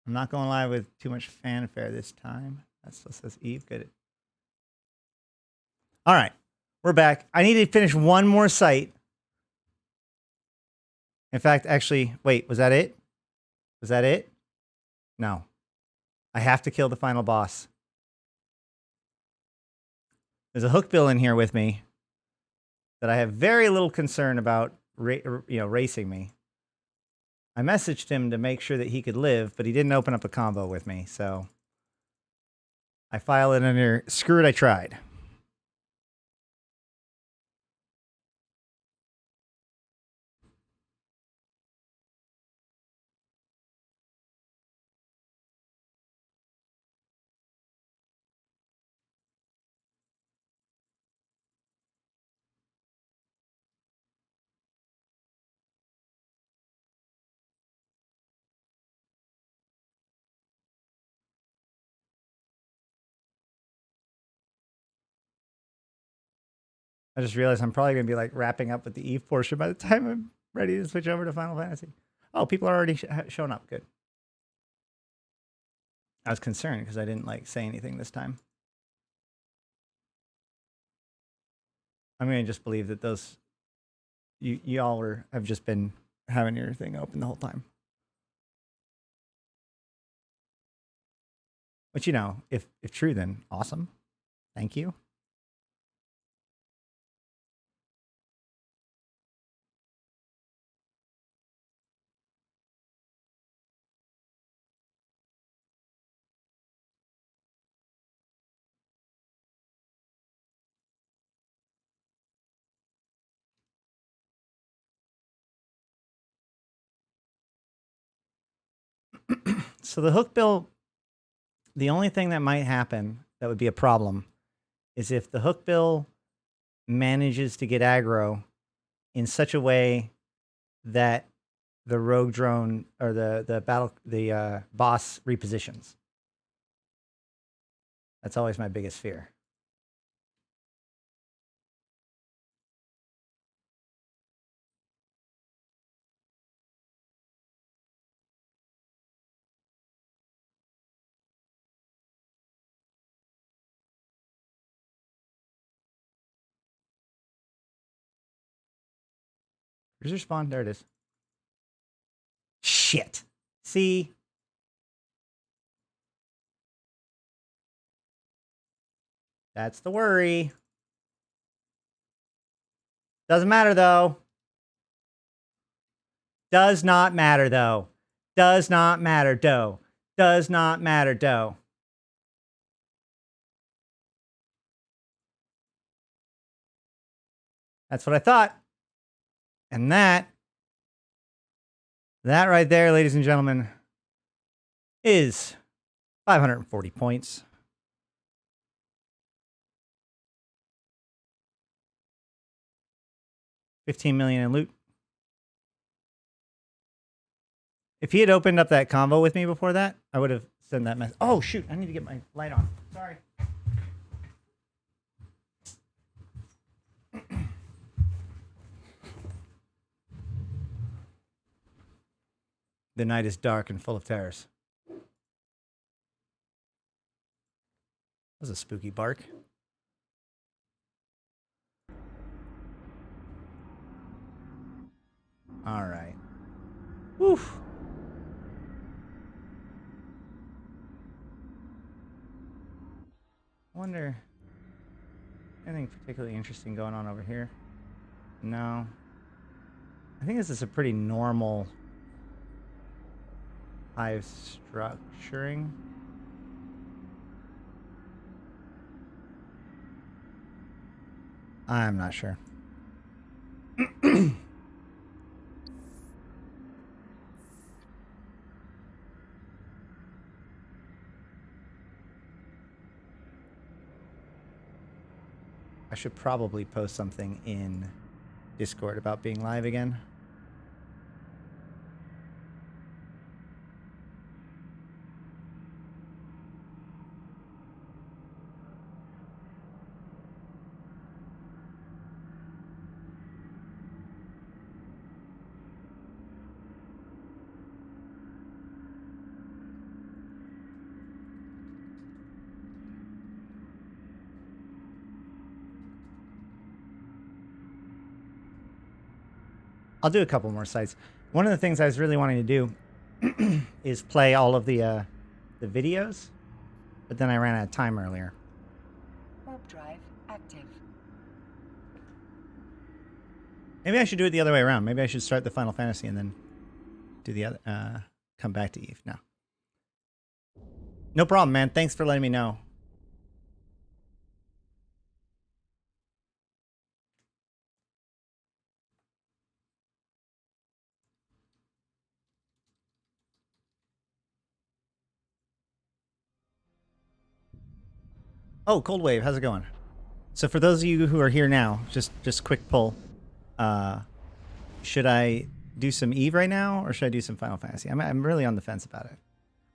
I'm not going live with too much fanfare this time. That still says Eve. Good. All right. We're back. I need to finish one more site. In fact, actually, wait, was that it? Was that it? No. I have to kill the final boss. There's a hookbill in here with me that I have very little concern about racing me. I messaged him to make sure that he could live, but he didn't open up a combo with me, so I file it under screw it, I tried. I just realized I'm probably going to be like wrapping up with the Eve portion by the time I'm ready to switch over to Final Fantasy. Oh, people are already showing up. Good. I was concerned because I didn't like say anything this time. I'm going to just believe that those y'all have just been having your thing open the whole time. But you know, if true, then awesome. Thank you. So the hook bill, the only thing that might happen that would be a problem is if the hook bill manages to get aggro in such a way that the rogue drone or the boss repositions. That's always my biggest fear. Where's your spawn? There it is. Shit. See? That's the worry. Doesn't matter, though. Does not matter, though. Does not matter, dough. Does not matter, dough. That's what I thought. And that right there, ladies and gentlemen, is 540 points. $15 million in loot. If he had opened up that combo with me before that, I would have sent that message. Oh, shoot. I need to get my light on. Sorry. The night is dark and full of terrors. That was a spooky bark. All right. Woof. I wonder, anything particularly interesting going on over here? No. I think this is a pretty normal hive structuring. I'm not sure. I should probably post something in Discord about being live again. I'll do a couple more sites. One of the things I was really wanting to do is play all of the videos, but then I ran out of time earlier. Warp drive active. Maybe I should do it the other way around. Maybe I should start the Final Fantasy and then do the other. Come back to Eve. No. No problem, man. Thanks for letting me know. Oh, Cold Wave, how's it going? So for those of you who are here now, just quick poll. Should I do some Eve right now, or should I do some Final Fantasy? I'm really on the fence about it.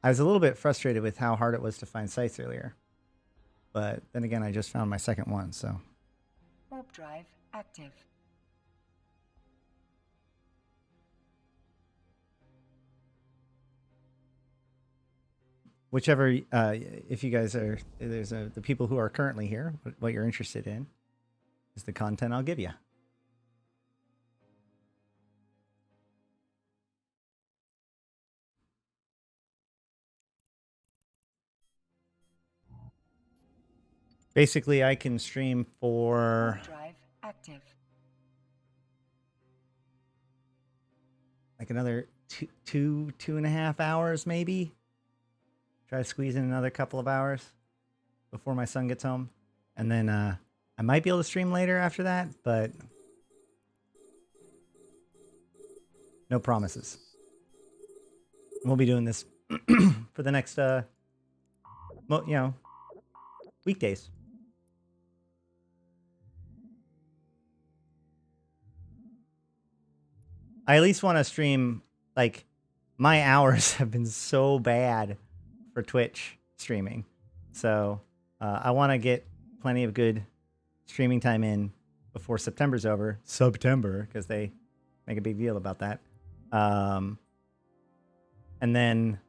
I was a little bit frustrated with how hard it was to find sites earlier. But then again, I just found my second one, so. Warp drive active. Whichever, if you guys are, the people who are currently here, what you're interested in is the content I'll give you. Basically, I can stream for Warp drive active. like another two and a half hours, maybe. Try to squeeze in another couple of hours before my son gets home. And then I might be able to stream later after that, but no promises. We'll be doing this for the next, weekdays. I at least want to stream, like, my hours have been so bad for Twitch streaming. So I want to get plenty of good streaming time in before September's over. September, because they make a big deal about that. And then,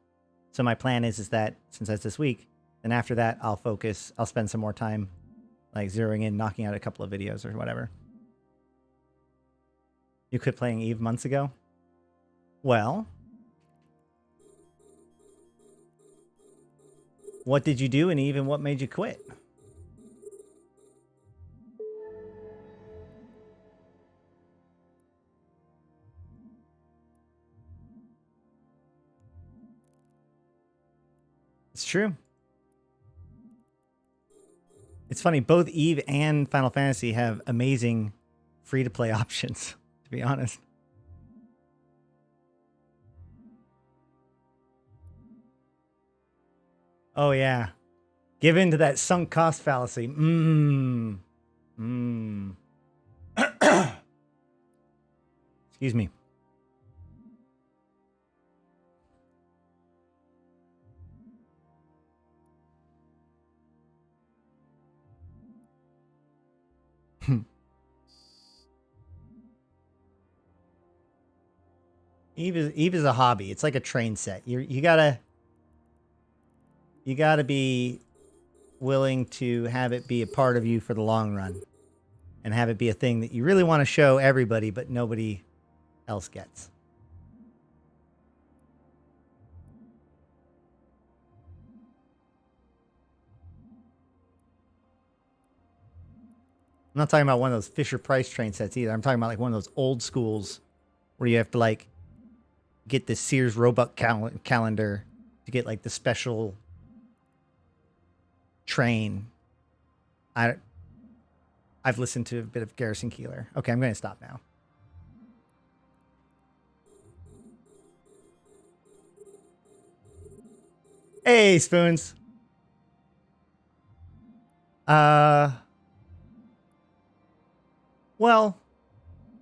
so my plan is that since that's this week, then after that, I'll spend some more time like zeroing in, knocking out a couple of videos or whatever. You quit playing Eve months ago? Well, what did you do in Eve and what made you quit? It's true. It's funny, both Eve and Final Fantasy have amazing free-to-play options, to be honest. Oh, yeah. Give in to that sunk cost fallacy. Excuse me. Eve is a hobby. It's like a train set. You gotta be willing to have it be a part of you for the long run, and have it be a thing that you really want to show everybody, but nobody else gets. I'm not talking about one of those Fisher Price train sets either. I'm talking about like one of those old schools where you have to like get the Sears Roebuck calendar to get like the special train. I've listened to a bit of Garrison Keillor. Okay, I'm going to stop now. Hey, Spoons. Well,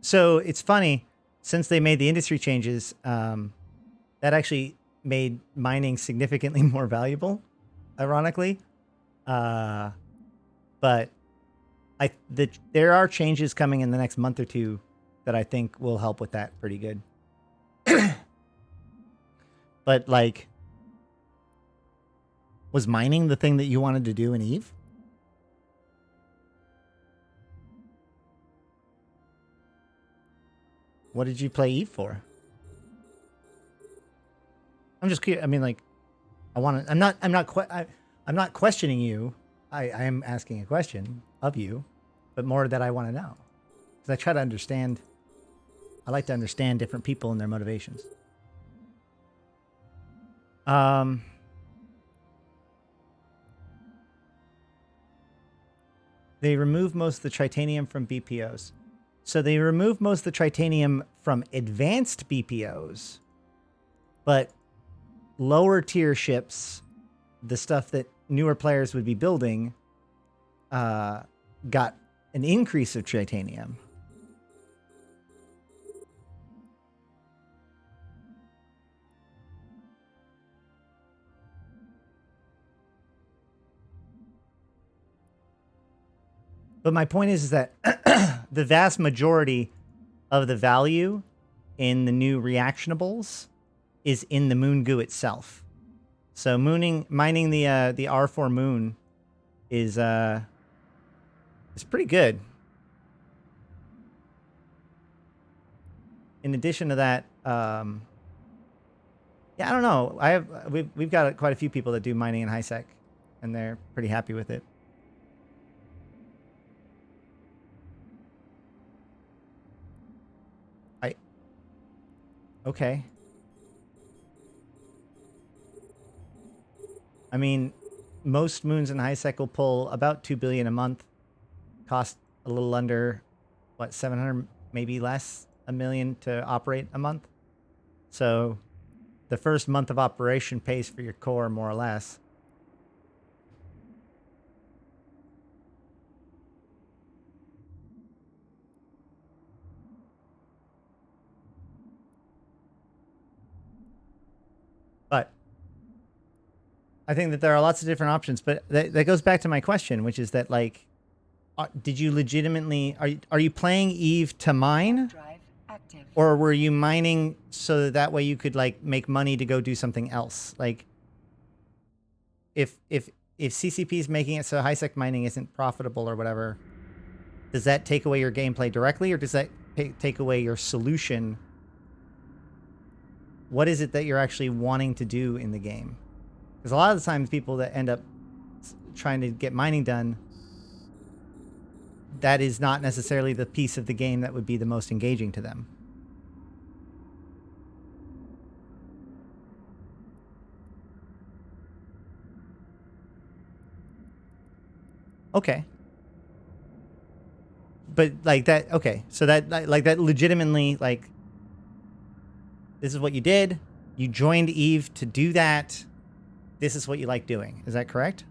so it's funny, since they made the industry changes, that actually made mining significantly more valuable, ironically. But there are changes coming in the next month or two that I think will help with that pretty good. But like, was mining the thing that you wanted to do in Eve? What did you play Eve for? I'm just curious. I mean, like, I'm not questioning you. I am asking a question of you, but more that I want to know. Because I try to understand. I like to understand different people and their motivations. They remove most of the tritanium from BPOs. So they remove most of the tritanium from advanced BPOs, but lower tier ships, the stuff that newer players would be building, got an increase of tritanium. But my point is that the vast majority of the value in the new reactionables is in the moon goo itself. So mining the R4 moon is pretty good. In addition to that, yeah, I don't know. We've got quite a few people that do mining in Highsec, and they're pretty happy with it. Okay. I mean, most moons in Highsec will pull about 2 billion a month. Cost a little under, what, 700, maybe less, $1 million to operate a month. So the first month of operation pays for your core, more or less. But I think that there are lots of different options. But that goes back to my question, which is that, like, did you legitimately, are you playing Eve to mine? Drive active. Or were you mining so that way you could, like, make money to go do something else? Like, if CCP is making it so Highsec mining isn't profitable or whatever, does that take away your gameplay directly, or does that take away your solution? What is it that you're actually wanting to do in the game? Because a lot of the times people that end up trying to get mining done, that is not necessarily the piece of the game that would be the most engaging to them. Okay. But like that, okay. So that, like, that legitimately, like, this is what you did. You joined Eve to do that. This is what you like doing. Is that correct?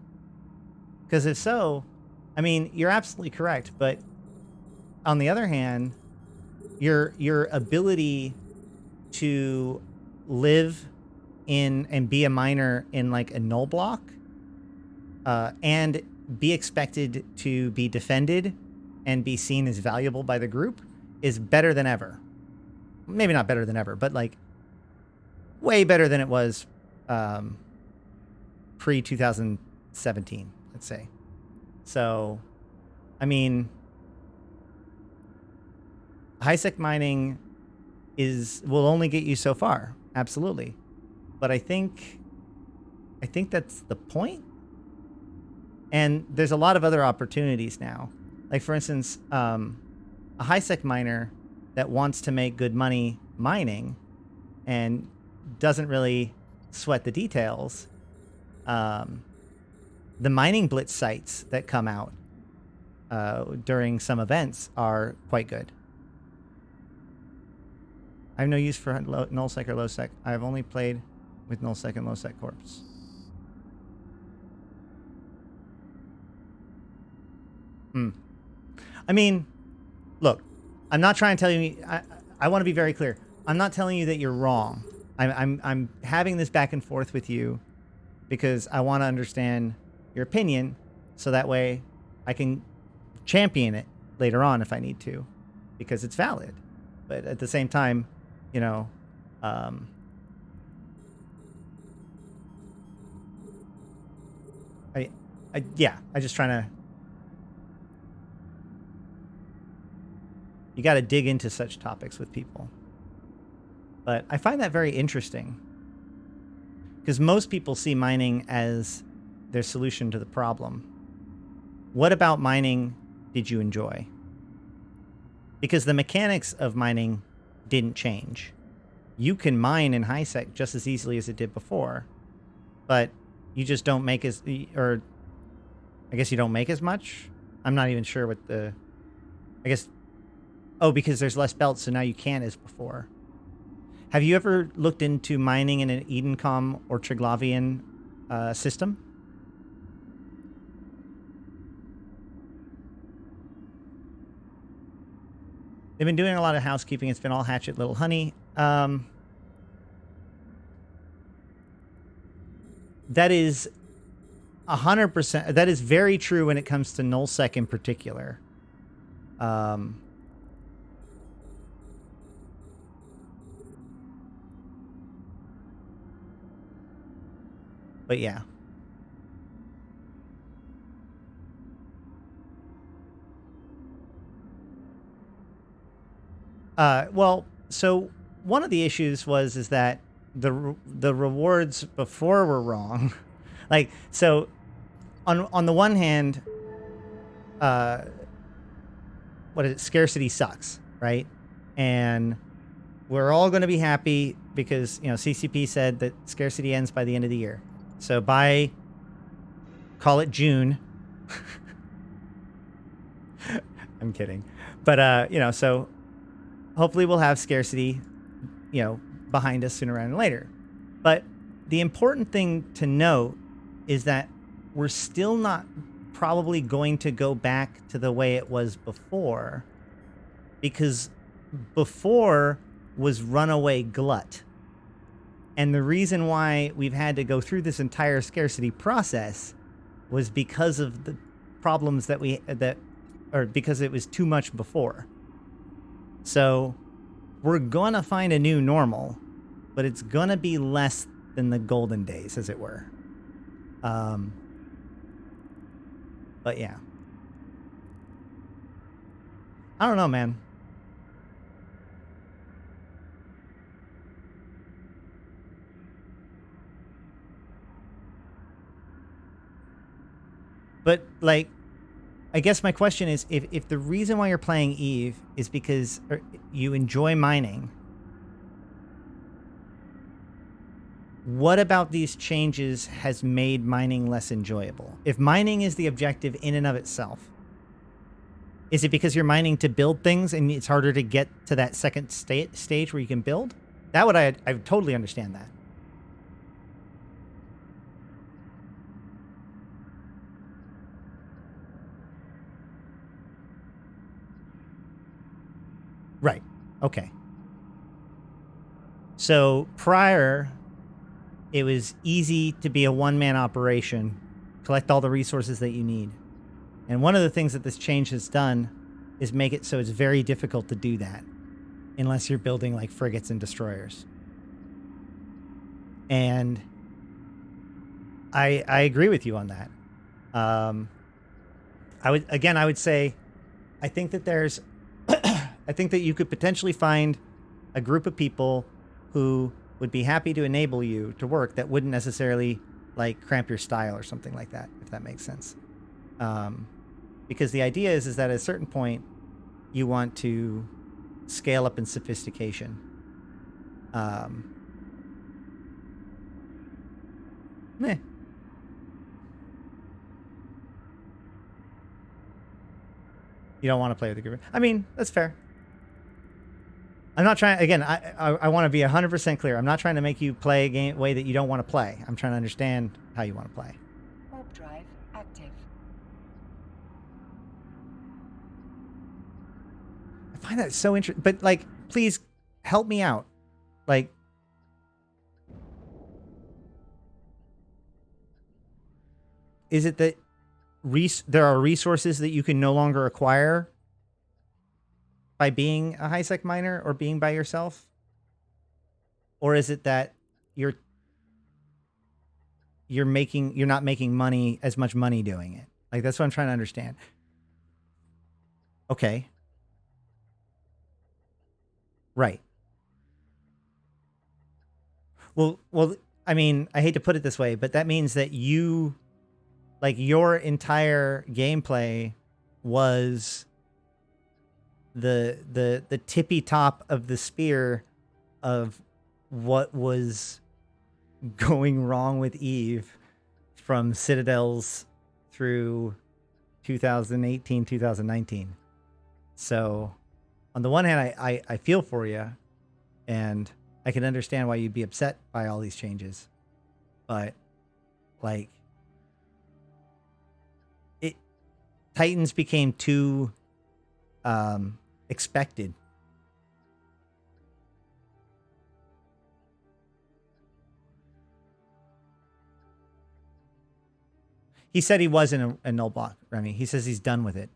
Because if so, I mean, you're absolutely correct. But on the other hand, your ability to live in and be a miner in, like, a null block, and be expected to be defended and be seen as valuable by the group is better than ever. Maybe not better than ever, but, like, way better than it was pre-2017, let's say. So, I mean, Highsec mining will only get you so far, absolutely. But I think that's the point. And there's a lot of other opportunities now. Like, for instance, a Highsec miner that wants to make good money mining and doesn't really sweat the details, the mining blitz sites that come out during some events are quite good. I have no use for nullsec or lowsec. I have only played with nullsec and lowsec corps. I mean, look, I'm not trying to tell you. I want to be very clear. I'm not telling you that you're wrong. I'm having this back and forth with you because I want to understand your opinion, so that way I can champion it later on if I need to, because it's valid. But at the same time, you know, I just trying to. You got to dig into such topics with people. But I find that very interesting because most people see mining as their solution to the problem. What about mining did you enjoy? Because the mechanics of mining didn't change. You can mine in Highsec just as easily as it did before, but you just don't make as, or I guess you don't make as much. I'm not even sure what the, I guess, oh, because there's less belts, so now you can't as before. Have you ever looked into mining in an Edencom or Triglavian system? They've been doing a lot of housekeeping. It's been all hatchet, little honey. That is 100%. That is very true when it comes to nullsec in particular. But yeah. Well, so one of the issues is that the rewards before were wrong. Like, so on the one hand, what is it? Scarcity sucks, right? And we're all going to be happy because, CCP said that scarcity ends by the end of the year. So call it June. I'm kidding. But, so hopefully we'll have scarcity, behind us sooner rather than later. But the important thing to note is that we're still not probably going to go back to the way it was before, because before was runaway glut. And the reason why we've had to go through this entire scarcity process was because of the problems because it was too much before. So we're going to find a new normal, but it's going to be less than the golden days, as it were. But yeah. I don't know, man. But, like, I guess my question is, if the reason why you're playing Eve is because you enjoy mining, what about these changes has made mining less enjoyable? If mining is the objective in and of itself, is it because you're mining to build things and it's harder to get to that second stage where you can build? That would I totally understand that. Right. Okay. So prior, it was easy to be a one-man operation, collect all the resources that you need. And one of the things that this change has done is make it so it's very difficult to do that unless you're building like frigates and destroyers. And I agree with you on that. I would say, I think that there's I think that you could potentially find a group of people who would be happy to enable you to work that wouldn't necessarily like cramp your style or something like that, if that makes sense. Because the idea is that at a certain point you want to scale up in sophistication. Meh. You don't want to play with the group. I mean, that's fair. I'm not trying, again, I want to be 100% clear. I'm not trying to make you play a game way that you don't want to play. I'm trying to understand how you want to play. Warp drive active. I find that so interesting. But, like, please help me out. Like, is it that there are resources that you can no longer acquire by being a Highsec miner or being by yourself? Or is it that you're not making as much money doing it? Like, that's what I'm trying to understand. Okay. Right. Well, I mean, I hate to put it this way, but that means that you, like, your entire gameplay was the tippy top of the spear of what was going wrong with Eve from Citadels through 2018, 2019. So on the one hand, I feel for you, and I can understand why you'd be upset by all these changes. But, like, Titans became too expected. He said he was in a null block, Remy. He says he's done with it.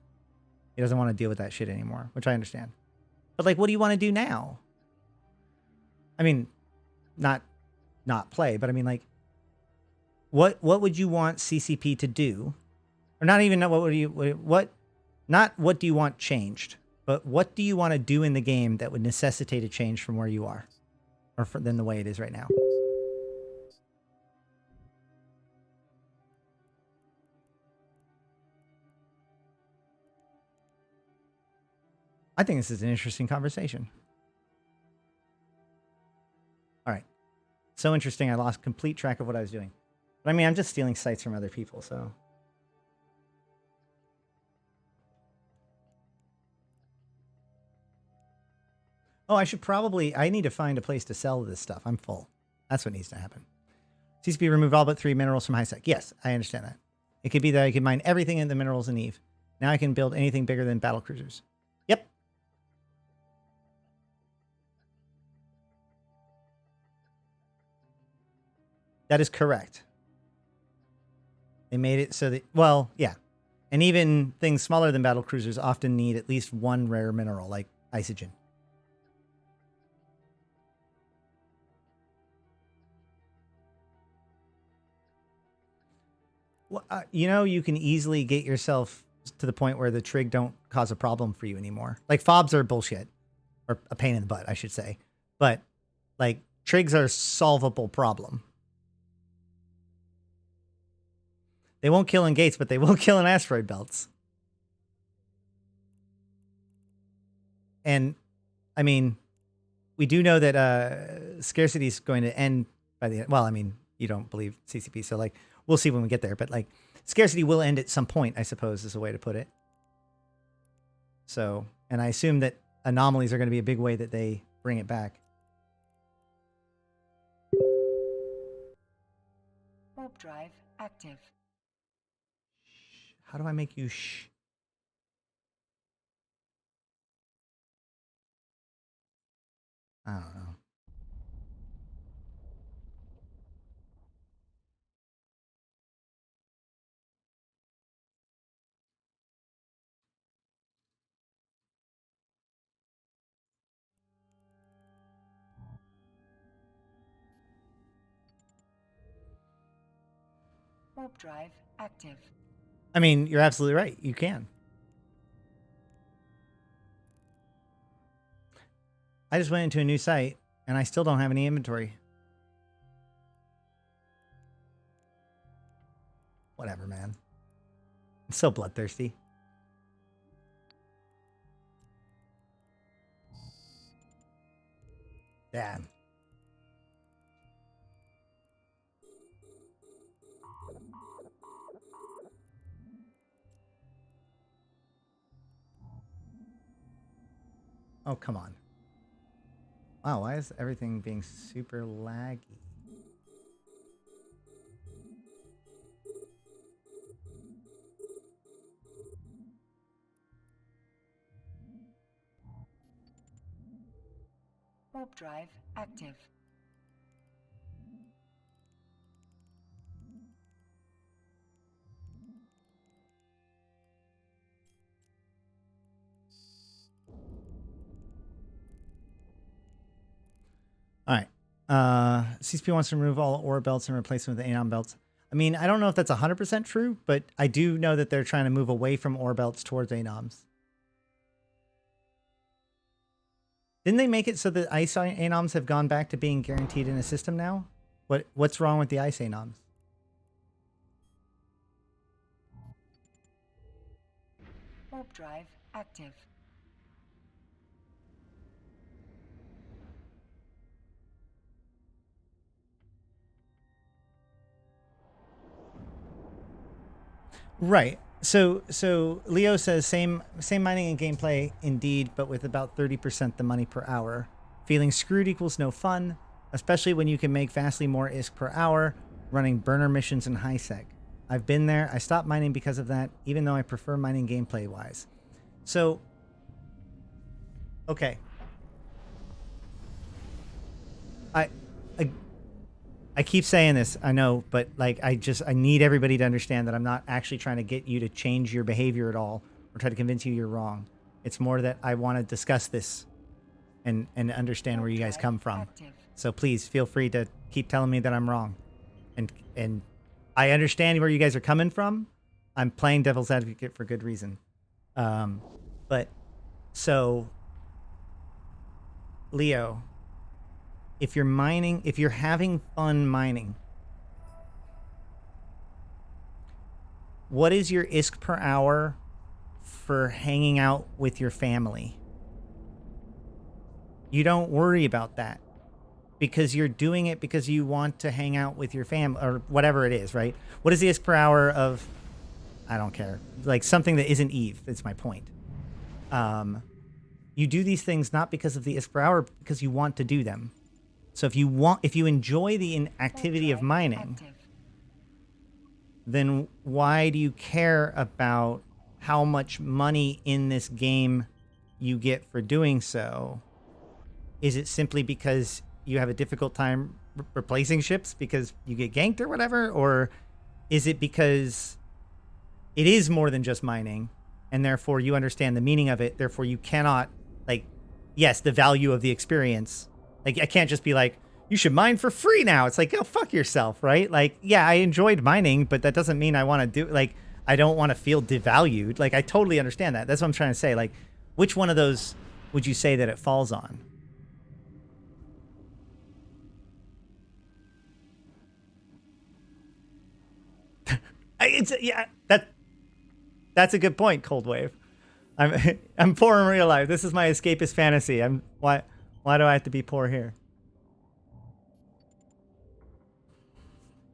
He doesn't want to deal with that shit anymore, which I understand. But, like, what do you want to do now? I mean, not play, but I mean, like, what would you want CCP to do? Or not even what do you want changed, but what do you want to do in the game that would necessitate a change from where you are, or than the way it is right now? I think this is an interesting conversation. All right. So interesting, I lost complete track of what I was doing. But I mean, I'm just stealing sites from other people, so. Oh, I need to find a place to sell this stuff. I'm full. That's what needs to happen. CCP remove all but 3 minerals from Highsec. Yes, I understand that. It could be that I can mine everything in the minerals in Eve. Now I can build anything bigger than battle cruisers. Yep. That is correct. They made it so that, well, yeah. And even things smaller than battle cruisers often need at least one rare mineral, like isogen. Well, you know, you can easily get yourself to the point where the trig don't cause a problem for you anymore. Like, fobs are bullshit. Or a pain in the butt, I should say. But, like, trigs are a solvable problem. They won't kill in gates, but they will kill in asteroid belts. And, I mean, we do know that scarcity is going to end by the end. Well, I mean, you don't believe CCP, so, like, we'll see when we get there. But, like, scarcity will end at some point, I suppose, is a way to put it. So, and I assume that anomalies are going to be a big way that they bring it back. Warp drive active. How do I make you shh? I don't know. Warp drive active. I mean, you're absolutely right. You can. I just went into a new site, and I still don't have any inventory. Whatever, man. I'm so bloodthirsty. Damn. Oh, come on. Wow, why is everything being super laggy? Warp drive active. All right. CCP wants to remove all ore belts and replace them with anon belts. I mean, I don't know if that's 100% true, but I do know that they're trying to move away from ore belts towards anoms. Didn't they make it so that ice anoms have gone back to being guaranteed in a system now? What's wrong with the ice anons? Warp drive active. Right. So Leo says same mining and gameplay indeed, but with about 30% the money per hour. Feeling screwed equals no fun, especially when you can make vastly more ISK per hour running burner missions in Highsec. I've been there. I stopped mining because of that, even though I prefer mining gameplay wise. So, okay. I keep saying this, I know, but like I need everybody to understand that I'm not actually trying to get you to change your behavior at all or try to convince you you're wrong. It's more that I want to discuss this and understand where you guys come from. So please feel free to keep telling me that I'm wrong. And I understand where you guys are coming from. I'm playing devil's advocate for good reason. But so Leo, if you're mining, if you're having fun mining, what is your ISK per hour for hanging out with your family? You don't worry about that because you're doing it because you want to hang out with your family or whatever it is, right? What is the ISK per hour of, I don't care, like something that isn't Eve. That's my point. You do these things not because of the ISK per hour, because you want to do them. So if you enjoy the activity of mining, then why do you care about how much money in this game you get for doing so? Is it simply because you have a difficult time replacing ships because you get ganked or whatever? Or is it because it is more than just mining and therefore you understand the meaning of it? Therefore you cannot, like, yes, the value of the experience. Like, I can't just be like, you should mine for free now. It's like, oh, fuck yourself, right? Like, yeah, I enjoyed mining, but that doesn't mean I want to do, like, I don't want to feel devalued. Like, I totally understand that. That's what I'm trying to say. Like, which one of those would you say that it falls on? Yeah, that's a good point, Cold Wave. I'm poor in real life. This is my escapist fantasy. Why do I have to be poor here?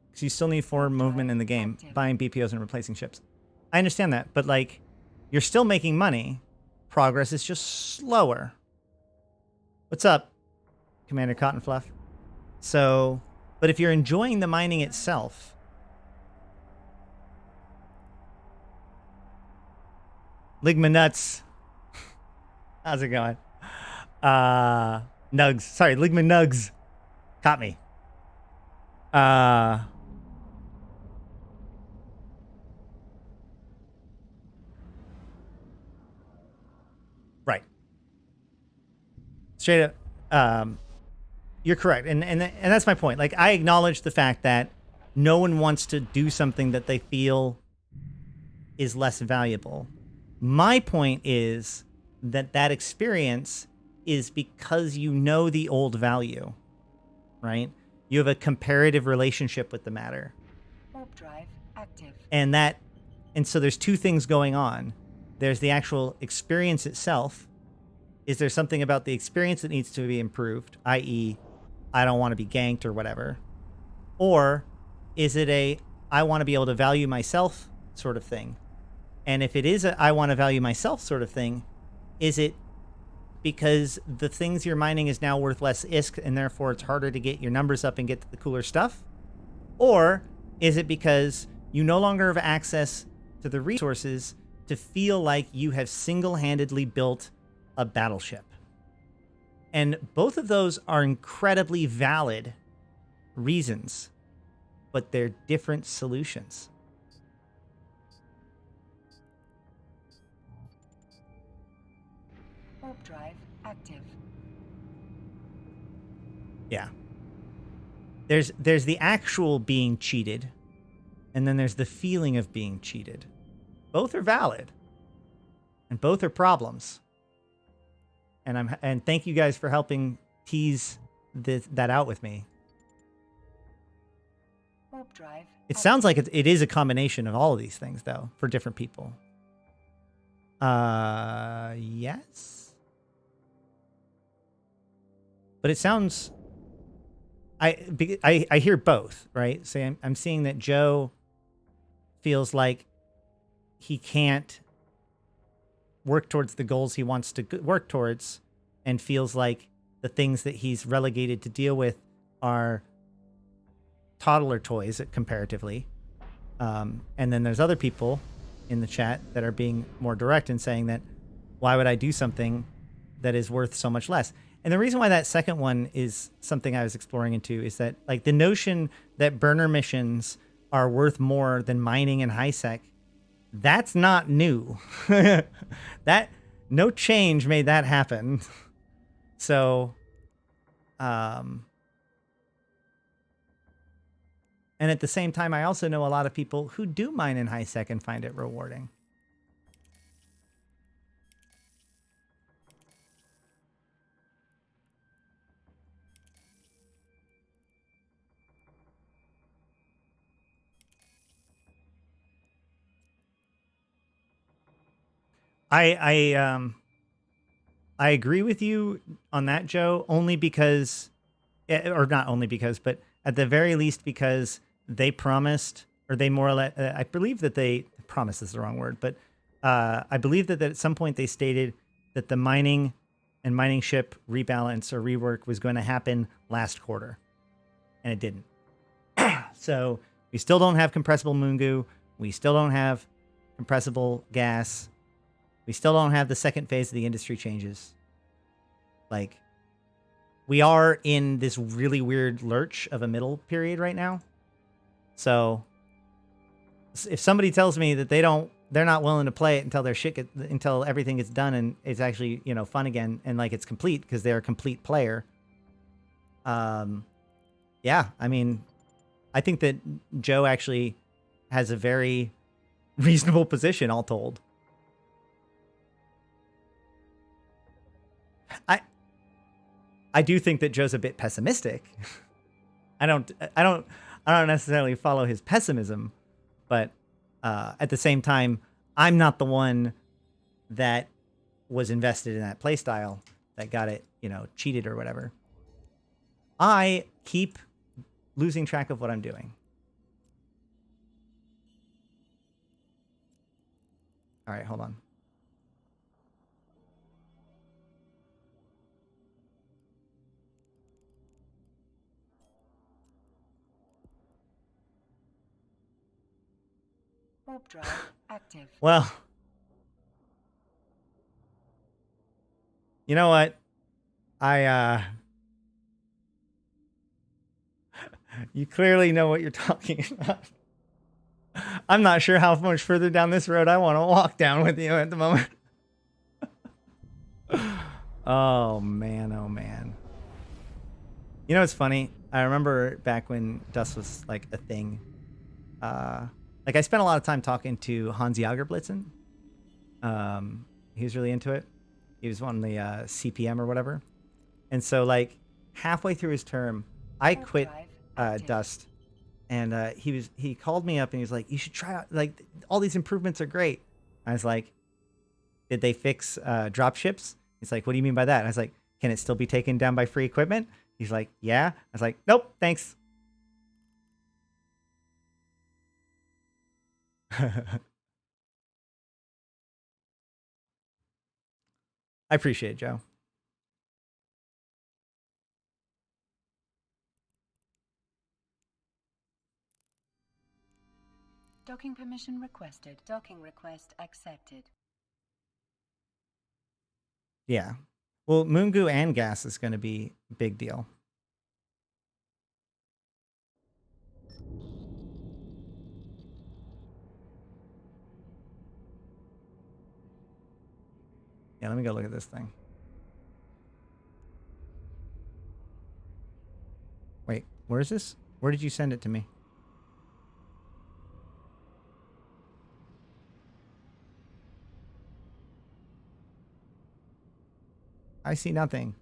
Because you still need forward movement in the game, buying BPOs and replacing ships. I understand that, but like, you're still making money. Progress is just slower. What's up, Commander Cottonfluff? So, but if you're enjoying the mining itself, Ligma Nuts. How's it going? Nugs. Sorry, Ligma Nugs. Caught me. Right. Straight up. You're correct. And that's my point. Like, I acknowledge the fact that no one wants to do something that they feel is less valuable. My point is that experience is because you know the old value, right? You have a comparative relationship with the matter. Warp drive active. And so there's two things going on. There's the actual experience itself. Is there something about the experience that needs to be improved, i.e., I don't want to be ganked or whatever? Or is it I want to be able to value myself sort of thing? And if it is I want to value myself sort of thing, is it because the things you're mining is now worth less ISK and therefore it's harder to get your numbers up and get to the cooler stuff? Or is it because you no longer have access to the resources to feel like you have single-handedly built a battleship? And both of those are incredibly valid reasons, but they're different solutions. Warp drive active. Yeah. There's the actual being cheated, and then there's the feeling of being cheated. Both are valid, and both are problems. And thank you guys for helping tease that out with me. Warp drive. It sounds like it is a combination of all of these things, though, for different people. Yes. But it sounds... I hear both, right? So I'm seeing that Joe feels like he can't work towards the goals he wants to work towards, and feels like the things that he's relegated to deal with are toddler toys comparatively. And then there's other people in the chat that are being more direct and saying that, why would I do something that is worth so much less? And the reason why that second one is something I was exploring into is that, like, the notion that burner missions are worth more than mining and Highsec, that's not new. That no change made that happen. So, and at the same time, I also know a lot of people who do mine in Highsec and find it rewarding. I agree with you on that, Joe, only because, or not only because, but at the very least because they promised, or they more or less, I believe that they, promise is the wrong word, but I believe that at some point they stated that the mining and mining ship rebalance or rework was going to happen last quarter, and it didn't. So we still don't have compressible moon goo. We still don't have compressible gas. We still don't have the second phase of the industry changes. Like, we are in this really weird lurch of a middle period right now. So if somebody tells me that they're not willing to play it until until everything gets done and it's actually, you know, fun again and like it's complete because they're a complete player. Yeah, I mean, I think that Joe actually has a very reasonable position, all told. I do think that Joe's a bit pessimistic. I don't necessarily follow his pessimism, but at the same time, I'm not the one that was invested in that playstyle that got it, you know, cheated or whatever. I keep losing track of what I'm doing. All right, hold on. Warp drive active. Well, you know what? You clearly know what you're talking about. I'm not sure how much further down this road I want to walk down with you at the moment. Oh, man. Oh, man. You know what's funny? I remember back when Dust was like a thing. Like, I spent a lot of time talking to Hans Jagerblitzen. He was really into it. He was on the CPM or whatever. And so, like, halfway through his term, I quit Dust. And he called me up and he was like, you should try out, like, all these improvements are great. I was like, did they fix drop ships? He's like, what do you mean by that? And I was like, can it still be taken down by free equipment? He's like, yeah. I was like, nope, thanks. I appreciate it, Joe. Docking permission requested. Docking request accepted. Yeah. Well, moon goo and gas is going to be a big deal. Yeah, let me go look at this thing. Wait, where is this? Where did you send it to me? I see nothing.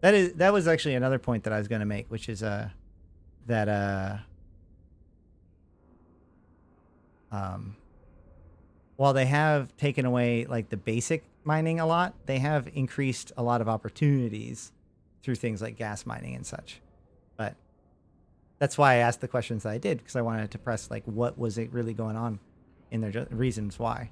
That was actually another point that I was going to make, which is that while they have taken away like the basic mining a lot, they have increased a lot of opportunities through things like gas mining and such. But that's why I asked the questions that I did, because I wanted to press like what was it really going on in their reasons why.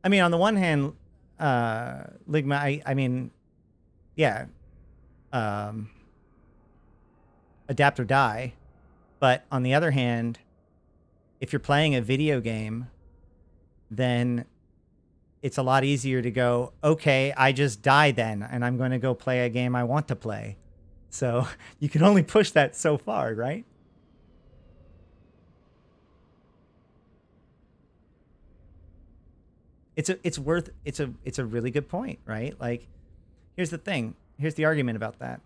I mean, on the one hand, Ligma, I mean, yeah, adapt or die. But on the other hand, if you're playing a video game, then it's a lot easier to go, okay, I just die then, and I'm going to go play a game I want to play. So you can only push that so far, right? It's a really good point, right? Like, here's the thing. Here's the argument about that.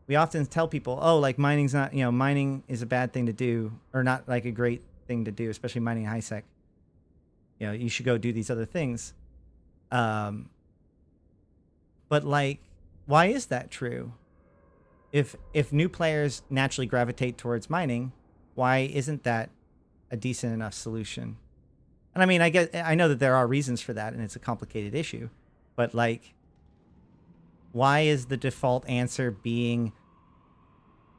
We often tell people, oh, like mining's not, mining is a bad thing to do, or not like a great thing to do, especially mining Highsec. You should go do these other things. But like, why is that true? If new players naturally gravitate towards mining, why isn't that a decent enough solution? And I mean, I know that there are reasons for that, and it's a complicated issue, but like, why is the default answer being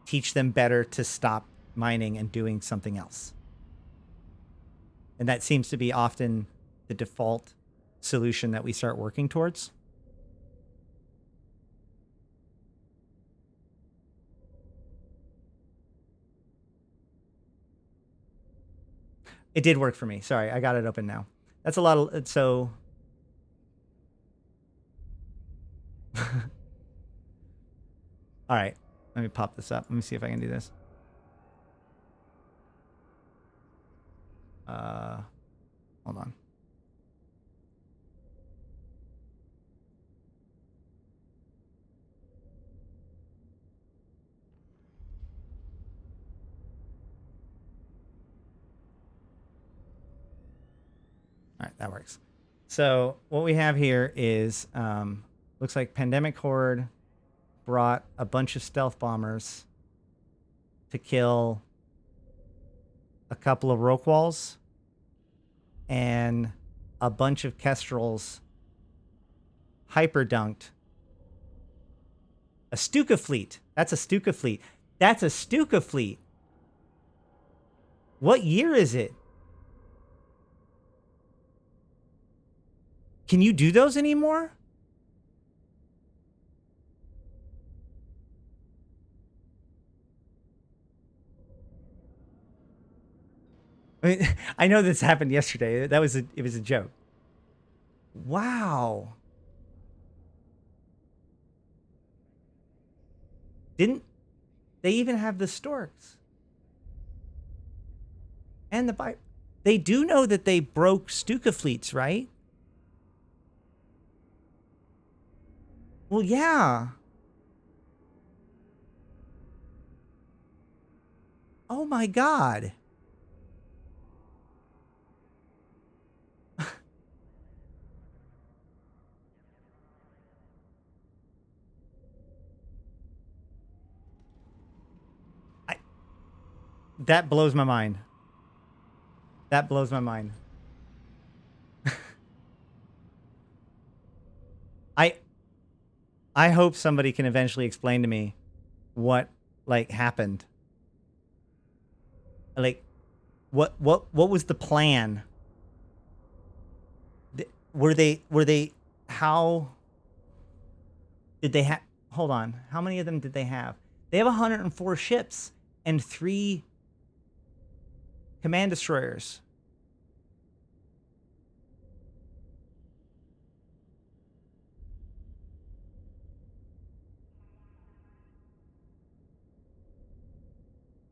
teach them better to stop mining and doing something else? And that seems to be often the default solution that we start working towards. It did work for me. Sorry, I got it open now. That's a lot of, so. All right, let me pop this up. Let me see if I can do this. Hold on. All right, that works. So what we have here is, looks like Pandemic Horde brought a bunch of stealth bombers to kill a couple of Roquals and a bunch of Kestrels hyper-dunked a Stuka fleet. That's a Stuka fleet. That's a Stuka fleet. What year is it? Can you do those anymore? I mean, I know this happened yesterday. It was a joke. Wow. Didn't they even have the Storks? And they do know that they broke Stuka fleets, right? Well, yeah. Oh my God. That blows my mind. That blows my mind. I hope somebody can eventually explain to me what like happened. Like what was the plan? Were they how did they have hold on. How many of them did they have? They have 104 ships and 3 command destroyers.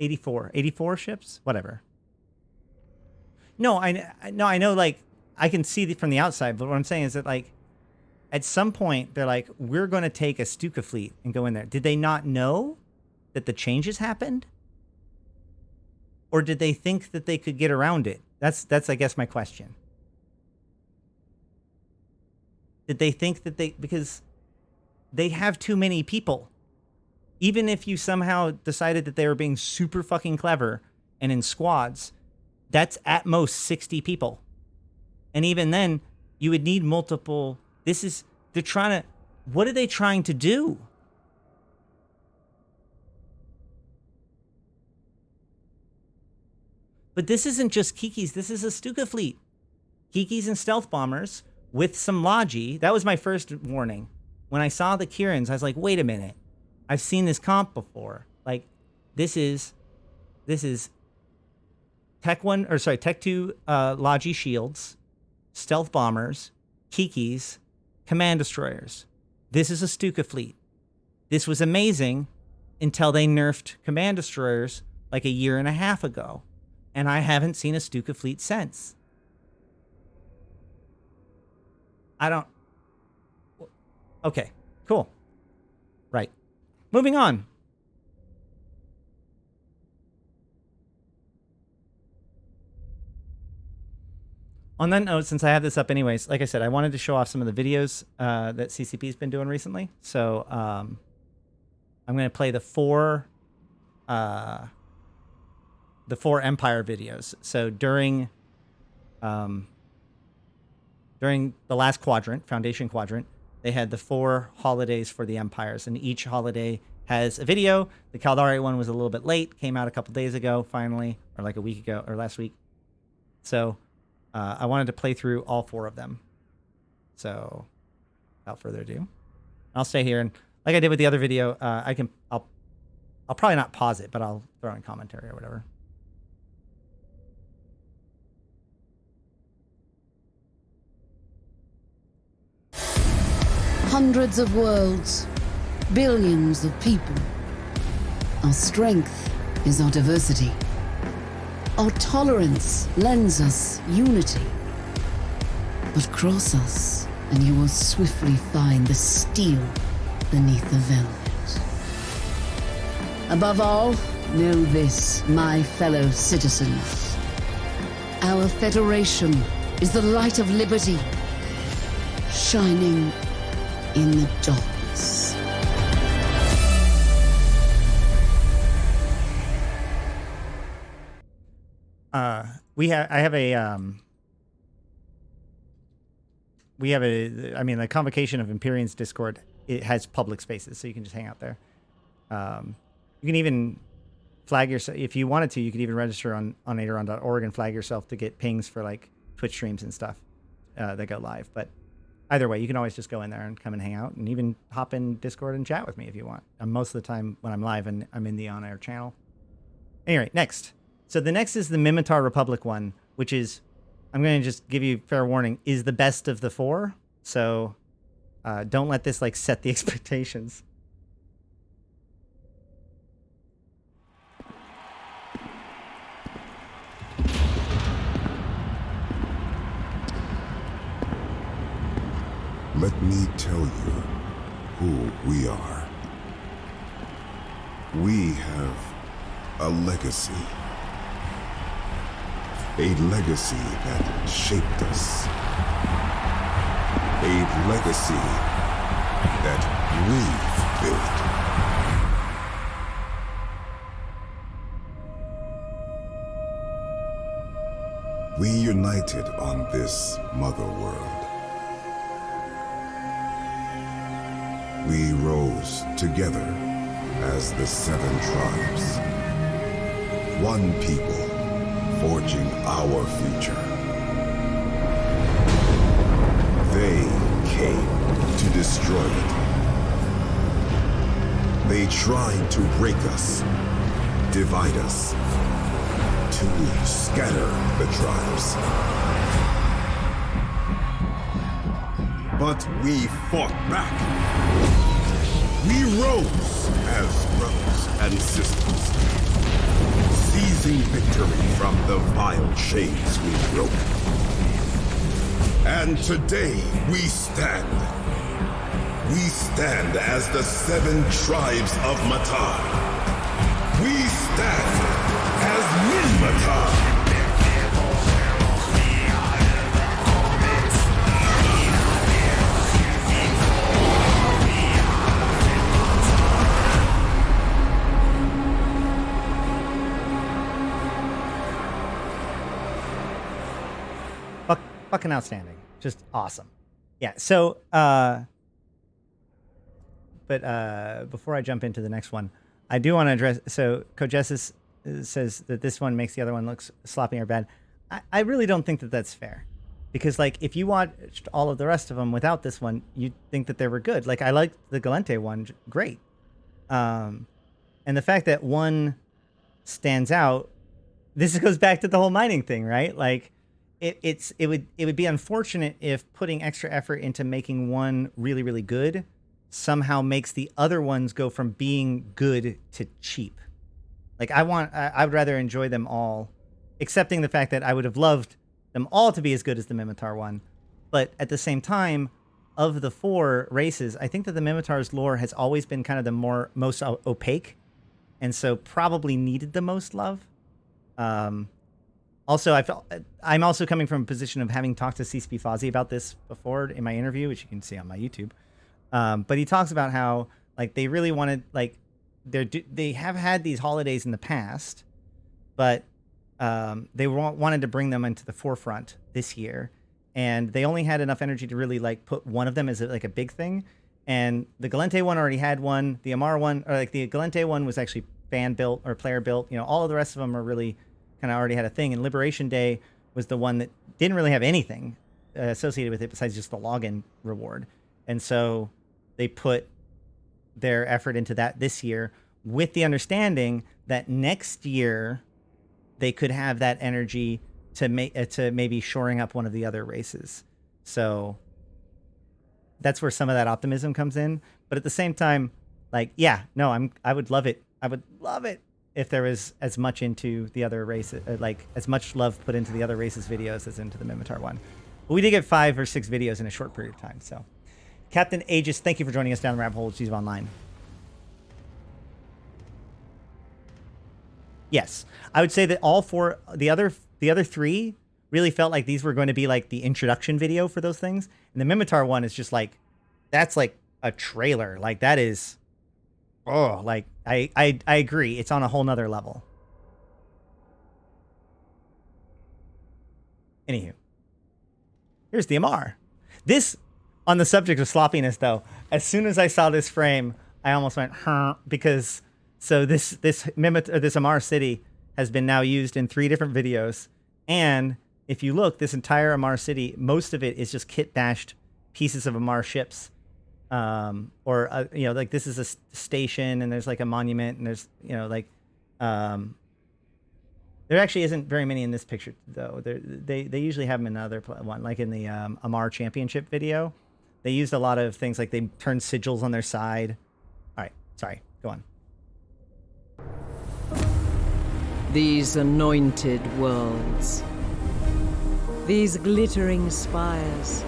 $84 ships, whatever. No, I know. Like I can see from the outside, but what I'm saying is that like at some point they're like, we're going to take a Stuka fleet and go in there. Did they not know that the changes happened? Or did they think that they could get around it? That's I guess my question. Did they think that because they have too many people. Even if you somehow decided that they were being super fucking clever and in squads, that's at most 60 people. And even then, you would need multiple. What are they trying to do? But this isn't just Kikis, this is a Stuka fleet. Kikis and stealth bombers with some Logi. That was my first warning. When I saw the Kirans, I was like, wait a minute. I've seen this comp before. Like, this is Tech 2 Logi shields, stealth bombers, Kikis, command destroyers. This is a Stuka fleet. This was amazing until they nerfed command destroyers like a year and a half ago. And I haven't seen a Stuka fleet since. Okay, cool. Right. Moving on. On that note, since I have this up anyways, like I said, I wanted to show off some of the videos that CCP's been doing recently. So I'm going to play the four Empire videos. So during the last quadrant, Foundation quadrant, they had the 4 holidays for the Empires, and each holiday has a video. The Kaldari one was a little bit late, came out a couple days ago, finally, or like a week ago, or last week. So I wanted to play through all 4 of them. So without further ado, I'll stay here, and like I did with the other video, I'll probably not pause it, but I'll throw in commentary or whatever. Hundreds of worlds, billions of people. Our strength is our diversity. Our tolerance lends us unity. But cross us, and you will swiftly find the steel beneath the velvet. Above all, know this, my fellow citizens. Our Federation is the light of liberty, shining in the darkness. The Convocation of Empyreans Discord, it has public spaces, so you can just hang out there. You can even flag yourself if you wanted to. You could even register on aderon.org and flag yourself to get pings for like Twitch streams and stuff that go live. But either way, you can always just go in there and come and hang out, and even hop in Discord and chat with me if you want. Most of the time when I'm live, and I'm in the on-air channel. Anyway, next. So the next is the Mimitar Republic one, which is, I'm going to just give you fair warning, is the best of the 4. So don't let this like set the expectations. Let me tell you who we are. We have a legacy. A legacy that shaped us. A legacy that we've built. We united on this mother world. We rose together as the 7 tribes. One people forging our future. They came to destroy it. They tried to break us, divide us, to scatter the tribes. But we fought back. We rose as brothers and sisters, seizing victory from the vile chains we broke. And today we stand. We stand as the 7 tribes of Matar. We stand as Min-Matar. fucking outstanding. Just awesome. Yeah. So, but before I jump into the next one, I do want to address. So, Kojessis says that this one makes the other one look sloppy or bad. I really don't think that that's fair, because like if you watched all of the rest of them without this one, you'd think that they were good. Like I liked the Galente one, great. And the fact that one stands out, this goes back to the whole mining thing, right? Like it would be unfortunate if putting extra effort into making one really, really good somehow makes the other ones go from being good to cheap. Like I would rather enjoy them all, accepting the fact that I would have loved them all to be as good as the Mimitar one. But at the same time, of the 4 races, I think that the Mimitar's lore has always been kind of the most opaque, and so probably needed the most love. Also, I'm also coming from a position of having talked to CSP Fozzie about this before in my interview, which you can see on my YouTube. But he talks about how like they really wanted, like they have had these holidays in the past, but they wanted to bring them into the forefront this year, and they only had enough energy to really like put one of them as like a big thing. And the Galente one already had one. The Amar one, or like the Galente one, was actually fan built or player built. You know, all of the rest of them are really kind of already had a thing. And Liberation Day was the one that didn't really have anything associated with it besides just the login reward. And so they put their effort into that this year, with the understanding that next year they could have that energy to maybe shoring up one of the other races. So that's where some of that optimism comes in. But at the same time, like, yeah, no, I would love it. I would love it if there was as much into the other races, like as much love put into the other races videos as into the Mimitar one. But we did get 5 or 6 videos in a short period of time. So Captain Aegis, thank you for joining us down the rabbit hole. She's online. Yes, I would say that all 4, the other 3 really felt like these were going to be like the introduction video for those things. And the Mimitar one is just like, that's like a trailer. Like that is, oh, like I agree. It's on a whole nother level. Anywho, here's the Amar. This, on the subject of sloppiness though, as soon as I saw this frame, I almost went, huh, because so this Amar city has been now used in 3 different videos. And if you look, this entire Amar city, most of it is just kit bashed pieces of Amar ships. You know, like this is a station and there's like a monument and there's, you know, like, there actually isn't very many in this picture though. They usually have them in another one, like in the Amar Championship video. They used a lot of things, like they turned sigils on their side. All right, sorry, go on. These anointed worlds, these glittering spires,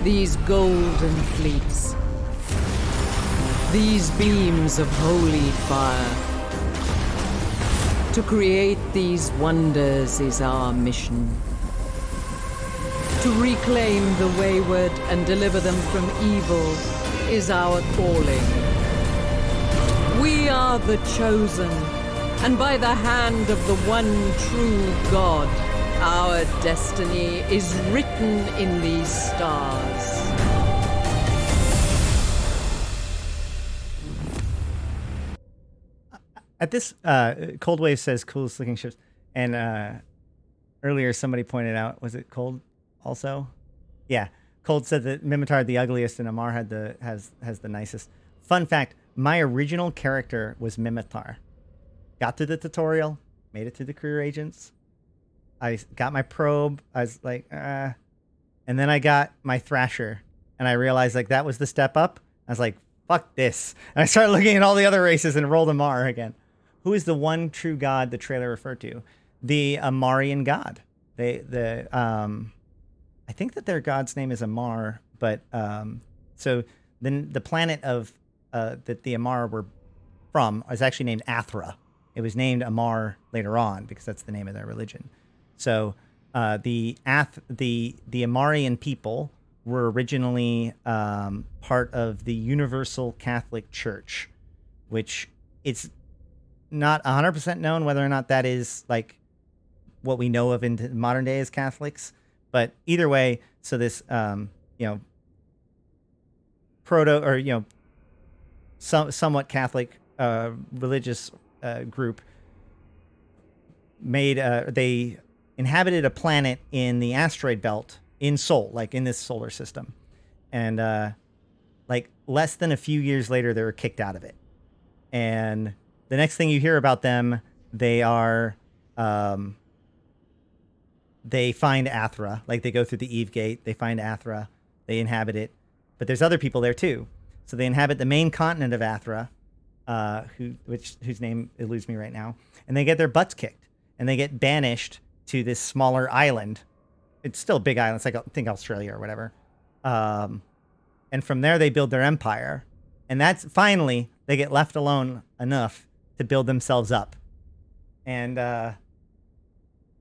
these golden fleets, these beams of holy fire. To create these wonders is our mission. To reclaim the wayward and deliver them from evil is our calling. We are the chosen, and by the hand of the one true God, our destiny is written in these stars. At this, Cold Wave says coolest looking ships, and earlier somebody pointed out, was it Cold also? Yeah, Cold said that Mimitar had the ugliest and Amar had has the nicest. Fun fact: my original character was Mimitar. Got through the tutorial, made it through the career agents. I got my probe. I was like, and then I got my Thrasher, and I realized like that was the step up. I was like, fuck this. And I started looking at all the other races and rolled Amar again. Who is the one true god the trailer referred to? The Amarian god. I think that their god's name is Amar, but so then the planet of that the Amar were from is actually named Athra. It was named Amar later on because that's the name of their religion. So the Amarian people were originally part of the Universal Catholic Church, which it's not 100% known whether or not that is like what we know of in modern day as Catholics, But either way, so this proto or somewhat Catholic religious group made they inhabited a planet in the asteroid belt in Sol, like in this solar system, and like less than a few years later, they were kicked out of it. And the next thing you hear about them, they are they find Athra. Like they go through the Eve Gate, they find Athra, they inhabit it, but there's other people there too. So they inhabit the main continent of Athra, whose name eludes me right now, and they get their butts kicked, and they get banished to this smaller island. It's still a big island. It's like, I think, Australia or whatever. And from there, they build their empire. And that's finally, they get left alone enough to build themselves up.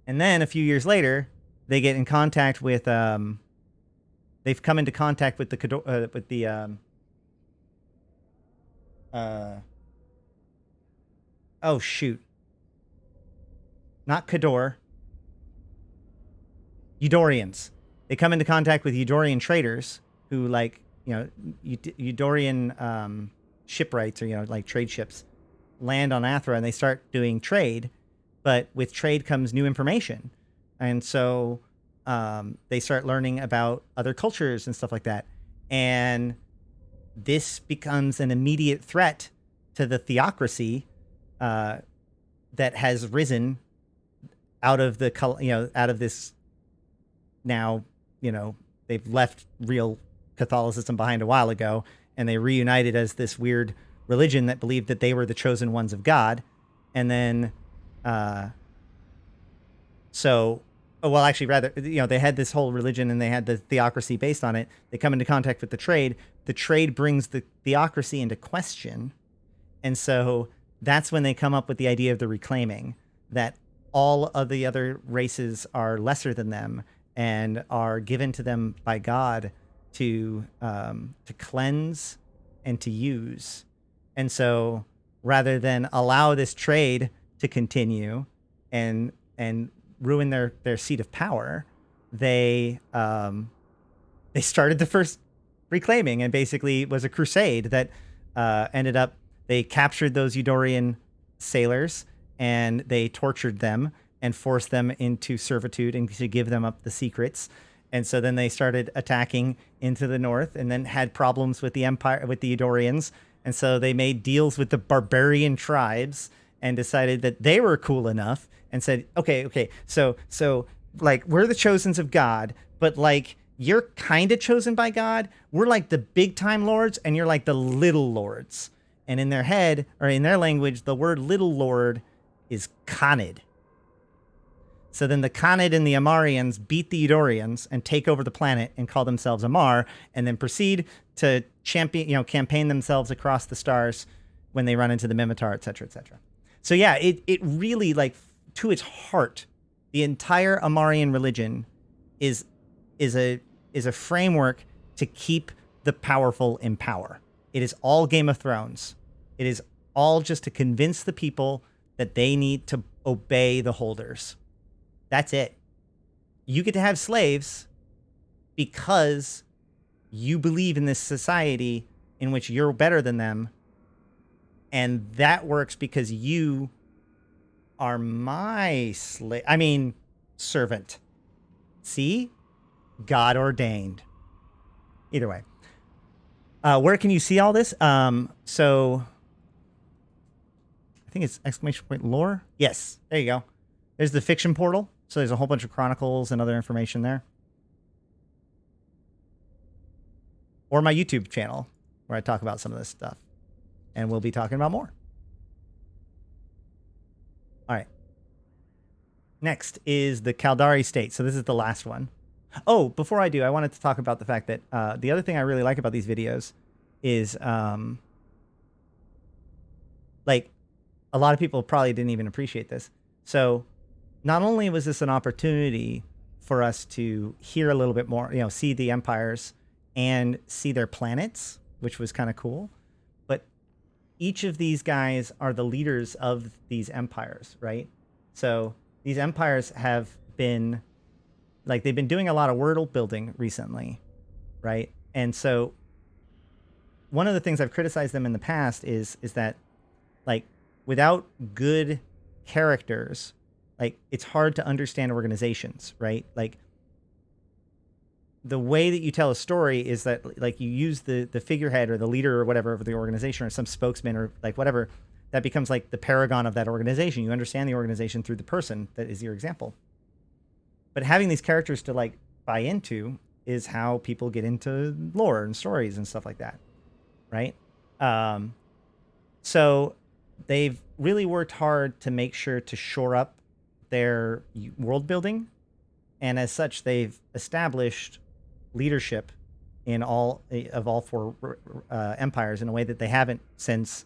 And then a few years later, they get in contact with, they've come into contact with oh shoot. Not Kador. Eudorians. They come into contact with Eudorian traders who, like, Eudorian shipwrights, or, like trade ships, land on Athra, and they start doing trade. But with trade comes new information. And so they start learning about other cultures and stuff like that. And this becomes an immediate threat to the theocracy that has risen out of out of this. Now, they've left real Catholicism behind a while ago, and they reunited as this weird religion that believed that they were the chosen ones of God. And then, they had this whole religion and they had the theocracy based on it. They come into contact with the trade. The trade brings the theocracy into question. And so that's when they come up with the idea of the reclaiming, that all of the other races are lesser than them and are given to them by God to cleanse and to use. And so rather than allow this trade to continue and ruin their seat of power, they started the first reclaiming, and basically was a crusade that ended up, they captured those Eudorian sailors and they tortured them and forced them into servitude and to give them up the secrets. And so then they started attacking into the north, and then had problems with the empire, with the Eudorians. And so they made deals with the barbarian tribes and decided that they were cool enough and said, okay, so like, we're the chosens of God, but like, you're kind of chosen by God. We're like the big time lords, and you're like the little lords. And in their head, or in their language, the word little lord is Khanid. So then the Khanid and the Amarians beat the Eudorians and take over the planet and call themselves Amar, and then proceed to campaign themselves across the stars when they run into the Mimitar, etc., etc. So yeah, it really, like, to its heart, the entire Amarian religion is a framework to keep the powerful in power. It is all Game of Thrones. It is all just to convince the people that they need to obey the holders. That's it. You get to have slaves because you believe in this society in which you're better than them. And that works because you are my servant. See? God ordained. Either way. Where can you see all this? So I think it's !lore. Yes, there you go. There's the fiction portal. So there's a whole bunch of chronicles and other information there. Or my YouTube channel, where I talk about some of this stuff. And we'll be talking about more. All right. Next is the Kaldari State. So this is the last one. Oh, before I do, I wanted to talk about the fact that the other thing I really like about these videos is, like, a lot of people probably didn't even appreciate this. So not only was this an opportunity for us to hear a little bit more, see the empires and see their planets, which was kind of cool, but each of these guys are the leaders of these empires, right? So these empires have been like they've been doing a lot of world building recently, right? And so one of the things I've criticized them in the past is that, like, without good characters, like, it's hard to understand organizations, right? Like, the way that you tell a story is that, like, you use the figurehead or the leader or whatever of the organization or some spokesman or like whatever that becomes like the paragon of that organization. You understand the organization through the person that is your example. But having these characters to like buy into is how people get into lore and stories and stuff like that, right? So they've really worked hard to make sure to shore up their world building, and as such, they've established leadership in all four empires in a way that they haven't since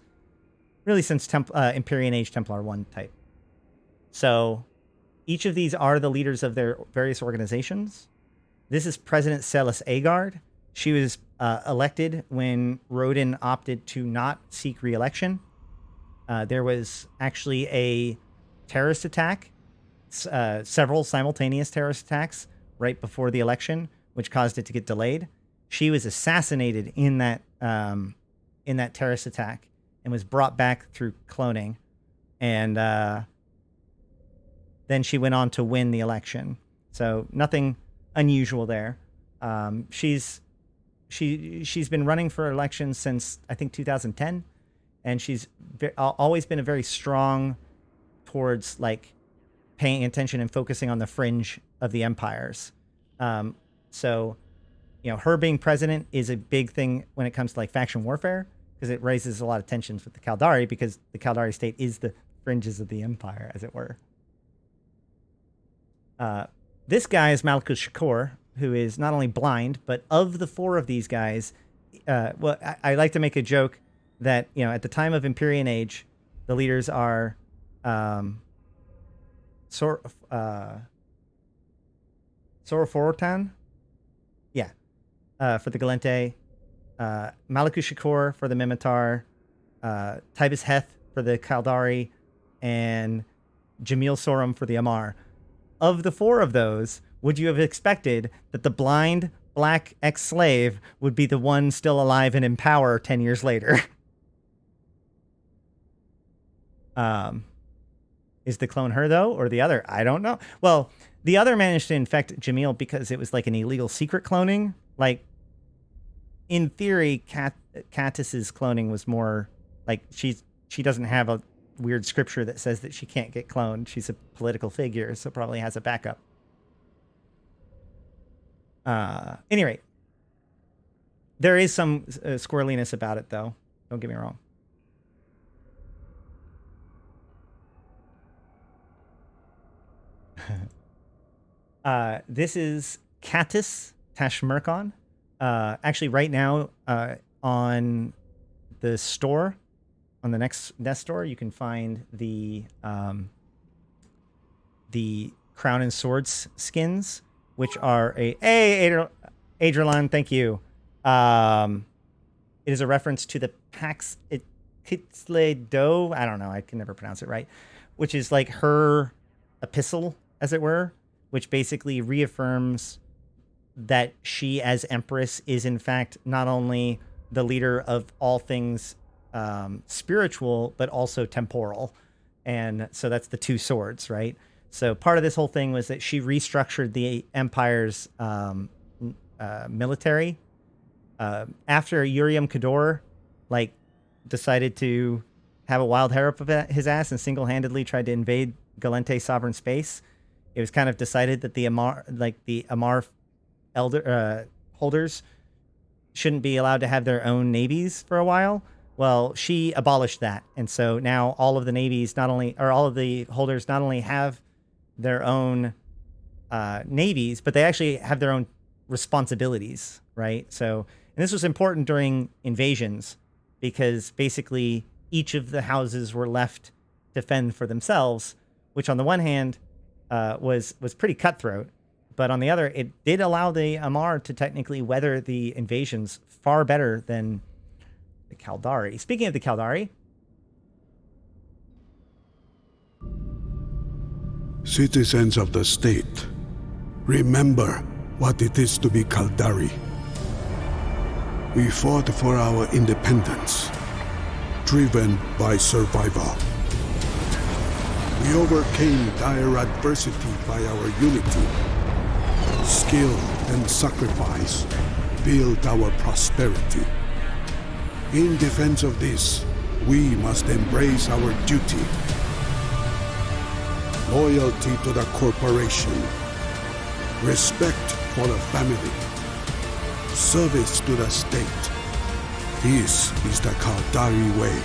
Empyrean Age Templar 1 type. So each of these are the leaders of their various organizations. This is President Celis Agard. She was elected when Rodin opted to not seek re-election. There was actually a terrorist attack, several simultaneous terrorist attacks right before the election, which caused it to get delayed. She was assassinated in that terrorist attack and was brought back through cloning. And then she went on to win the election. So nothing unusual there. She's been running for elections since, I think, 2010. And she's always been a very strong towards like paying attention and focusing on the fringe of the empires. So, you know, her being president is a big thing when it comes to like faction warfare, because it raises a lot of tensions with the Kaldari, because the Kaldari State is the fringes of the empire, as it were. This guy is Malkuth Shakur, who is not only blind, but of the four of these guys, well, I like to make a joke that, you know, at the time of Empyrean Age, the leaders are Soroforotan, for the Galente, Malkuth Shakur for the Mimitar, Tibus Heth for the Kaldari, and Jamil Sorum for the Amar. Of the four of those, would you have expected that the blind black ex-slave would be the one still alive and in power 10 years later? Is the clone her, though, or the other? I don't know. Well, the other managed to infect Jamil because it was like an illegal secret cloning. Like, in theory, Katiss's cloning was more like she doesn't have a weird scripture that says that she can't get cloned. She's a political figure, so probably has a backup. Any rate, there is some squirreliness about it, though. Don't get me wrong. This is Katiss Tashmerkon. Actually, right now, on the store, on the next store, you can find the Crown and Swords skins, which are Adrilan, thank you. It is a reference to the Pax Kitzle Do. I don't know, I can never pronounce it right. Which is like her epistle, as it were, which basically reaffirms that she, as Empress, is in fact not only the leader of all things spiritual, but also temporal. And so that's the two swords, right? So part of this whole thing was that she restructured the Empire's military. After Uriam Kador, like, decided to have a wild hair up his ass and single-handedly tried to invade Galente sovereign space, it was kind of decided that the Amar elder holders shouldn't be allowed to have their own navies for a while. Well, she abolished that, and so now all of the navies all of the holders not only have their own navies, but they actually have their own responsibilities, right? So, and this was important during invasions, because basically each of the houses were left to fend for themselves, which on the one hand was pretty cutthroat, but on the other, it did allow the Amar to technically weather the invasions far better than the Kaldari. Speaking of the Kaldari, citizens of the state, Remember what it is to be Kaldari. We fought for our independence, driven by survival. We overcame dire adversity by our unity. Skill and sacrifice built our prosperity. In defense of this, we must embrace our duty. Loyalty to the corporation. Respect for the family. Service to the state. This is the Kaldari way.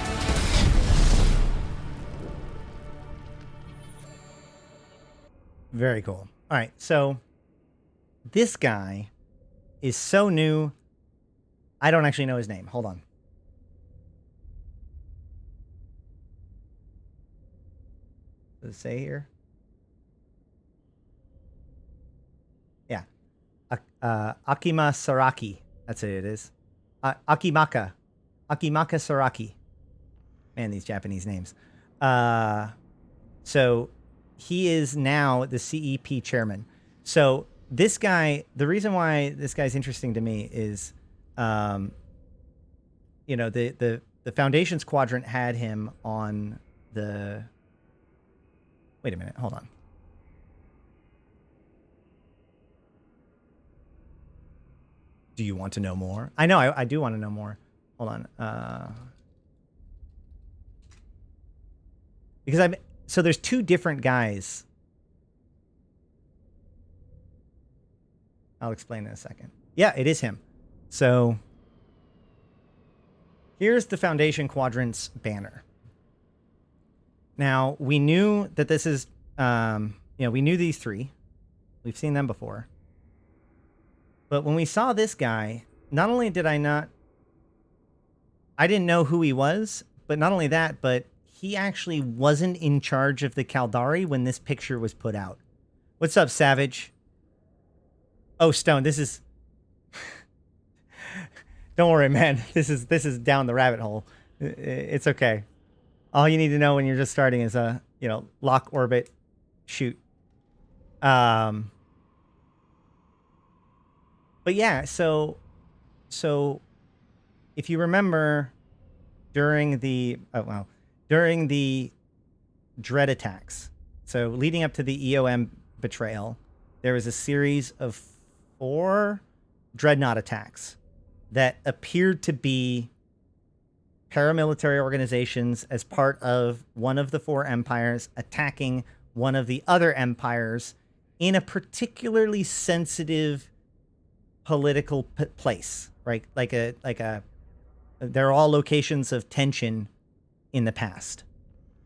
Very cool. All right, so this guy is so new, I don't actually know his name. Hold on. Does it say here? Yeah. Akima Saraki. That's what it is. Akimaka. Akimaka Saraki. Man, these Japanese names. So he is now the CEP chairman. So this guy, the reason why this guy's interesting to me is, the Foundation's quadrant had him on the... Wait a minute, hold on. Do you want to know more? I know, I do want to know more. Hold on. Because so there's two different guys. I'll explain in a second. Yeah, it is him. So here's the Foundation Quadrant's banner. Now, we knew that this is, we knew these three. We've seen them before. But when we saw this guy, not only did I didn't know who he was, but not only that, but he actually wasn't in charge of the Kaldari when this picture was put out. What's up, Savage? Oh, Stone, this is... Don't worry, man. This is down the rabbit hole. It's okay. All you need to know when you're just starting is lock, orbit, shoot. But yeah, so if you remember during the Dread attacks, so leading up to the EOM betrayal, there was a series of 4 Dreadnought attacks that appeared to be paramilitary organizations as part of one of the 4 empires attacking one of the other empires in a particularly sensitive political place, right? Like they're all locations of tension in the past.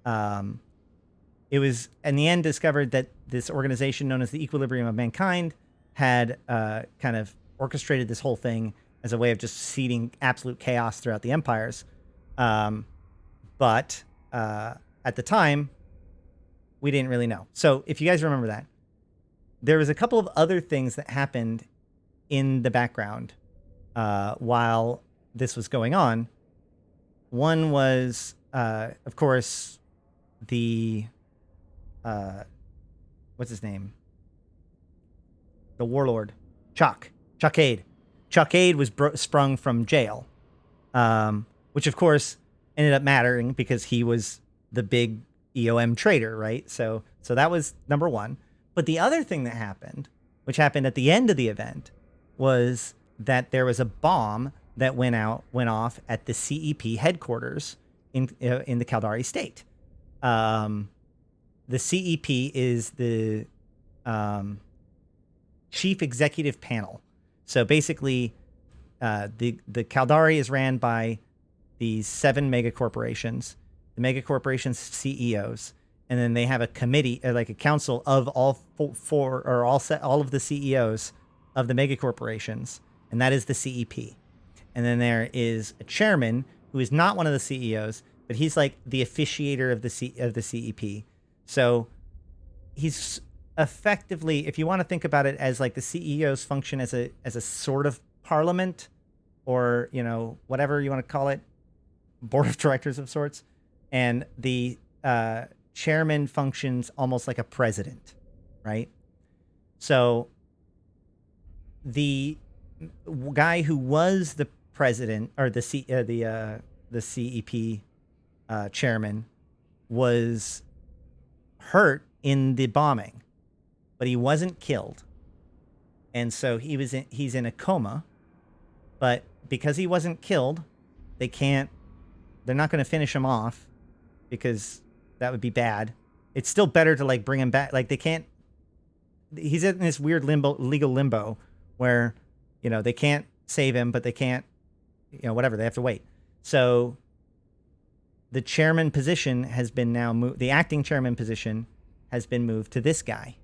It was in the end discovered that this organization known as the Equilibrium of Mankind had kind of orchestrated this whole thing as a way of just seeding absolute chaos throughout the empires. But at the time, we didn't really know. So if you guys remember that, there was a couple of other things that happened in the background while this was going on. One was, of course, the... what's his name? The warlord. Chuckade. Chuckade was sprung from jail. Which, of course, ended up mattering because he was the big EOM traitor, right? So that was number one. But the other thing that happened, which happened at the end of the event, was that there was a bomb that went off at the CEP headquarters in the Kaldari State. The CEP is the chief executive panel. So basically, the Kaldari is ran by these 7 megacorporations, the megacorporations CEOs, and then they have a committee, like a council of all all of the CEOs of the megacorporations, and that is the CEP. And then there is a chairman who is not one of the CEOs, but he's like the officiator of the CEP. So he's effectively, if you want to think about it as like the CEOs function as a sort of parliament, or whatever you want to call it, board of directors of sorts, and the chairman functions almost like a president, right? So the guy who was the president or the CEP chairman was hurt in the bombing, but he wasn't killed, and so he's in a coma. But because he wasn't killed, they're not going to finish him off because that would be bad. It's still better to like bring him back. Like they can't. He's in this weird legal limbo, where they can't save him, but they can't, whatever. They have to wait. So the chairman position has been now moved. The acting chairman position has been moved to this guy.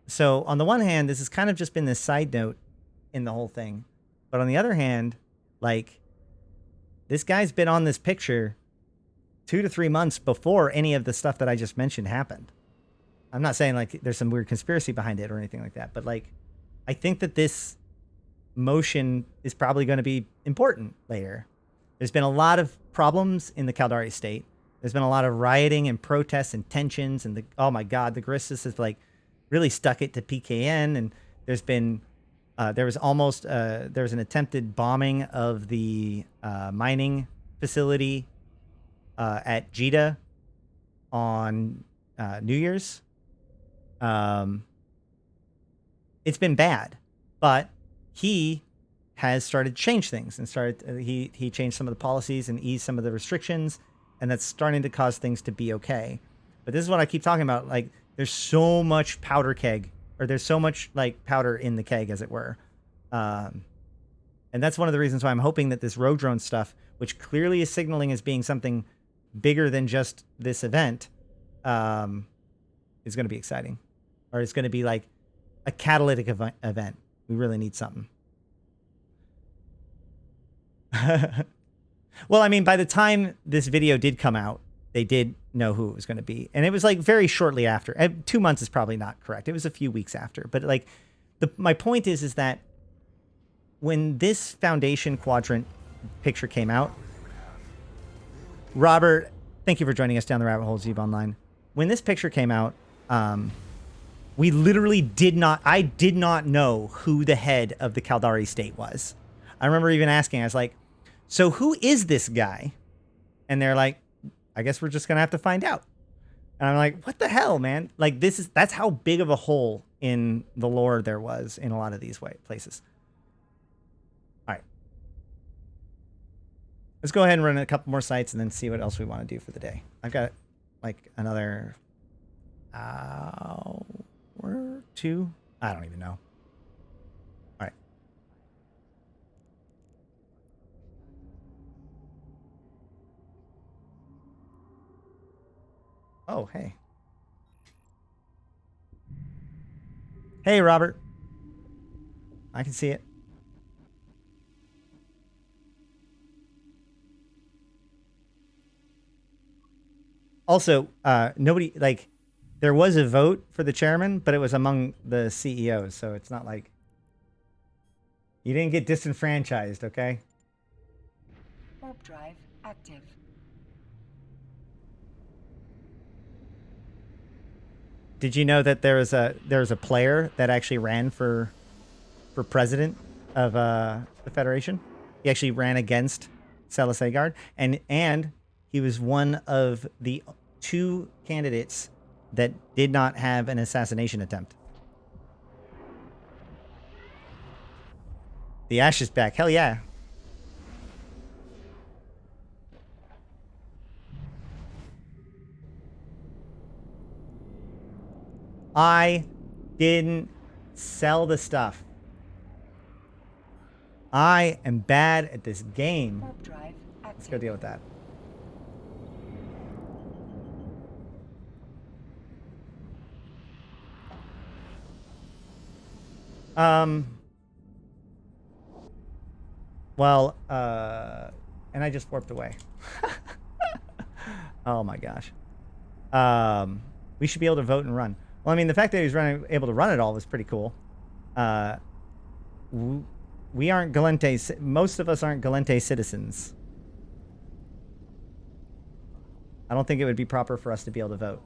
So on the one hand, this has kind of just been this side note in the whole thing. But on the other hand, like, this guy's been on this picture 2 to 3 months before any of the stuff that I just mentioned happened. I'm not saying like there's some weird conspiracy behind it or anything like that, but like, I think that this motion is probably going to be important later. There's been a lot of problems in the Kaldari State. There's been a lot of rioting and protests and tensions, and oh my God, the Grissus has like really stuck it to PKN, and there's been there was an attempted bombing of the mining facility at Jeddah on New Year's. It's been bad, but he has started to change things and he changed some of the policies and eased some of the restrictions, and that's starting to cause things to be okay. But this is what I keep talking about. Like, there's so much powder keg, or there's so much like powder in the keg, as it were. And that's one of the reasons why I'm hoping that this rogue drone stuff, which clearly is signaling as being something bigger than just this event, is going to be exciting, or it's going to be like a catalytic event. We really need something. Well, I mean, by the time this video did come out, they did know who it was going to be. And it was like very shortly after. 2 months is probably not correct. It was a few weeks after. But like, my point is that when this Foundation Quadrant picture came out, Robert, thank you for joining us down the rabbit hole, Zeeb Online. When this picture came out, we literally I did not know who the head of the Kaldari State was. I remember even asking, I was like, so who is this guy? And they're like, I guess we're just going to have to find out. And I'm like, what the hell, man? Like, that's how big of a hole in the lore there was in a lot of these places. All right. Let's go ahead and run a couple more sites and then see what else we want to do for the day. I've got like another hour, 2. I don't even know. All right. Oh, hey. Hey, Robert. I can see it. Also, nobody, like, there was a vote for the chairman, but it was among the CEOs, so it's not like you didn't get disenfranchised, okay? Warp drive active. Did you know that there was a player that actually ran for president of the Federation? He actually ran against Celis Agard, and he was one of the 2 candidates that did not have an assassination attempt. The Ash is back. Hell yeah. I didn't sell the stuff. I am bad at this game. Warp drive active. Let's go deal with that. Well, and I just warped away. Oh my gosh. We should be able to vote and run. Well, I mean, the fact that he was able to run it all was pretty cool. We aren't Galente. Most of us aren't Galente citizens. I don't think it would be proper for us to be able to vote.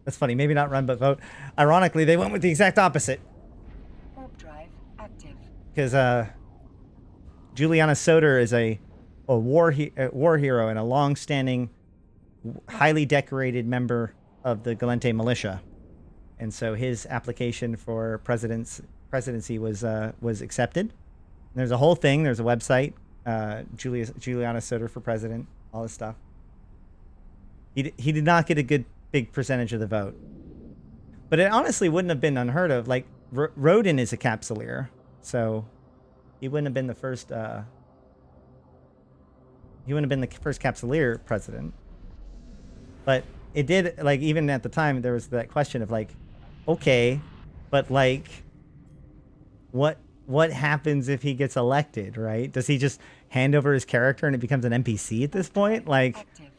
That's funny. Maybe not run, but vote. Ironically, they went with the exact opposite. Warp drive active. Because Juliana Soter is a war hero and a long-standing, highly decorated member of the Galente militia, and so his application for presidency was accepted. And there's a whole thing. There's a website, Juliana Soter for president. All this stuff. He did not get a good big percentage of the vote, but it honestly wouldn't have been unheard of. Like Rodin is a capsuleer, so he wouldn't have been the first. He wouldn't have been the first capsuleer president. But it did, like, even at the time, there was that question of like, okay, but like, what happens if he gets elected, right? Does he just hand over his character and it becomes an NPC at this point? Like, Active.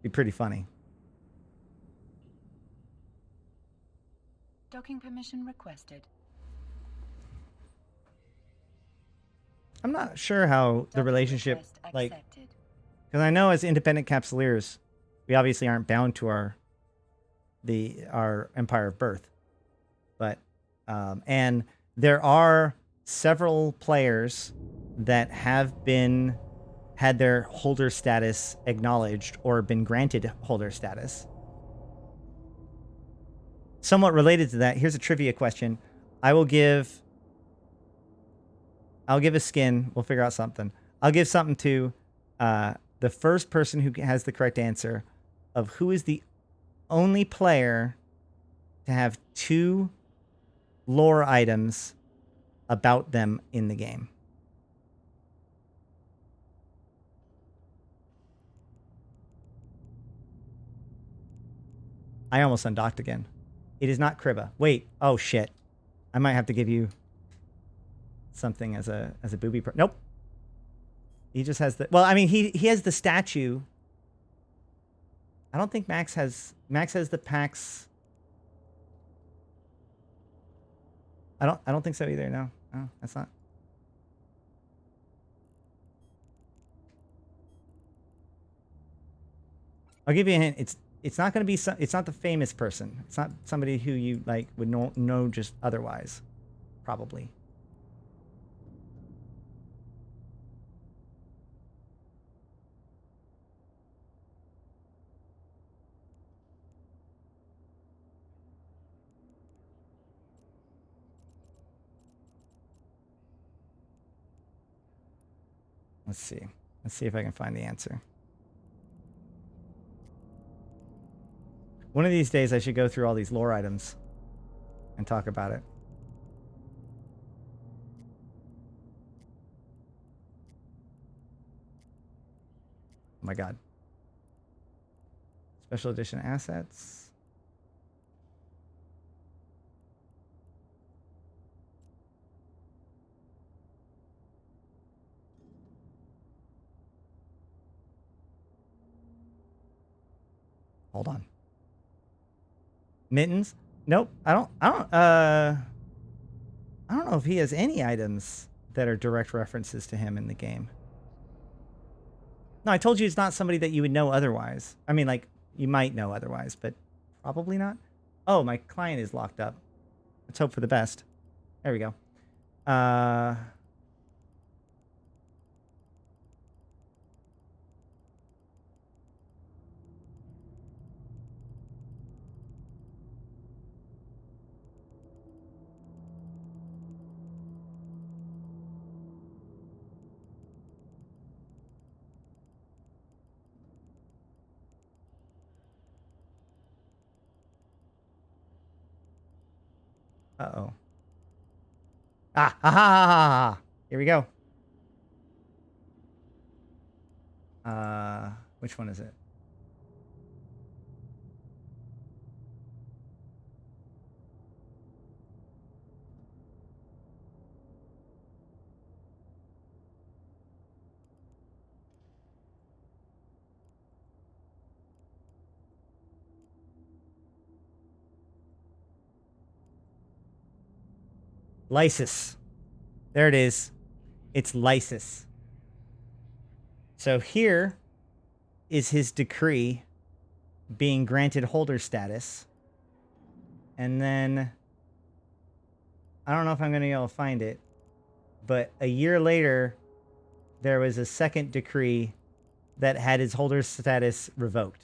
be pretty funny. Docking permission requested. I'm not sure how the Docking relationship, request like, accepted. because I know as independent capsuleers, we obviously aren't bound to our empire of birth, but and there are several players that have had their holder status acknowledged or been granted holder status. Somewhat related to that, here's a trivia question. I'll give a skin. We'll figure out something. I'll give something to the first person who has the correct answer of who is the only player to have 2 lore items about them in the game. I almost undocked again. It is not Kriba. Wait. Oh shit. I might have to give you something as a booby. Nope. He just has the. Well, I mean, he has the statue. I don't think Max has the PAX. I don't think so either. No, that's not. I'll give you a hint. It's not going to be. It's not the famous person. It's not somebody who you like would know just otherwise, probably. Let's see. Let's see if I can find the answer. One of these days, I should go through all these lore items and talk about it. Oh my god. Special edition assets. Hold on. Mittens? Nope. I don't know if he has any items that are direct references to him in the game. No, I told you it's not somebody that you would know otherwise. I mean, like, you might know otherwise, but probably not. Oh, my client is locked up. Let's hope for the best. There we go. Uh-oh. Ah, ha, ha, ha, ha. Here we go. Which one is it? Lysis. There it is. It's Lysis. So here is his decree being granted holder status. And then, I don't know if I'm going to be able to find it, but a year later, there was a second decree that had his holder status revoked.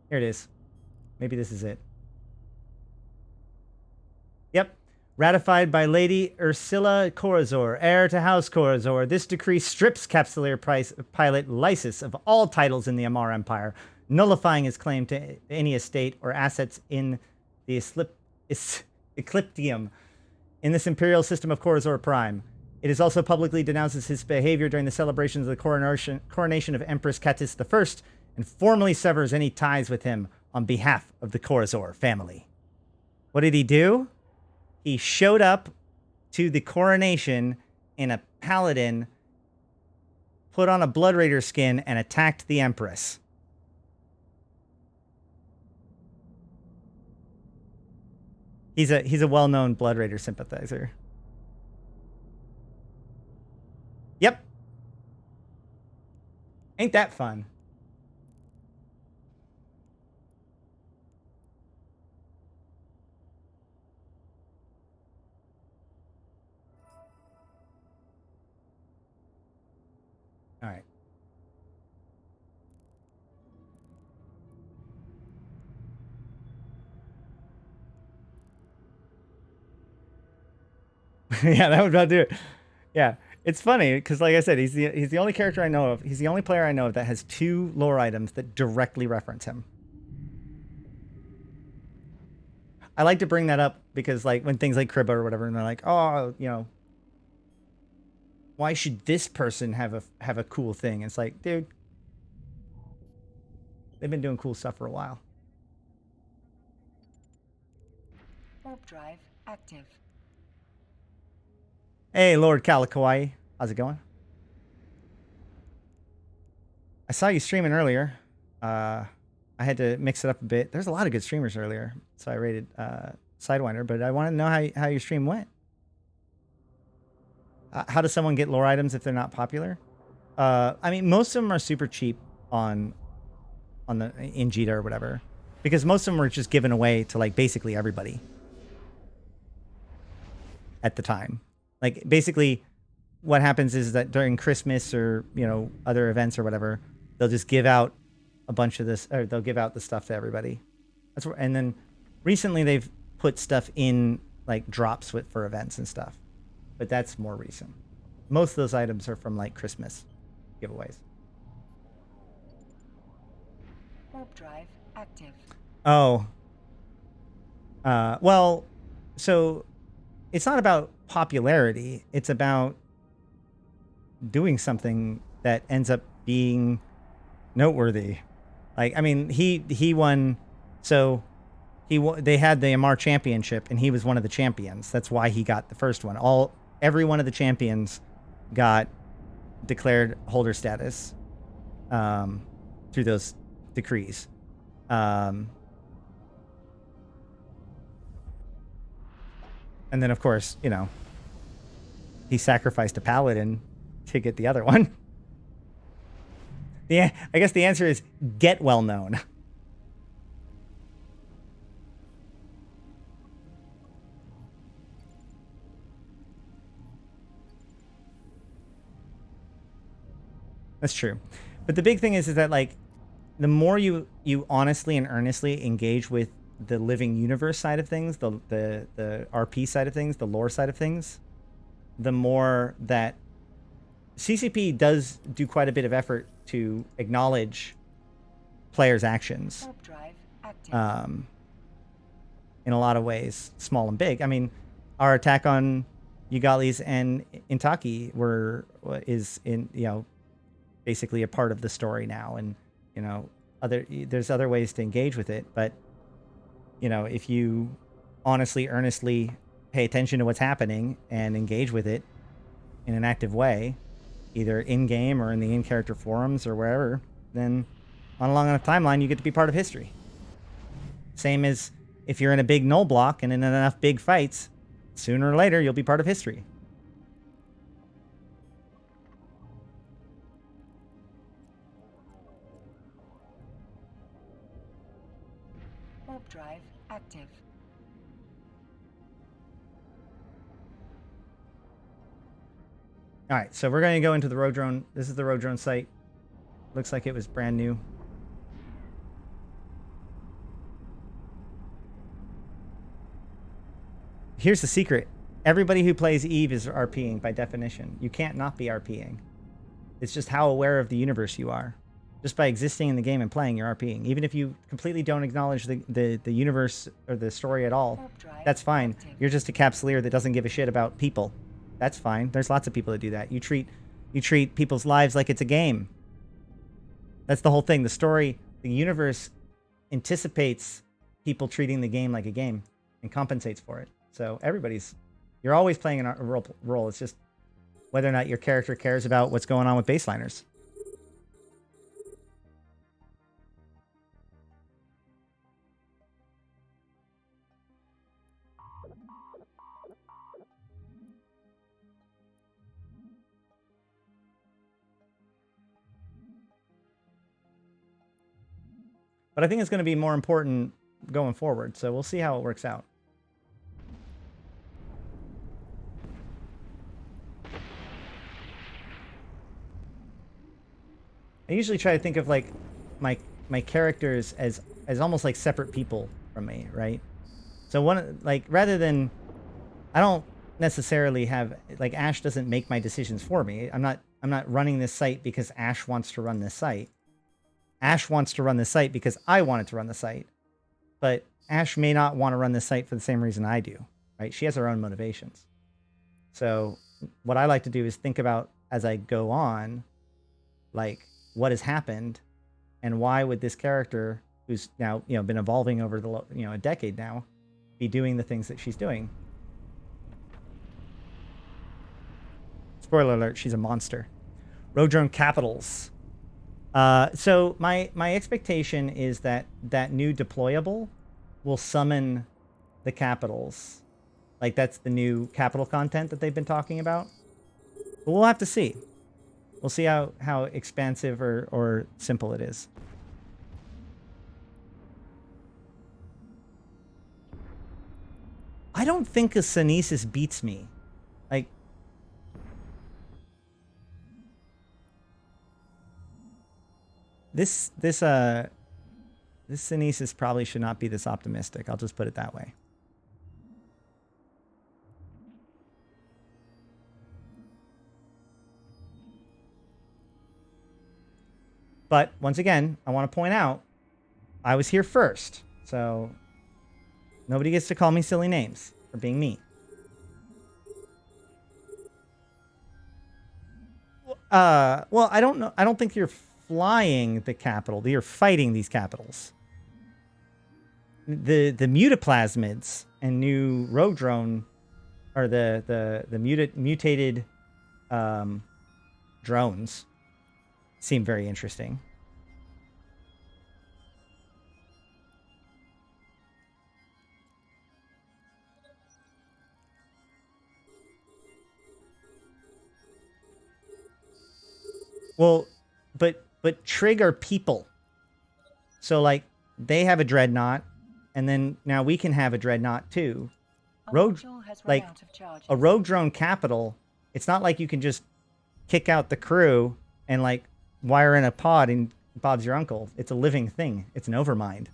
Here it is. Maybe this is it. Yep. Ratified by Lady Ursula Corazor, heir to House Corazor, this decree strips Capsuleer pilot Lysis of all titles in the Amar Empire, nullifying his claim to any estate or assets in the Ecliptium in this imperial system of Corazor Prime. It is also publicly denounces his behavior during the celebrations of the coronation of Empress Catis I, and formally severs any ties with him on behalf of the Corazor family. What did he do? He showed up to the coronation in a paladin, put on a Blood Raider skin, and attacked the Empress. He's a well-known Blood Raider sympathizer. Yep. Ain't that fun? All right. Yeah, that would about do it. Yeah, it's funny because, like I said, he's the only character I know of. He's the only player I know of that has 2 lore items that directly reference him. I like to bring that up because, like, when things like Cribba or whatever, and they're like, oh, you know, why should this person have a cool thing? It's like, dude, they've been doing cool stuff for a while. Warp drive active. Hey, Lord Kalikawai. How's it going? I saw you streaming earlier. I had to mix it up a bit. There's a lot of good streamers earlier, so I rated Sidewinder, but I want to know how your stream went. How does someone get lore items if they're not popular? I mean, most of them are super cheap in Jita or whatever, because most of them were just given away to, like, basically everybody at the time. Like, basically, what happens is that during Christmas or, you know, other events or whatever, they'll just give out a bunch of this, or they'll give out the stuff to everybody. And then recently they've put stuff in, like, drops for events and stuff. But that's more recent. Most of those items are from, like, Christmas giveaways. Warp drive active. Oh. Well, so it's not about popularity. It's about doing something that ends up being noteworthy. Like, I mean, he won. So they had the Amar Championship, and he was one of the champions. That's why he got the first one. Every one of the champions got declared holder status through those decrees. And then, of course, you know, he sacrificed a paladin to get the other one. Yeah, I guess the answer is get well known. That's true. But the big thing is that, like, the more you honestly and earnestly engage with the living universe side of things, the RP side of things, the lore side of things, the more that CCP does do quite a bit of effort to acknowledge players' actions. Warp drive active. In a lot of ways, small and big. I mean, our attack on Ugalis and Intaki is in, you know, basically a part of the story now, and, you know, there's other ways to engage with it, but, you know, if you honestly, earnestly pay attention to what's happening and engage with it in an active way, either in-game or in the in-character forums or wherever, then on a long enough timeline, you get to be part of history. Same as if you're in a big null block and in enough big fights, sooner or later, you'll be part of history. Warp drive active. All right, so we're going to go into the road drone. This is the road drone site. Looks like it was brand new. Here's the secret. Everybody who plays Eve is RPing by definition. You can't not be RPing. It's just how aware of the universe you are. Just by existing in the game and playing, you're RPing. Even if you completely don't acknowledge the universe or the story at all, that's fine. You're just a capsuleer that doesn't give a shit about people. That's fine. There's lots of people that do that. You treat people's lives like it's a game. That's the whole thing. The story, the universe anticipates people treating the game like a game and compensates for it. So you're always playing a role. It's just whether or not your character cares about what's going on with baseliners. But I think it's going to be more important going forward, so we'll see how it works out. I usually try to think of like my characters as almost like separate people from me, right? So rather than, I don't necessarily have, like, Ash doesn't make my decisions for me. I'm not running this site because Ash wants to run this site. Ash wants to run the site because I wanted to run the site. But Ash may not want to run the site for the same reason I do, right? She has her own motivations. So what I like to do is think about, as I go on, like, what has happened and why would this character, who's now, been evolving over a decade now, be doing the things that she's doing. Spoiler alert, she's a monster. Road drone capitals. So my expectation is that new deployable will summon the capitals. Like, that's the new capital content that they've been talking about. But we'll have to see. We'll see how expansive or simple it is. I don't think a Synesis beats me. Like, this Synesis probably should not be this optimistic. I'll just put it that way. But once again, I want to point out, I was here first, so nobody gets to call me silly names for being me. Well, I don't know. I don't think you're flying the capital. You're fighting these capitals. The mutaplasmids and new rogue drone, or the mutated drones, seem very interesting. Well, but Trig are people. So, like, they have a dreadnought, and then now we can have a dreadnought too. Rogue, like, a rogue drone capital, it's not like you can just kick out the crew and, like, wire in a pod and Bob's your uncle. It's a living thing. It's an overmind.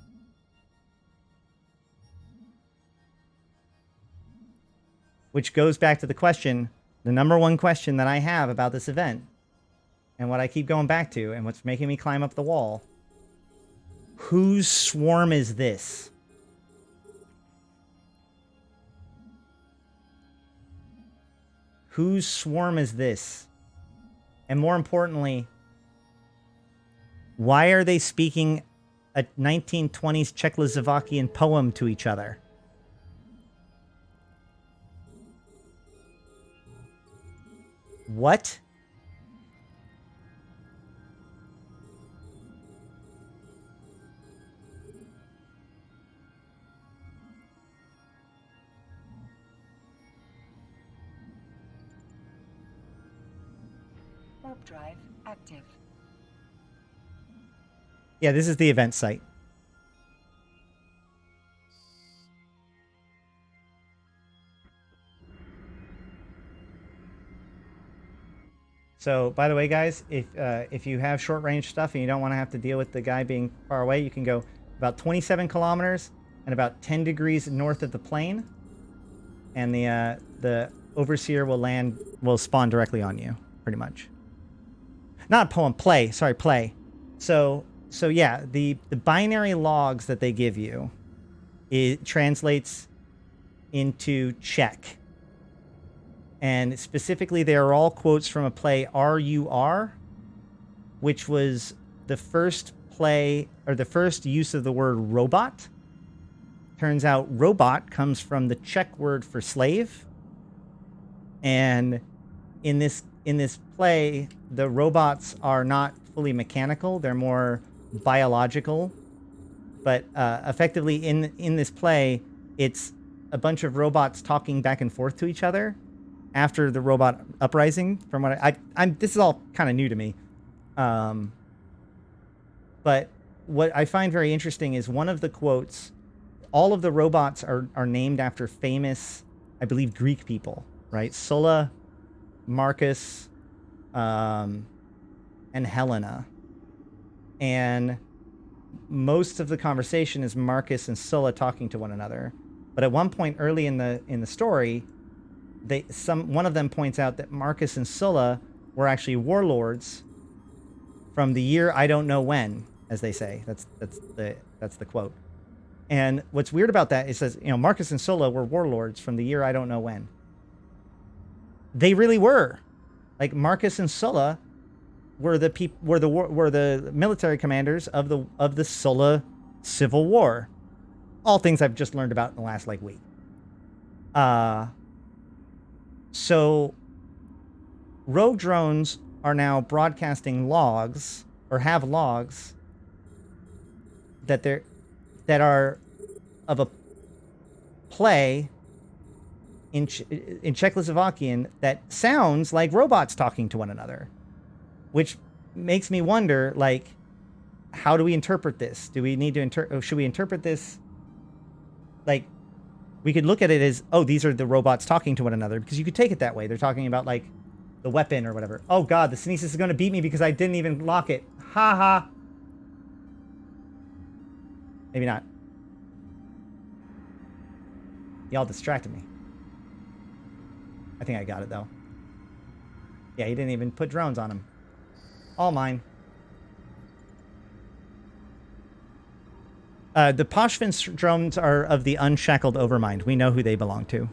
Which goes back to the question, the number one question that I have about this event, and what I keep going back to, and what's making me climb up the wall. Whose swarm is this? Whose swarm is this? And more importantly, why are they speaking a 1920s Czechoslovakian poem to each other? What? Warp drive active. Yeah, this is the event site. So, by the way, guys, if you have short range stuff and you don't want to have to deal with the guy being far away, you can go about 27 kilometers and about 10 degrees north of the plane, and the overseer will spawn directly on you, pretty much. Not poem, play. Sorry, play. So yeah, the binary logs that they give you, it translates into check. And specifically, they are all quotes from a play, RUR, which was the first play, or the first use of the word robot. Turns out robot comes from the Czech word for slave. And in this play, the robots are not fully mechanical. They're more biological. But effectively, in this play, it's a bunch of robots talking back and forth to each other after the robot uprising. From what I'm this is all kind of new to me. But what I find very interesting is one of the quotes, all of the robots are named after famous, I believe, Greek people, right? Sulla, Marcus, and Helena. And most of the conversation is Marcus and Sulla talking to one another. But at one point early in the story, one of them points out that Marcus and Sulla were actually warlords from the year I don't know when, as they say. That's the quote. And what's weird about that is, says, Marcus and Sulla were warlords from the year I don't know when. They really were. Like, Marcus and Sulla were the military commanders of the Sulla Civil War. All things I've just learned about in the last week. So rogue drones are now broadcasting logs, or have logs that are of a play in Czechoslovakian that sounds like robots talking to one another, which makes me wonder, how do we interpret this? Do we need to should we interpret this? We could look at it as, oh, these are the robots talking to one another, because you could take it that way. They're talking about the weapon or whatever. Oh God, the Sneezus is going to beat me because I didn't even lock it. Ha ha. Maybe not. Y'all distracted me. I think I got it though. Yeah, he didn't even put drones on him. All mine. The Poshvin drones are of the Unshackled Overmind. We know who they belong to.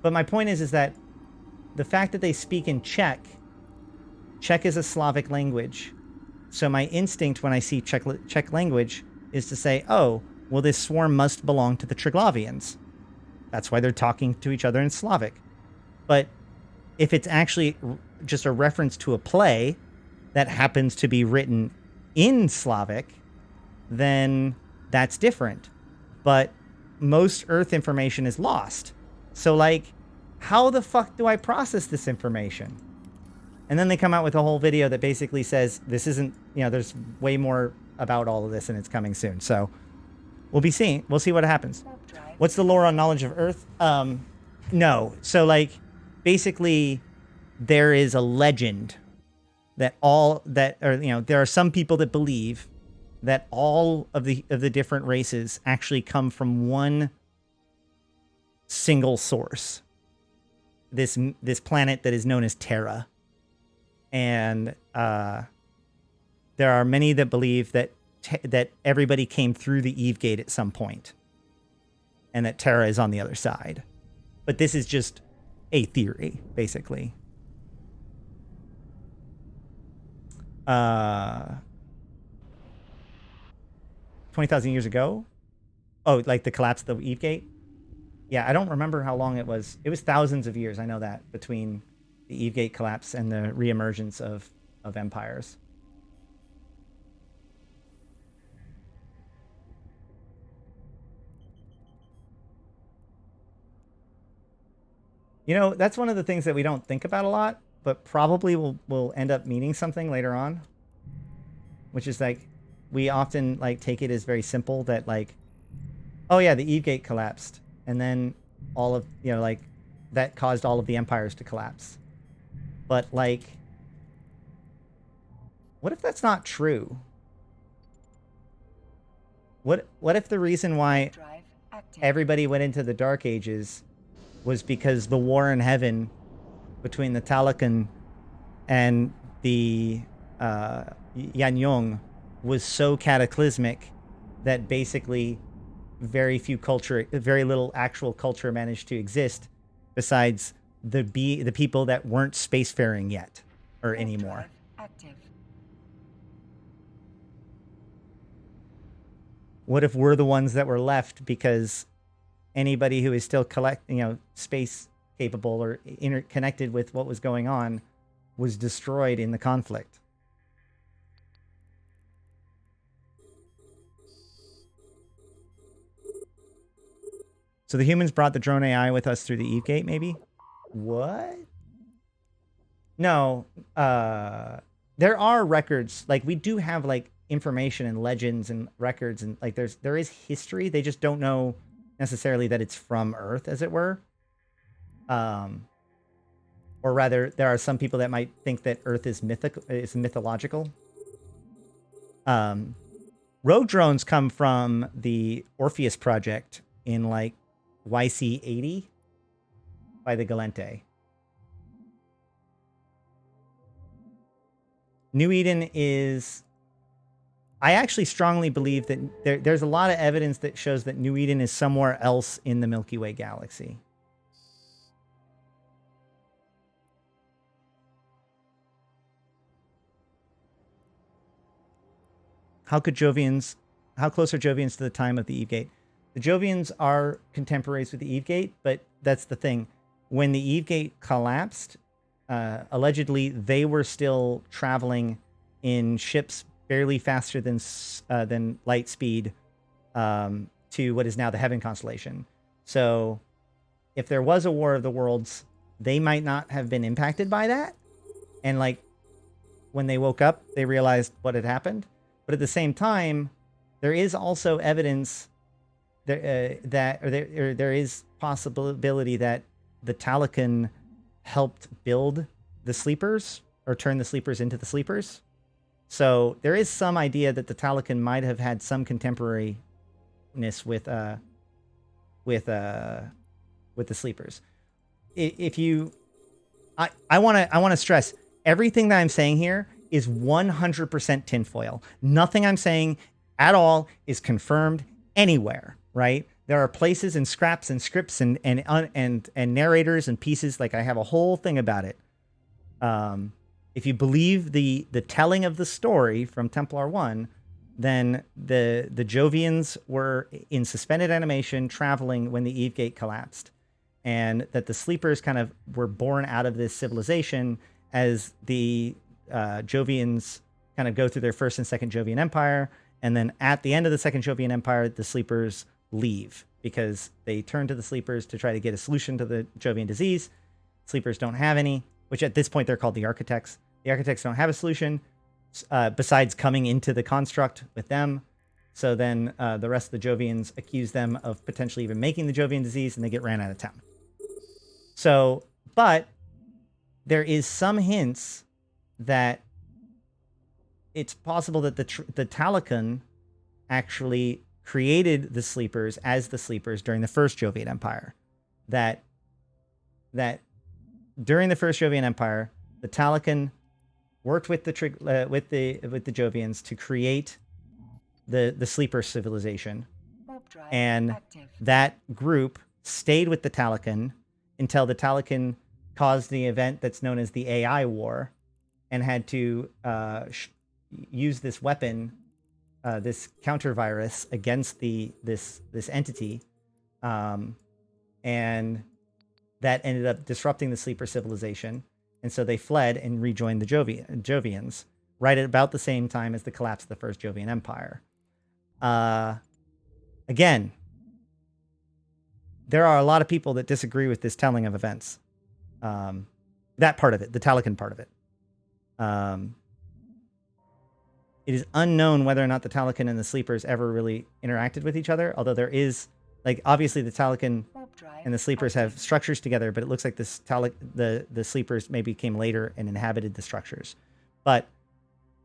But my point is that the fact that they speak in Czech is a Slavic language. So my instinct when I see Czech language is to say, oh, well, this swarm must belong to the Triglavians. That's why they're talking to each other in Slavic. But if it's actually just a reference to a play that happens to be written in Slavic, then that's different. But most Earth information is lost. So, how the fuck do I process this information? And then they come out with a whole video that basically says, this isn't, there's way more about all of this and it's coming soon. So, we'll see what happens. What's the lore on knowledge of Earth? No. So, basically, there is a legend that there are some people that believe that all of the different races actually come from one single source. This planet that is known as Terra. And there are many that believe that everybody came through the Eve Gate at some point, and that Terra is on the other side. But this is just a theory, basically. 20,000 years ago? Oh, the collapse of the Eve Gate? Yeah, I don't remember how long it was. It was thousands of years, I know that, between the Eve Gate collapse and the reemergence of empires. You know, that's one of the things that we don't think about a lot, but probably will end up meaning something later on. Which is like, we often like take it as very simple that like, oh yeah, the Eve Gate collapsed. And then all of, you know, like that caused all of the empires to collapse. But like, what if that's not true? What if the reason why Drive active. everybody went into the Dark Ages was because the war in heaven between the Talokan and the Yanyong was so cataclysmic that basically very little actual culture managed to exist besides the people that weren't spacefaring yet or anymore. Drive active. What if we're the ones that were left because anybody who is still space capable or interconnected with what was going on was destroyed in the conflict? So the humans brought the drone AI with us through the Eve Gate, maybe? What? No. There are records. Like, we do have, like, information and legends and records. And, like, there is history. They just don't know necessarily that it's from Earth, as it were. Or rather, there are some people that might think that Earth is mythological. Rogue drones come from the Orpheus Project in, like, YC 80 by the Galente. New Eden is... I actually strongly believe that there's a lot of evidence that shows that New Eden is somewhere else in the Milky Way galaxy. How close are Jovians to the time of the Eve Gate? The Jovians are contemporaries with the Eve Gate, but that's the thing. When the Eve Gate collapsed, allegedly they were still traveling in ships barely faster than light speed to what is now the Heaven constellation. So if there was a War of the Worlds, they might not have been impacted by that. And like when they woke up, they realized what had happened. But at the same time, there is also evidence there is possibility that the Talokan helped build the sleepers or turn the sleepers into the sleepers. So there is some idea that the Talokan might have had some contemporariness with the sleepers. I want to stress everything that I'm saying here is 100% tinfoil. Nothing I'm saying at all is confirmed anywhere. Right? There are places and scraps and scripts and narrators and pieces. Like I have a whole thing about it. If you believe the telling of the story from Templar 1, then the Jovians were in suspended animation traveling when the Eve Gate collapsed. And that the sleepers kind of were born out of this civilization as the Jovians kind of go through their first and second Jovian Empire. And then at the end of the second Jovian Empire, the sleepers leave because they turn to the sleepers to try to get a solution to the Jovian disease. Sleepers don't have any, which at this point they're called the Architects. The Architects don't have a solution besides coming into the construct with them. So then the rest of the Jovians accuse them of potentially even making the Jovian disease, and they get ran out of town. So, but there is some hints that it's possible that the Talokan actually created the sleepers as the sleepers during the first Jovian Empire. That during the first Jovian Empire, the Talokan worked with the Jovians to create the sleeper civilization, and that group stayed with the Talokan until the Talokan caused the event that's known as the AI War, and had to use this weapon, this counter virus against this entity, and that ended up disrupting the sleeper civilization. And so they fled and rejoined the Jovians right at about the same time as the collapse of the first Jovian Empire. Again, there are a lot of people that disagree with this telling of events. That part of it, the Talican part of it. It is unknown whether or not the Talican and the Sleepers ever really interacted with each other, although there is, like, obviously the Talican and the Sleepers have structures together, but it looks like this the Sleepers maybe came later and inhabited the structures. But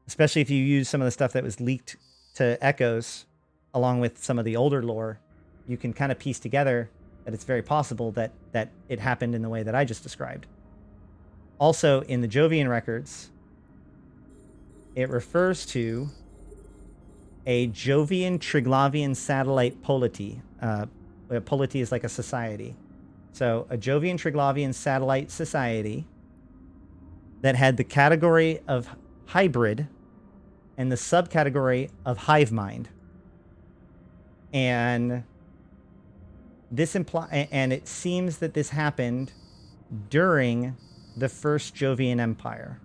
especially if you use some of the stuff that was leaked to Echoes, along with some of the older lore, you can kind of piece together that it's very possible that it happened in the way that I just described. Also, in the Jovian records, it refers to a Jovian Triglavian satellite polity. Polity is like a society. So a Jovian Triglavian satellite society that had the category of hybrid and the subcategory of hive mind. And this and it seems that this happened during the first Jovian Empire.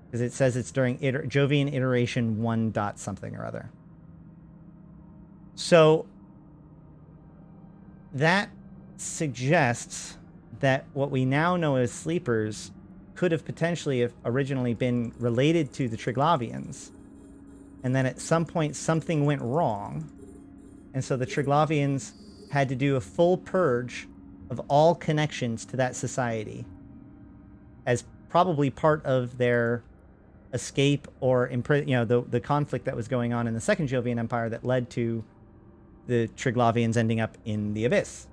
Because it says it's during Jovian iteration 1 dot something or other. So that suggests that what we now know as Sleepers could have potentially have originally been related to the Triglavians. And then at some point something went wrong. And so the Triglavians had to do a full purge of all connections to that society as probably part of their escape or the conflict that was going on in the Second Jovian Empire that led to the Triglavians ending up in the Abyss.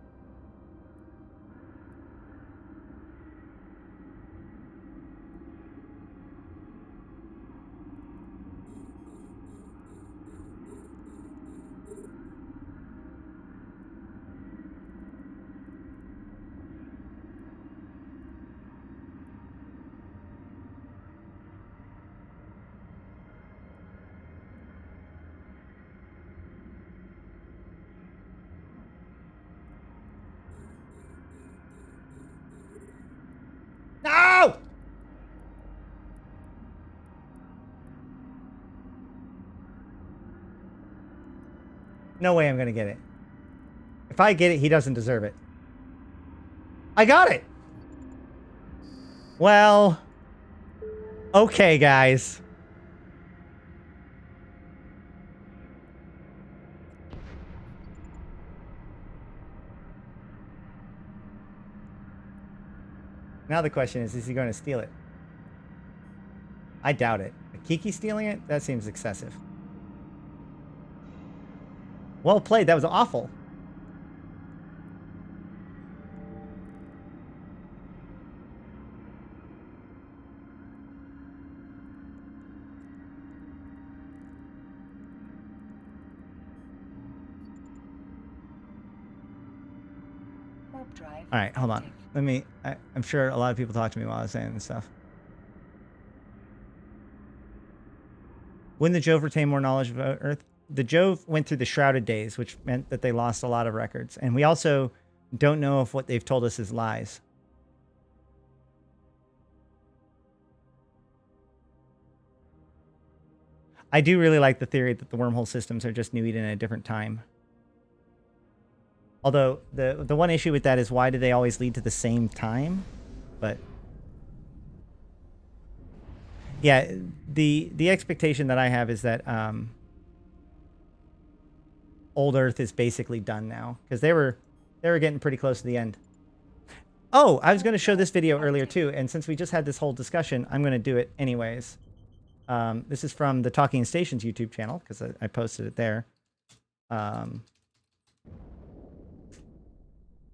No! No way I'm going to get it. If I get it, he doesn't deserve it. I got it! Well... Okay, guys. Now the question is he going to steal it? I doubt it. Kiki stealing it? That seems excessive. Well played. That was awful. All right, hold on. Let me... I'm sure a lot of people talked to me while I was saying this stuff. When the Jove retained more knowledge of Earth, the Jove went through the Shrouded Days, which meant that they lost a lot of records. And we also don't know if what they've told us is lies. I do really like the theory that the wormhole systems are just New Eden at a different time. Although, the one issue with that is why do they always lead to the same time? But... yeah, the expectation that I have is that Old Earth is basically done now. Because they were getting pretty close to the end. Oh, I was going to show this video earlier too. And since we just had this whole discussion, I'm going to do it anyways. This is from the Talking Stations YouTube channel. Because I posted it there.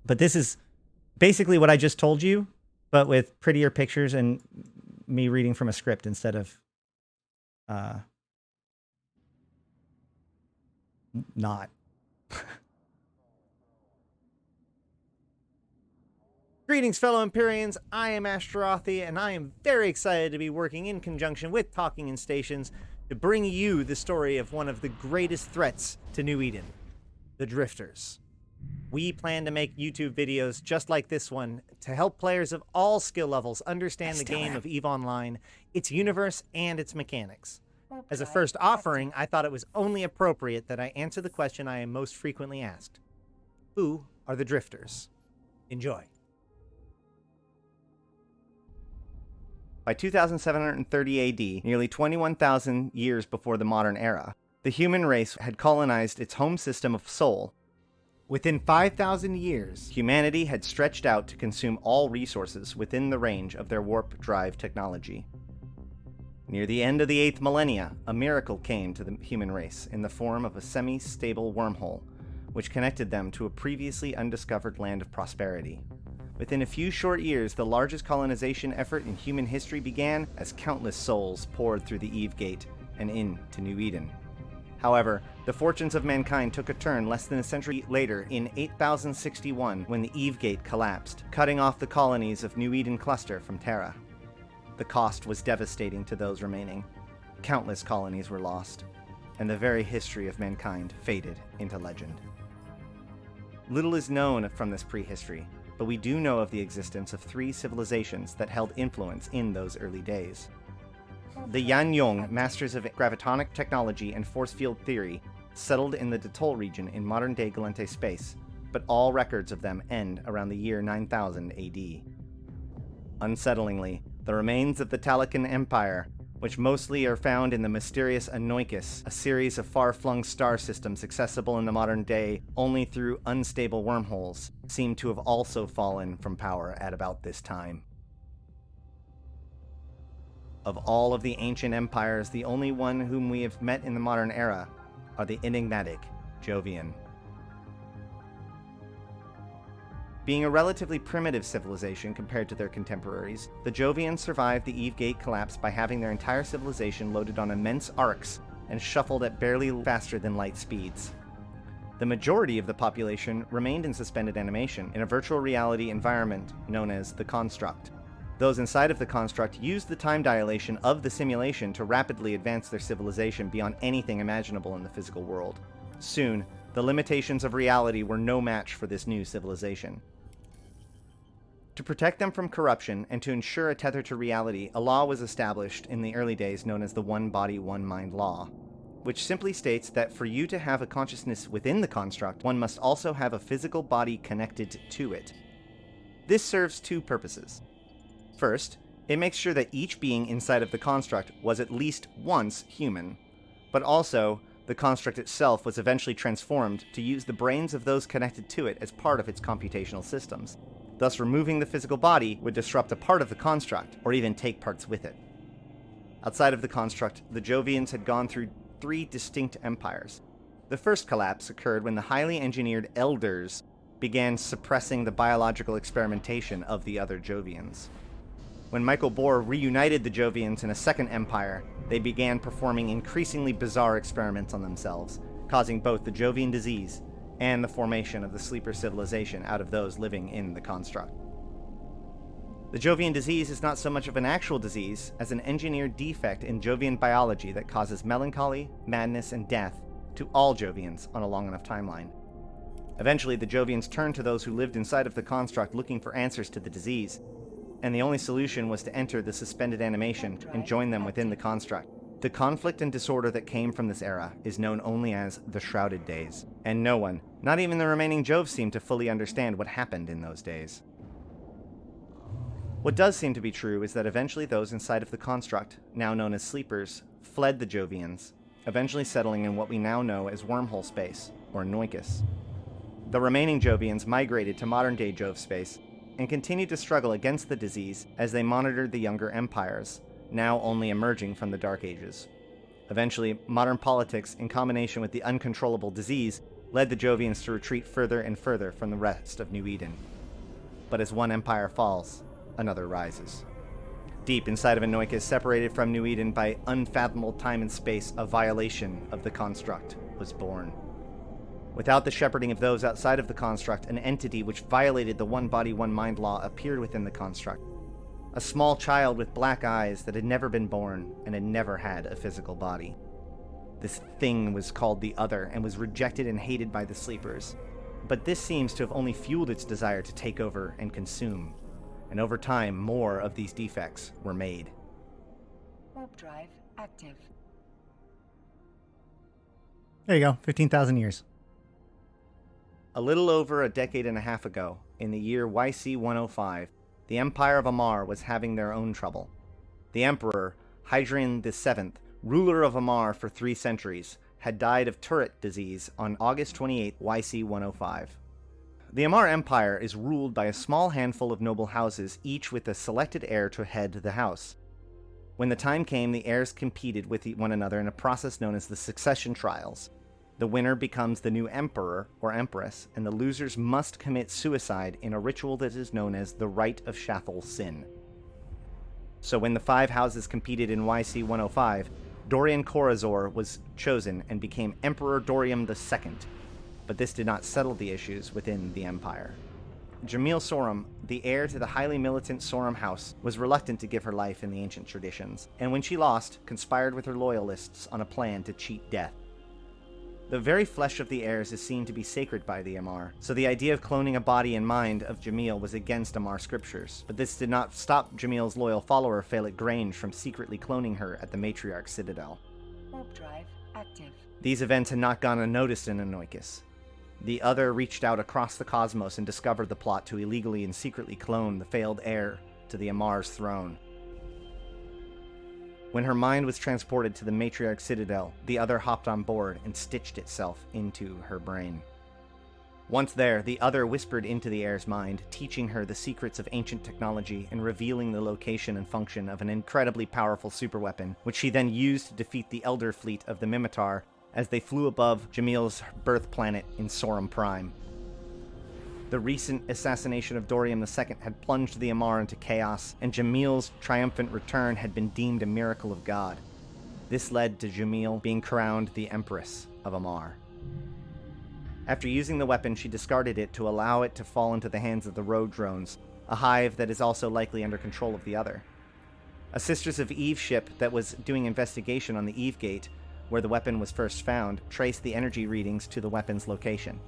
But this is basically what I just told you, but with prettier pictures and me reading from a script instead of not. Greetings, fellow Empyreans. I am Ashtarothi, and I am very excited to be working in conjunction with Talking in Stations to bring you the story of one of the greatest threats to New Eden, the Drifters. We plan to make YouTube videos just like this one to help players of all skill levels understand the game of EVE Online, its universe, and its mechanics. As a first offering, I thought it was only appropriate that I answer the question I am most frequently asked. Who are the Drifters? Enjoy. By 2730 AD, nearly 21,000 years before the modern era, the human race had colonized its home system of Sol. Within 5,000 years, humanity had stretched out to consume all resources within the range of their warp drive technology. Near the end of the 8th millennia, a miracle came to the human race in the form of a semi-stable wormhole, which connected them to a previously undiscovered land of prosperity. Within a few short years, the largest colonization effort in human history began as countless souls poured through the Eve Gate and into New Eden. However, the fortunes of mankind took a turn less than a century later in 8061 when the Eve Gate collapsed, cutting off the colonies of New Eden Cluster from Terra. The cost was devastating to those remaining. Countless colonies were lost, and the very history of mankind faded into legend. Little is known from this prehistory, but we do know of the existence of 3 civilizations that held influence in those early days. The Yan-Yong, masters of gravitonic technology and force field theory, settled in the Detol region in modern-day Galente space, but all records of them end around the year 9000 AD. Unsettlingly, the remains of the Talakan Empire, which mostly are found in the mysterious Anoikis, a series of far-flung star systems accessible in the modern day only through unstable wormholes, seem to have also fallen from power at about this time. Of all of the ancient empires, the only one whom we have met in the modern era are the enigmatic Jovian. Being a relatively primitive civilization compared to their contemporaries, the Jovians survived the Eve Gate collapse by having their entire civilization loaded on immense arcs and shuffled at barely faster than light speeds. The majority of the population remained in suspended animation in a virtual reality environment known as the Construct. Those inside of the Construct used the time dilation of the simulation to rapidly advance their civilization beyond anything imaginable in the physical world. Soon, the limitations of reality were no match for this new civilization. To protect them from corruption and to ensure a tether to reality, a law was established in the early days known as the One Body, One Mind Law, which simply states that for you to have a consciousness within the construct, one must also have a physical body connected to it. This serves 2 purposes. First, it makes sure that each being inside of the construct was at least once human, but also the construct itself was eventually transformed to use the brains of those connected to it as part of its computational systems. Thus, removing the physical body would disrupt a part of the construct, or even take parts with it. Outside of the construct, the Jovians had gone through 3 distinct empires. The first collapse occurred when the highly engineered Elders began suppressing the biological experimentation of the other Jovians. When Michael Bohr reunited the Jovians in a second empire, they began performing increasingly bizarre experiments on themselves, causing both the Jovian disease and the formation of the sleeper civilization out of those living in the construct. The Jovian disease is not so much of an actual disease as an engineered defect in Jovian biology that causes melancholy, madness, and death to all Jovians on a long enough timeline. Eventually, the Jovians turned to those who lived inside of the construct looking for answers to the disease, and the only solution was to enter the suspended animation and join them within the construct. The conflict and disorder that came from this era is known only as the Shrouded Days, and no one, not even the remaining Jove, seemed to fully understand what happened in those days. What does seem to be true is that eventually those inside of the construct, now known as sleepers, fled the Jovians, eventually settling in what we now know as wormhole space, or Noikis. The remaining Jovians migrated to modern-day Jove space and continued to struggle against the disease as they monitored the younger empires, now only emerging from the Dark Ages. Eventually, modern politics, in combination with the uncontrollable disease, led the Jovians to retreat further and further from the rest of New Eden. But as one empire falls, another rises. Deep inside of Anoikis, separated from New Eden by unfathomable time and space, a violation of the construct was born. Without the shepherding of those outside of the construct, an entity which violated the One Body, One Mind law appeared within the construct. A small child with black eyes that had never been born and had never had a physical body. This thing was called the Other and was rejected and hated by the Sleepers. But this seems to have only fueled its desire to take over and consume. And over time, more of these defects were made. Warp drive active. There you go, 15,000 years. A little over a decade and a half ago, in the year YC 105, the Empire of Amar was having their own trouble. The Emperor, Hadrian VII, ruler of Amarr for 3 centuries, had died of turret disease on August 28, YC 105. The Amarr Empire is ruled by a small handful of noble houses, each with a selected heir to head the house. When the time came, the heirs competed with one another in a process known as the succession trials. The winner becomes the new emperor or empress, and the losers must commit suicide in a ritual that is known as the Rite of Shathal Sin. So when the 5 houses competed in YC 105, Dorian Corazor was chosen and became Emperor Dorium II, but this did not settle the issues within the empire. Jamil Sorum, the heir to the highly militant Sorum house, was reluctant to give her life in the ancient traditions, and when she lost, conspired with her loyalists on a plan to cheat death. The very flesh of the heirs is seen to be sacred by the Amarr, so the idea of cloning a body and mind of Jamil was against Amarr scriptures, but this did not stop Jamil's loyal follower Phallic Grange from secretly cloning her at the Matriarch Citadel. Warp drive active. These events had not gone unnoticed in Anoikis. The Other reached out across the cosmos and discovered the plot to illegally and secretly clone the failed heir to the Amarr's throne. When her mind was transported to the Matriarch Citadel, the Other hopped on board and stitched itself into her brain. Once there, the Other whispered into the heir's mind, teaching her the secrets of ancient technology and revealing the location and function of an incredibly powerful superweapon, which she then used to defeat the Elder fleet of the Mimitar as they flew above Jamil's birth planet in Sorum Prime. The recent assassination of Dorium II had plunged the Amarr into chaos, and Jamil's triumphant return had been deemed a miracle of God. This led to Jamil being crowned the Empress of Amarr. After using the weapon, she discarded it to allow it to fall into the hands of the Road Drones, a hive that is also likely under control of the Other. A Sisters of Eve ship that was doing investigation on the Eve Gate, where the weapon was first found, traced the energy readings to the weapon's location.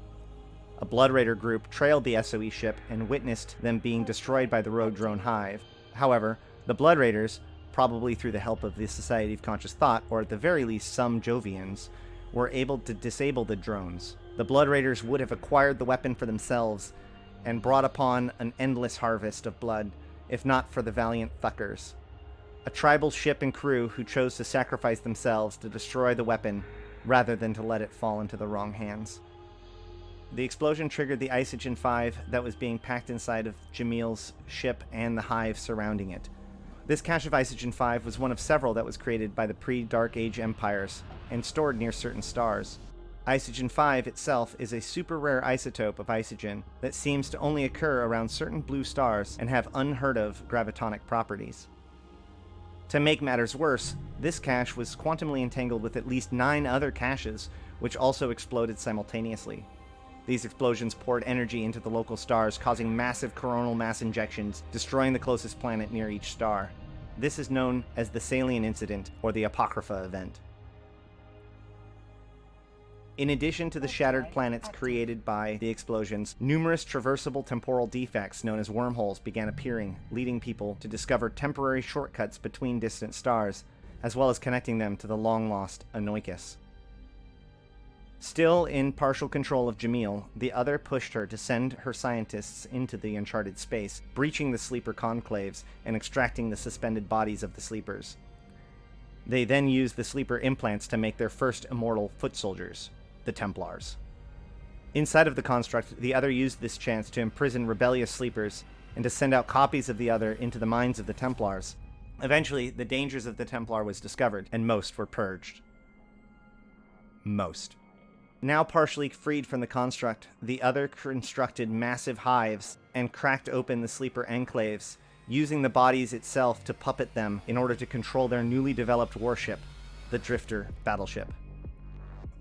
A Blood Raider group trailed the SOE ship and witnessed them being destroyed by the Road Drone hive. However, the Blood Raiders, probably through the help of the Society of Conscious Thought, or at the very least some Jovians, were able to disable the drones. The Blood Raiders would have acquired the weapon for themselves and brought upon an endless harvest of blood, if not for the valiant Thuckers, a tribal ship and crew who chose to sacrifice themselves to destroy the weapon rather than to let it fall into the wrong hands. The explosion triggered the Isogen 5 that was being packed inside of Jamil's ship and the hive surrounding it. This cache of Isogen 5 was one of several that was created by the pre-Dark Age empires and stored near certain stars. Isogen 5 itself is a super rare isotope of isogen that seems to only occur around certain blue stars and have unheard of gravitonic properties. To make matters worse, this cache was quantumly entangled with at least 9 other caches, which also exploded simultaneously. These explosions poured energy into the local stars, causing massive coronal mass injections, destroying the closest planet near each star. This is known as the Salian Incident, or the Apocrypha event. In addition to the shattered planets created by the explosions, numerous traversable temporal defects known as wormholes began appearing, leading people to discover temporary shortcuts between distant stars, as well as connecting them to the long-lost Anoikis. Still in partial control of Jamil, the Other pushed her to send her scientists into the uncharted space, breaching the sleeper conclaves and extracting the suspended bodies of the sleepers. They then used the sleeper implants to make their first immortal foot soldiers, the Templars. Inside of the construct, the Other used this chance to imprison rebellious sleepers and to send out copies of the Other into the minds of the Templars. Eventually, the dangers of the Templar was discovered, and most were purged. Most. Now partially freed from the construct, the Other constructed massive hives and cracked open the sleeper enclaves, using the bodies itself to puppet them in order to control their newly developed warship, the Drifter battleship.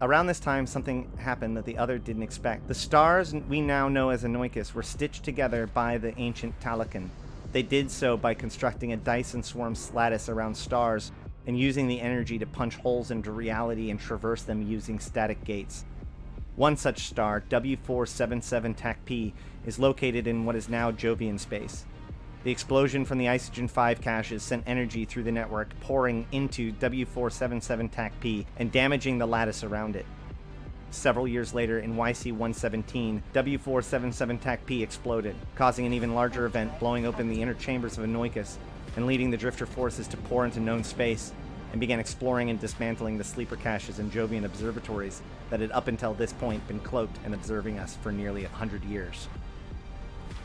Around this time, something happened that the Other didn't expect. The stars we now know as Anoikis were stitched together by the ancient Talakan. They did so by constructing a Dyson swarm lattice around stars and using the energy to punch holes into reality and traverse them using static gates. One such star, W477 Thank, is located in what is now Jovian space. The explosion from the Isogen 5 caches sent energy through the network, pouring into W477 Thank and damaging the lattice around it. Several years later, in YC-117, W477 Thank exploded, causing an even larger event, blowing open the inner chambers of Anoikis, and leading the Drifter forces to pour into known space, and began exploring and dismantling the sleeper caches and Jovian observatories that had up until this point been cloaked and observing us for nearly 100 years.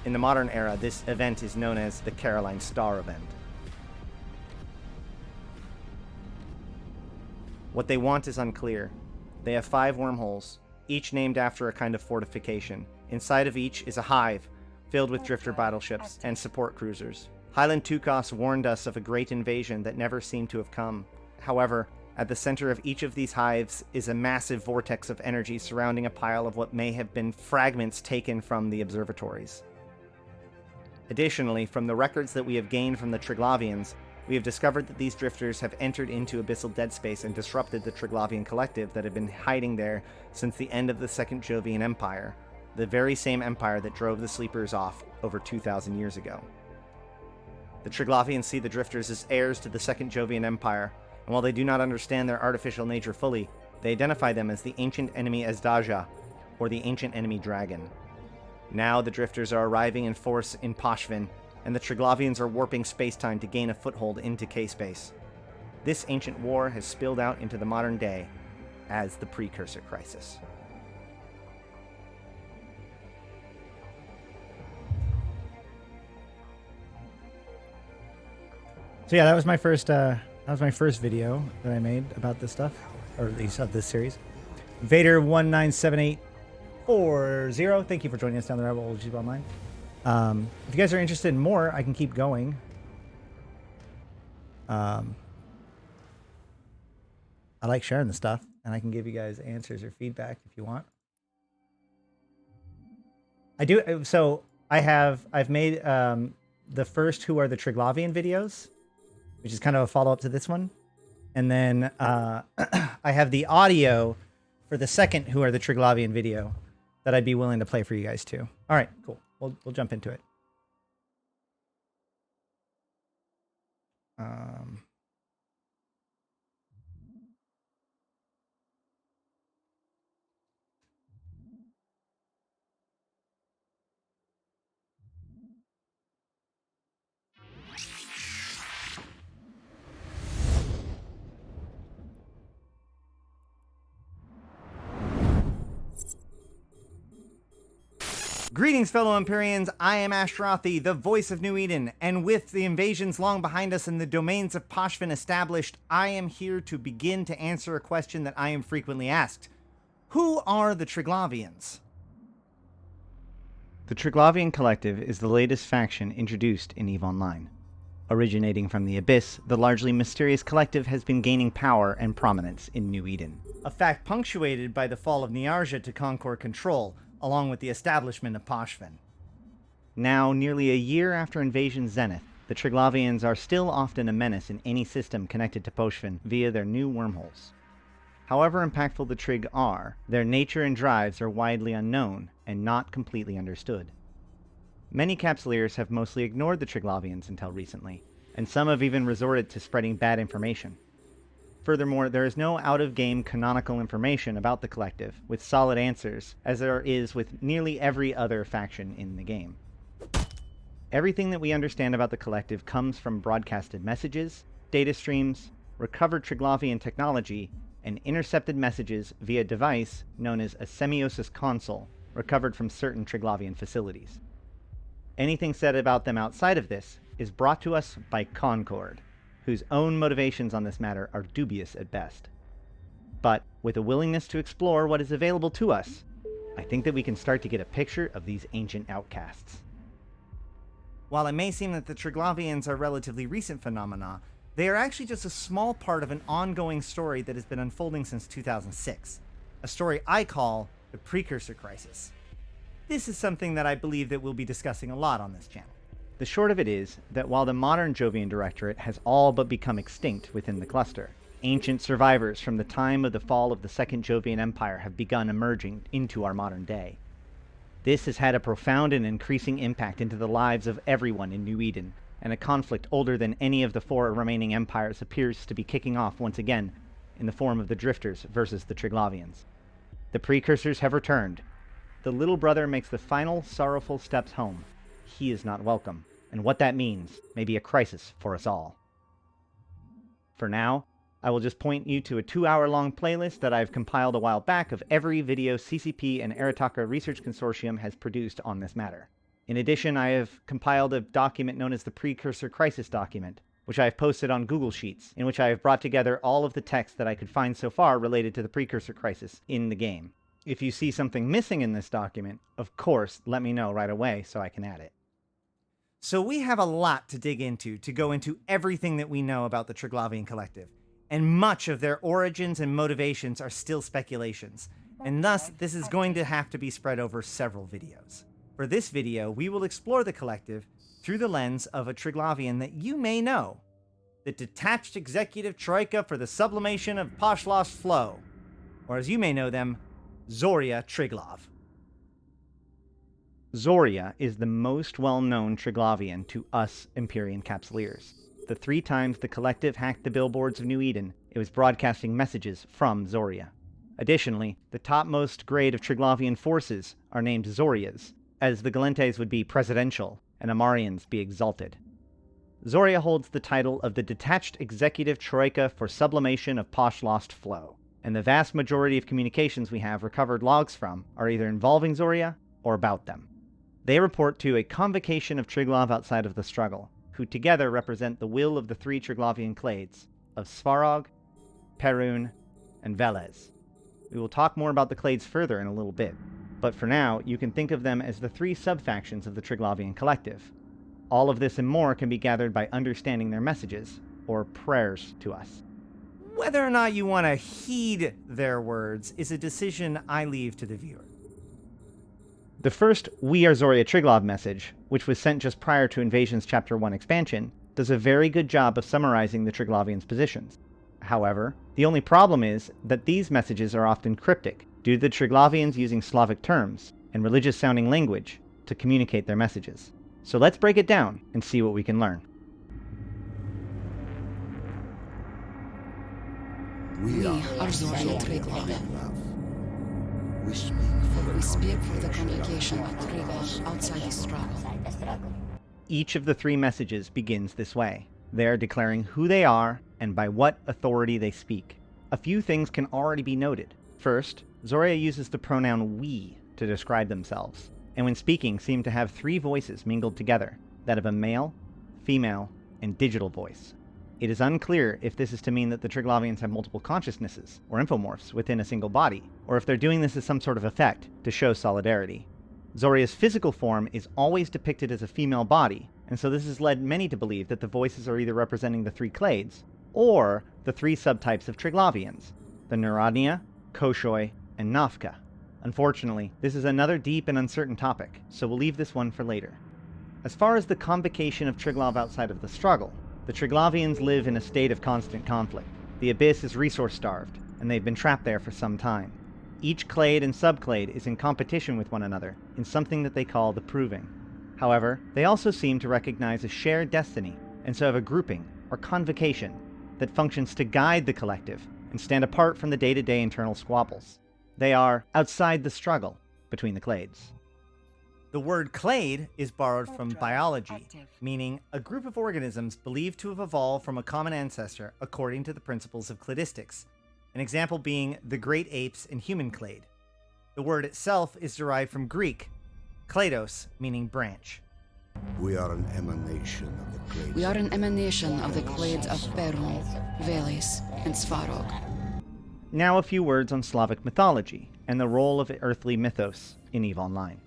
In the modern era, this event is known as the Caroline Star event. What they want is unclear. They have 5 wormholes, each named after a kind of fortification. Inside of each is a hive, filled with drifter battleships and support cruisers. Highland Tukos warned us of a great invasion that never seemed to have come. However, at the center of each of these hives is a massive vortex of energy surrounding a pile of what may have been fragments taken from the observatories. Additionally, from the records that we have gained from the Triglavians, we have discovered that these drifters have entered into abyssal dead space and disrupted the Triglavian collective that had been hiding there since the end of the Second Jovian Empire, the very same empire that drove the sleepers off over 2,000 years ago. The Triglavians see the drifters as heirs to the Second Jovian Empire, and while they do not understand their artificial nature fully, they identify them as the ancient enemy Azdaja, or the ancient enemy Dragon. Now the drifters are arriving in force in Poshvin, and the Triglavians are warping space-time to gain a foothold into K-space. This ancient war has spilled out into the modern day as the Precursor Crisis. So yeah, that was my first video that I made about this stuff, or at least of this series. Vader197840, thank you for joining us down the rabbit hole, YouTube Online. If you guys are interested in more, I can keep going. I like sharing the stuff, and I can give you guys answers or feedback if you want. I do. So I've made the first Who Are the Triglavian videos, which is kind of a follow-up to this one. And then I have the audio for the second Who Are the Triglavian video that I'd be willing to play for you guys too. All right, cool. We'll jump into it. Greetings, fellow Empyreans. I am Ashrothi, the voice of New Eden, and with the invasions long behind us and the domains of Poshvin established, I am here to begin to answer a question that I am frequently asked. Who are the Triglavians? The Triglavian Collective is the latest faction introduced in EVE Online. Originating from the Abyss, the largely mysterious collective has been gaining power and prominence in New Eden. A fact punctuated by the fall of Niarja to Concord control, along with the establishment of Poshvin. Now, nearly a year after Invasion Zenith, the Triglavians are still often a menace in any system connected to Poshvin via their new wormholes. However impactful the Trig are, their nature and drives are widely unknown and not completely understood. Many Capsuleers have mostly ignored the Triglavians until recently, and some have even resorted to spreading bad information. Furthermore, there is no out-of-game canonical information about the Collective, with solid answers, as there is with nearly every other faction in the game. Everything that we understand about the Collective comes from broadcasted messages, data streams, recovered Triglavian technology, and intercepted messages via a device known as a semiosis console, recovered from certain Triglavian facilities. Anything said about them outside of this is brought to us by Concord, whose own motivations on this matter are dubious at best. But with a willingness to explore what is available to us, I think that we can start to get a picture of these ancient outcasts. While it may seem that the Triglavians are relatively recent phenomena, they are actually just a small part of an ongoing story that has been unfolding since 2006, a story I call the Precursor Crisis. This is something that I believe that we'll be discussing a lot on this channel. The short of it is that while the modern Jovian Directorate has all but become extinct within the cluster, ancient survivors from the time of the fall of the Second Jovian Empire have begun emerging into our modern day. This has had a profound and increasing impact into the lives of everyone in New Eden, and a conflict older than any of the 4 remaining empires appears to be kicking off once again in the form of the Drifters versus the Triglavians. The Precursors have returned. The little brother makes the final sorrowful steps home. He is not welcome. and what that means may be a crisis for us all. For now, I will just point you to a 2-hour-long playlist that I've compiled a while back of every video CCP and Arataka Research Consortium has produced on this matter. In addition, I have compiled a document known as the Precursor Crisis document, which I have posted on Google Sheets, in which I have brought together all of the text that I could find so far related to the Precursor Crisis in the game. If you see something missing in this document, of course, let me know right away so I can add it. So we have a lot to dig into to go into everything that we know about the Triglavian Collective, and much of their origins and motivations are still speculations, and thus this is going to have to be spread over several videos. For this video, we will explore the Collective through the lens of a Triglavian that you may know, the Detached Executive Troika for the Sublimation of Poshlost Flow, or as you may know them, Zoria Triglav. Zoria is the most well-known Triglavian to us Empyrean Capsuleers. The 3 times the Collective hacked the billboards of New Eden, it was broadcasting messages from Zoria. Additionally, the topmost grade of Triglavian forces are named Zorias, as the Galentes would be presidential and Amarians be exalted. Zoria holds the title of the Detached Executive Troika for Sublimation of Poshlost Flow, and the vast majority of communications we have recovered logs from are either involving Zoria or about them. They report to a convocation of Triglav outside of the struggle, who together represent the will of the 3 Triglavian clades of Svarog, Perun, and Velez. We will talk more about the clades further in a little bit, but for now, you can think of them as the 3 sub-factions of the Triglavian Collective. All of this and more can be gathered by understanding their messages, or prayers to us. Whether or not you want to heed their words is a decision I leave to the viewer. The first We Are Zoria Triglav message, which was sent just prior to Invasion's Chapter 1 expansion, does a very good job of summarizing the Triglavians' positions. However, the only problem is that these messages are often cryptic, due to the Triglavians using Slavic terms and religious-sounding language to communicate their messages. So let's break it down and see what we can learn. We are Zoria Triglav. We speak For the congregation of Triglav outside the struggle. Each of the 3 messages begins this way. They are declaring who they are and by what authority they speak. A few things can already be noted. First, Zoria uses the pronoun we to describe themselves, and when speaking seem to have 3 voices mingled together, that of a male, female, and digital voice. It is unclear if this is to mean that the Triglavians have multiple consciousnesses, or infomorphs, within a single body, or if they're doing this as some sort of effect to show solidarity. Zoria's physical form is always depicted as a female body, and so this has led many to believe that the voices are either representing the 3 clades, or the 3 subtypes of Triglavians, the Neradnia, Koshoi, and Nafka. Unfortunately, this is another deep and uncertain topic, so we'll leave this one for later. As far as the convocation of Triglav outside of the struggle, the Triglavians live in a state of constant conflict. The Abyss is resource-starved, and they've been trapped there for some time. Each clade and subclade is in competition with one another in something that they call the Proving. However, they also seem to recognize a shared destiny, and so have a grouping, or convocation, that functions to guide the collective and stand apart from the day-to-day internal squabbles. They are outside the struggle between the clades. The word clade is borrowed from biology, meaning a group of organisms believed to have evolved from a common ancestor according to the principles of cladistics, an example being the great apes and human clade. The word itself is derived from Greek, klados, meaning branch. We are an emanation of the clades. We are an emanation of the clades of Perun, Veles, and Svarog. Now a few words on Slavic mythology and the role of earthly mythos in EVE Online.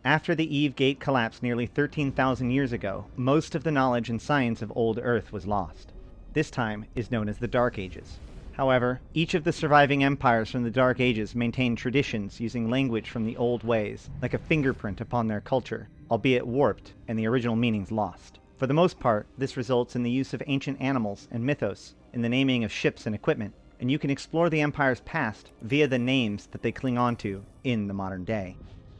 After the Eve Gate collapsed nearly 13,000 years ago, most of the knowledge and science of old Earth was lost. This time is known as the Dark Ages. However, each of the surviving empires from the Dark Ages maintained traditions using language from the old ways, like a fingerprint upon their culture, albeit warped and the original meanings lost. For the most part, this results in the use of ancient animals and mythos in the naming of ships and equipment, and you can explore the empire's past via the names that they cling on to in the modern day.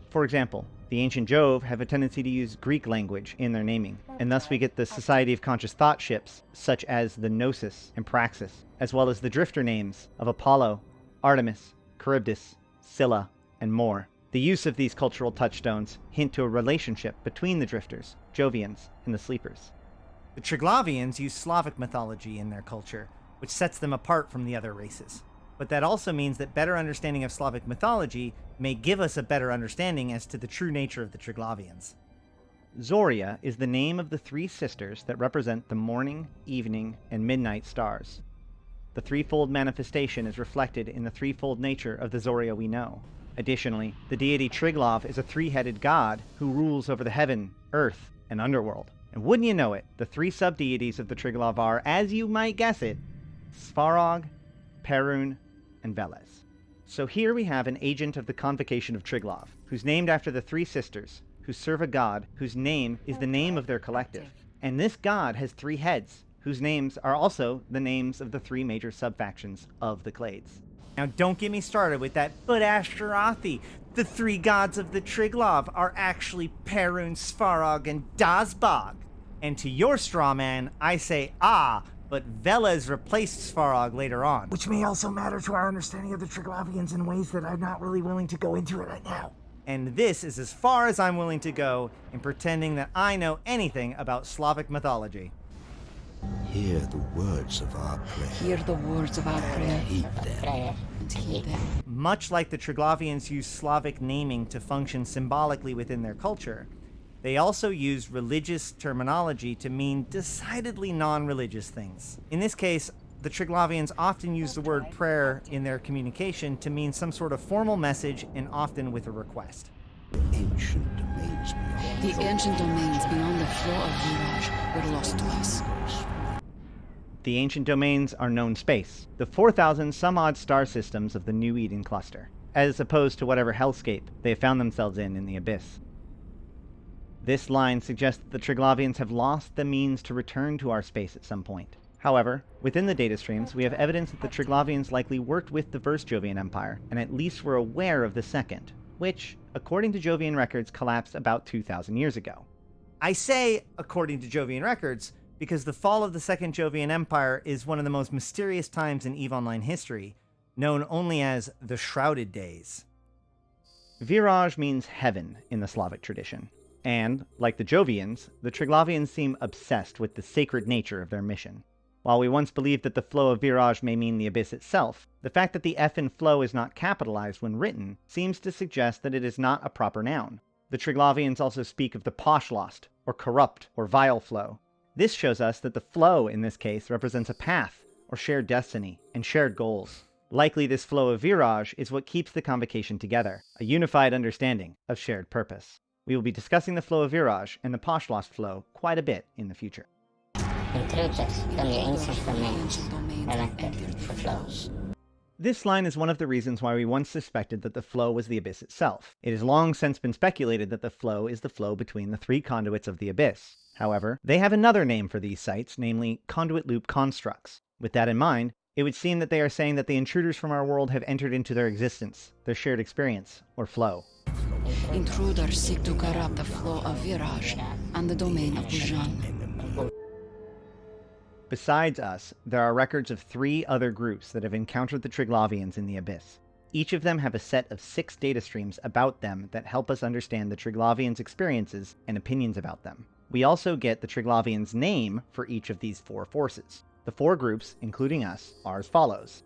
For example, the ancient Jove have a tendency to use Greek language in their naming, and thus we get the Society of Conscious Thought ships, such as the Gnosis and Praxis, as well as the drifter names of Apollo, Artemis, Charybdis, Scylla, and more. The use of these cultural touchstones hint to a relationship between the Drifters, Jovians, and the Sleepers. The Triglavians use Slavic mythology in their culture, which sets them apart from the other races. But that also means that better understanding of Slavic mythology may give us a better understanding as to the true nature of the Triglavians. Zoria is the name of the three sisters that represent the morning, evening, and midnight stars. The threefold manifestation is reflected in the threefold nature of the Zoria we know. Additionally, the deity Triglav is a three-headed god who rules over the heaven, earth, and underworld. And wouldn't you know it, the three sub-deities of the Triglav are, as you might guess it, Svarog, Perun, and Veles. So here we have an agent of the Convocation of Triglav, who's named after the three sisters, who serve a god whose name is the name of their collective. And this god has three heads, whose names are also the names of the three major sub-factions of the Clades. Now don't get me started with that, but Ashtarothi, the three gods of the Triglav are actually Perun, Svarog, and Dazbog. And to your straw man, I say but Veles replaced Svarog later on. Which may also matter to our understanding of the Triglavians in ways that I'm not really willing to go into it right now. And this is as far as I'm willing to go in pretending that I know anything about Slavic mythology. Hear the words of our prayer. Hear the words of our prayer Heed them. and heed them. Much like the Triglavians use Slavic naming to function symbolically within their culture, they also use religious terminology to mean decidedly non-religious things. In this case, the Triglavians often use the word prayer in their communication to mean some sort of formal message and often with a request. Ancient domains beyond The ancient domains beyond the floor of Viraj were lost to us. The ancient domains are known space, the 4,000 some odd star systems of the New Eden cluster, as opposed to whatever hellscape they have found themselves in the Abyss. This line suggests that the Triglavians have lost the means to return to our space at some point. However, within the data streams, we have evidence that the Triglavians likely worked with the first Jovian Empire, and at least were aware of the second, which, according to Jovian records, collapsed about 2,000 years ago. I say, according to Jovian records, because the fall of the Second Jovian Empire is one of the most mysterious times in EVE Online history, known only as the Shrouded Days. Viraj means heaven in the Slavic tradition, and, like the Jovians, the Triglavians seem obsessed with the sacred nature of their mission. While we once believed that the flow of Viraj may mean the Abyss itself, the fact that the F in flow is not capitalized when written seems to suggest that it is not a proper noun. The Triglavians also speak of the Poshlost, or corrupt, or vile flow. This shows us that the flow in this case represents a path, or shared destiny, and shared goals. Likely this flow of Viraj is what keeps the Convocation together, a unified understanding of shared purpose. We will be discussing the flow of Viraj and the Poshlost flow quite a bit in the future. Intruders from the ancient domains have entered for flows. This line is one of the reasons why we once suspected that the flow was the Abyss itself. It has long since been speculated that the flow is the flow between the three conduits of the Abyss. However, they have another name for these sites, namely conduit loop constructs. With that in mind, it would seem that they are saying that the intruders from our world have entered into their existence, their shared experience, or flow. Intruders seek to corrupt the flow of Viraj and the domain of Bujan. Besides us, there are records of 3 other groups that have encountered the Triglavians in the Abyss. Each of them have a set of 6 data streams about them that help us understand the Triglavians' experiences and opinions about them. We also get the Triglavians' name for each of these 4 forces. The 4 groups, including us, are as follows.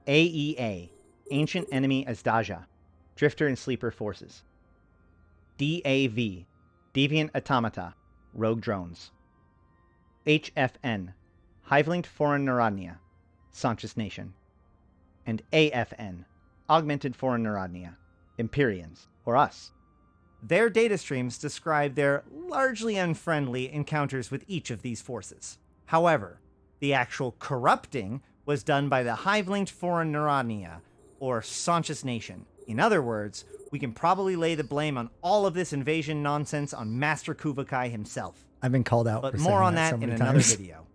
AEA, Ancient Enemy Azdaja, Drifter and Sleeper Forces. DAV, Deviant Automata, Rogue Drones. HFN, Hive-linked Foreign Narodnia, Sanchez Nation. And AFN, Augmented Foreign Narodnia, Empyreans, or us. Their data streams describe their largely unfriendly encounters with each of these forces. However, the actual corrupting was done by the Hive-linked Foreign Narodnia, or Sanchez Nation. In other words, we can probably lay the blame on all of this invasion nonsense on Master Kuvakai himself. I've been called out, but for more saying on that so in many another times. video.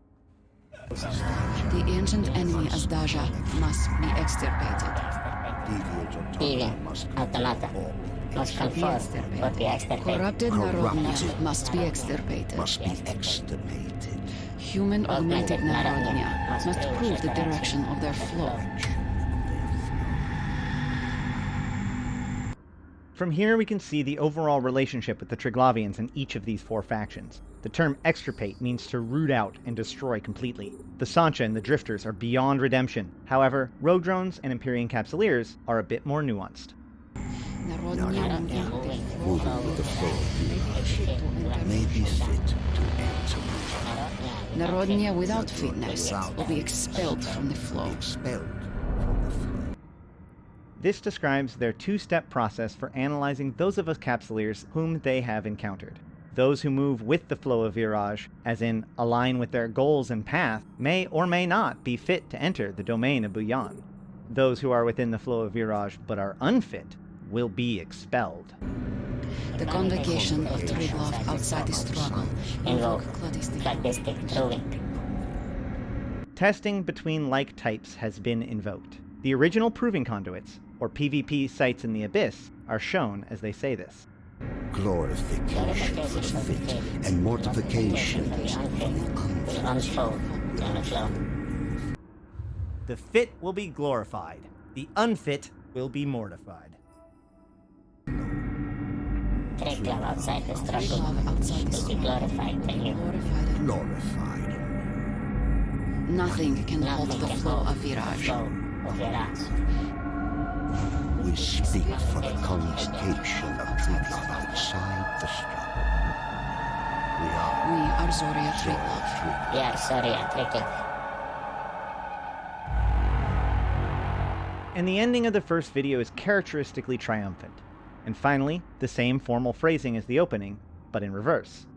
The ancient enemy Azdaja must be extirpated. Deviant Automata must come forth or be extirpated. Corrupted Narodnia must be extirpated. Must be exterminated. Human augmented Narodnia must prove the direction of their flow. From here we can see the overall relationship with the Triglavians in each of these 4 factions. The term extirpate means to root out and destroy completely. The Sancha and the Drifters are beyond redemption. However, Rogue Drones and Empyrean Capsuleers are a bit more nuanced. Moving with the flow may be fit to enter. Narodnia without fitness will be expelled from the flow. This describes their 2-step process for analyzing those of us Capsuleers whom they have encountered. Those who move with the flow of Virage, as in align with their goals and path, may or may not be fit to enter the domain of Buyan. Those who are within the flow of Virage but are unfit will be expelled. The convocation of Triglav outside the struggle. Invoke cladistic proving. Testing between like types has been invoked. The original proving conduits, or PvP sites in the Abyss, are shown as they say this. Glorification is fit, and mortification is Unfold on the flow. The fit will be glorified. The unfit will be mortified. Triglav outside the struggle will be glorified by you. glorified. Nothing can halt the flow of Virage. Flow of Virage. We speak for the convocation of Triglav outside the struggle. We are Zoria Triglav. We are Zoria Triglav. And the ending of the first video is characteristically triumphant. And finally, the same formal phrasing as the opening, but in reverse.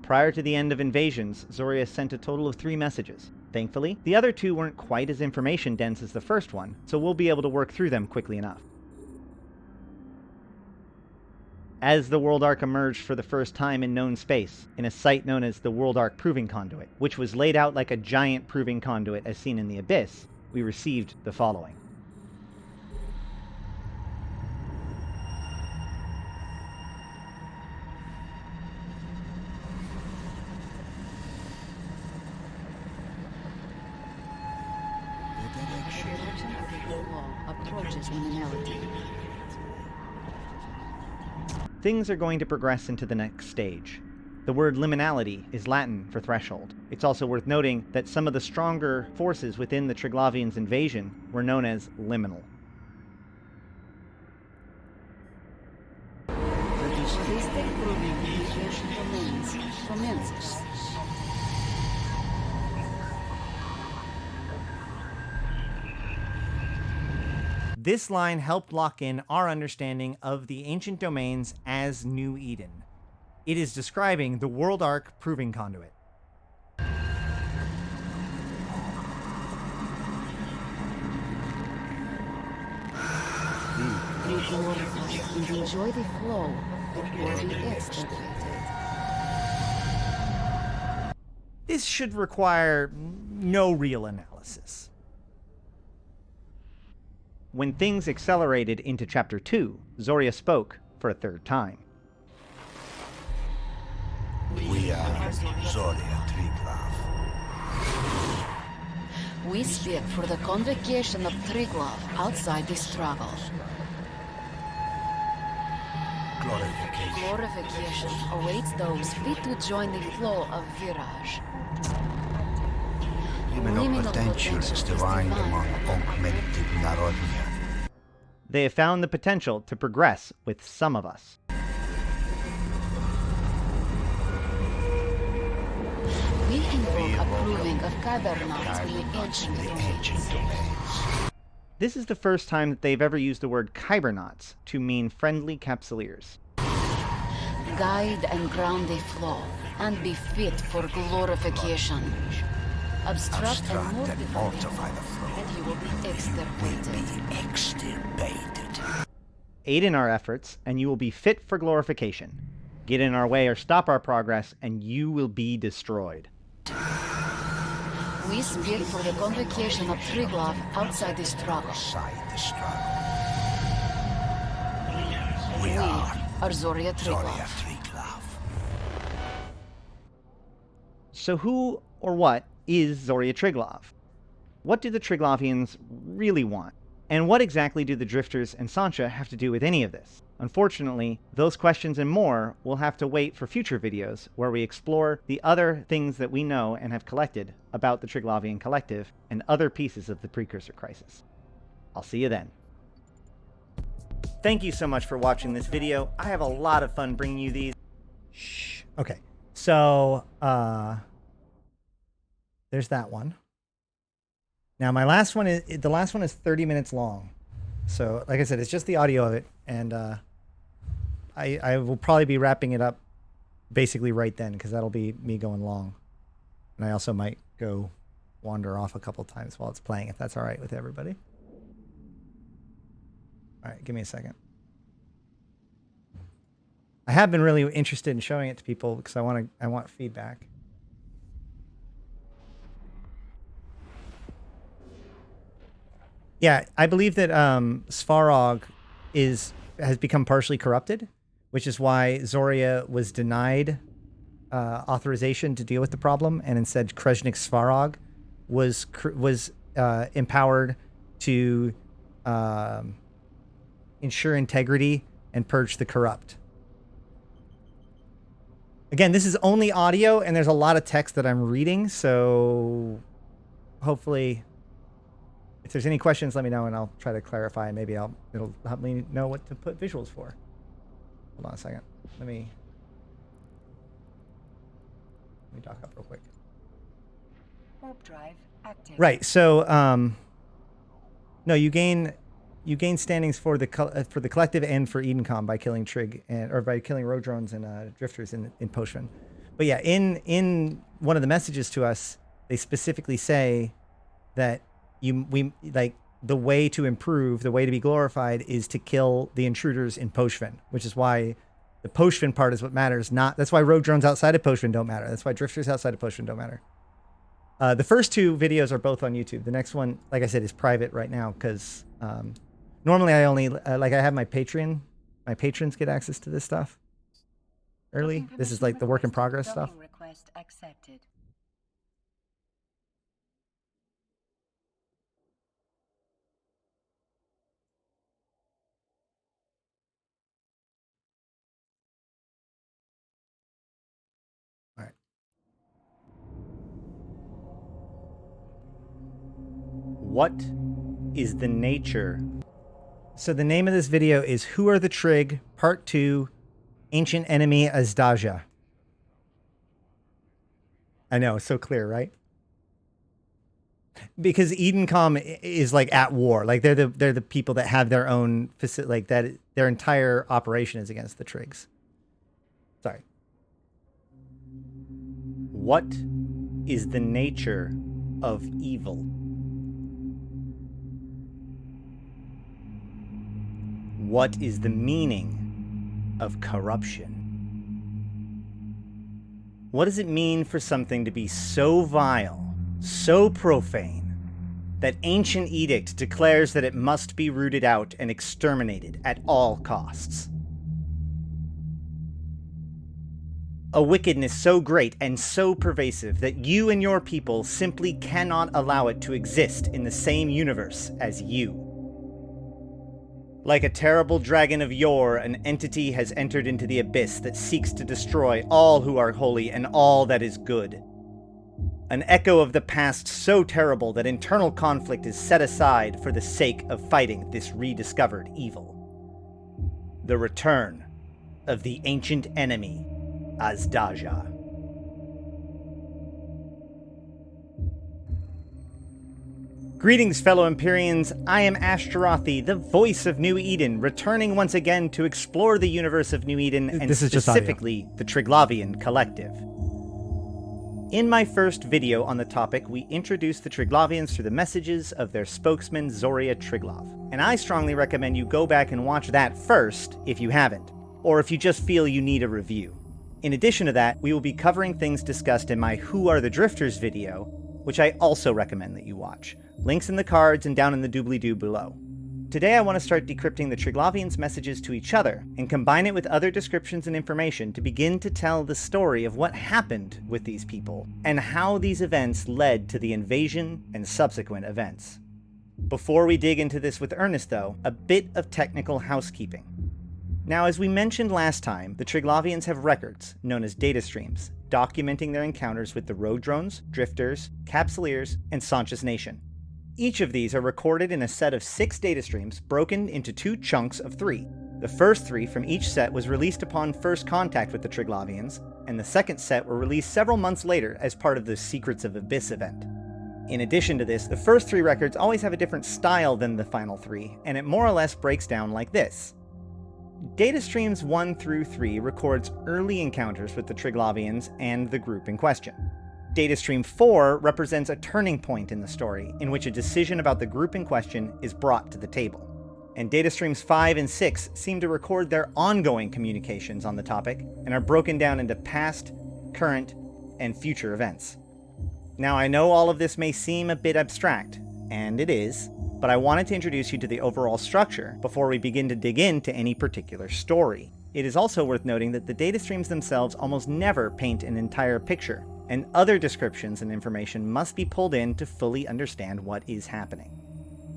Prior to the end of Invasions, Zoria sent a total of 3 messages. Thankfully, the other 2 weren't quite as information-dense as the first one, so we'll be able to work through them quickly enough. As the World Ark emerged for the first time in known space, in a site known as the World Ark Proving Conduit, which was laid out like a giant proving conduit as seen in the Abyss, we received the following. Things are going to progress into the next stage. The word liminality is Latin for threshold. It's also worth noting that some of the stronger forces within the Triglavians' invasion were known as liminal. This line helped lock in our understanding of the ancient domains as New Eden. It is describing the World Ark Proving Conduit. Be glorified and enjoy the flow or be extirpated. This should require no real analysis. When things accelerated into Chapter 2, Zoria spoke for a 3rd time. We are Zoria Triglav. We speak for the convocation of Triglav outside the struggle. Glorification awaits those fit to join the flow of Virage. Liminal potential is divined among augmented Narodnia. They have found the potential to progress with some of us. We invoke a proving of Kybernauts in the ancient domains. This is the first time that they've ever used the word Kybernauts to mean friendly Capsuleers. Guide and ground the flow, and be fit for glorification. Obstruct and mortify the flow, and you will be extirpated. Aid in our efforts, and you will be fit for glorification. Get in our way or stop our progress, and you will be destroyed. We speak for the convocation of Triglav outside the struggle. We are Zoria Triglav. So who or what is Zoria Triglav? What do the Triglavians really want? And what exactly do the Drifters and Sancha have to do with any of this? Unfortunately, those questions and more will have to wait for future videos where we explore the other things that we know and have collected about the Triglavian Collective and other pieces of the Precursor Crisis. I'll see you then. Thank you so much for watching this video. I have a lot of fun bringing you these. Shh. Okay. So, there's that one. Now, my last one is, the last one is 30 minutes long. So, like I said, it's just the audio of it. And I will probably be wrapping it up basically right then, because that'll be me going long. And I also might go wander off a couple times while it's playing, if that's all right with everybody. All right, give me a second. I have been really interested in showing it to people because I want feedback. Yeah, I believe that Svarog has become partially corrupted, which is why Zoria was denied authorization to deal with the problem, and instead Krezhnik Svarog was empowered to ensure integrity and purge the corrupt. Again, this is only audio, and there's a lot of text that I'm reading, so hopefully, if there's any questions, let me know, and I'll try to clarify, and maybe it'll help me know what to put visuals for. Hold on a second. Let me dock up real quick. Warp drive active. Right. So, no, you gain standings for the collective and for Edencom by killing by killing rogue drones and drifters in Poshvin. But yeah, in one of the messages to us, they specifically say that the way to improve, the way to be glorified, is to kill the intruders in Poshvin, which is why the Poshvin part is what matters. That's why rogue drones outside of Poshvin don't matter. That's why drifters outside of Poshvin don't matter. The first two videos are both on YouTube. The next one, like I said, is private right now because normally I only I have my Patreon. My patrons get access to this stuff early. This is like the work in progress stuff. Request accepted. All right. What is the nature? So the name of this video is Who Are the Trig? Part 2, Ancient Enemy Azdaja. I know, it's so clear, right? Because Edencom is like at war. Like they're the people that have their own facility, like that their entire operation is against the Trigs. Sorry. What is the nature of evil? What is the meaning of corruption? What does it mean for something to be so vile, so profane, that ancient edict declares that it must be rooted out and exterminated at all costs? A wickedness so great and so pervasive that you and your people simply cannot allow it to exist in the same universe as you. Like a terrible dragon of yore, an entity has entered into the abyss that seeks to destroy all who are holy and all that is good. An echo of the past so terrible that internal conflict is set aside for the sake of fighting this rediscovered evil. The return of the ancient enemy, Azdaja. Greetings, fellow Empyreans. I am Ashtarothi, the voice of New Eden, returning once again to explore the universe of New Eden and specifically the Triglavian Collective. In my first video on the topic, we introduced the Triglavians through the messages of their spokesman, Zoria Triglav. And I strongly recommend you go back and watch that first if you haven't, or if you just feel you need a review. In addition to that, we will be covering things discussed in my Who Are the Drifters video, which I also recommend that you watch. Links in the cards and down in the doobly-doo below. Today I want to start decrypting the Triglavians' messages to each other and combine it with other descriptions and information to begin to tell the story of what happened with these people and how these events led to the invasion and subsequent events. Before we dig into this with earnest, though, a bit of technical housekeeping. Now, as we mentioned last time, the Triglavians have records, known as data streams, documenting their encounters with the road drones, drifters, capsuleers, and Saunchus Nation. Each of these are recorded in a set of 6 data streams broken into 2 chunks of 3. The first 3 from each set was released upon first contact with the Triglavians, and the second set were released several months later as part of the Secrets of Abyss event. In addition to this, the first 3 records always have a different style than the final 3, and it more or less breaks down like this. Data streams 1 through 3 records early encounters with the Triglavians and the group in question. Data stream 4 represents a turning point in the story, in which a decision about the group in question is brought to the table. And data streams 5 and 6 seem to record their ongoing communications on the topic, and are broken down into past, current, and future events. Now, I know all of this may seem a bit abstract, and it is, but I wanted to introduce you to the overall structure before we begin to dig into any particular story. It is also worth noting that the data streams themselves almost never paint an entire picture, and other descriptions and information must be pulled in to fully understand what is happening.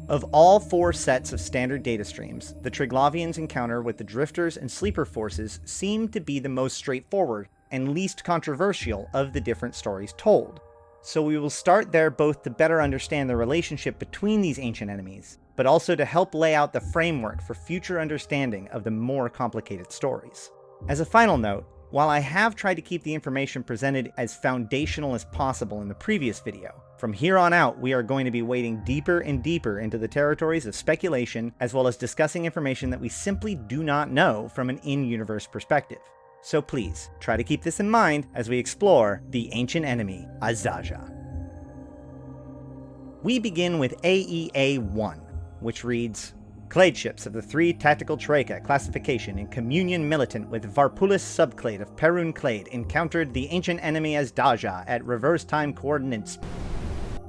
Of all 4 sets of standard data streams, the Triglavians' encounter with the drifters and sleeper forces seem to be the most straightforward and least controversial of the different stories told. So we will start there both to better understand the relationship between these ancient enemies, but also to help lay out the framework for future understanding of the more complicated stories. As a final note, while I have tried to keep the information presented as foundational as possible in the previous video, from here on out we are going to be wading deeper and deeper into the territories of speculation, as well as discussing information that we simply do not know from an in-universe perspective. So please, try to keep this in mind as we explore the ancient enemy, Azaja. We begin with AEA-1, which reads, Clade ships of the 3 Tactical Troika classification in communion militant with Varpulis subclade of Perun Clade encountered the ancient enemy Azdaja at reverse time coordinates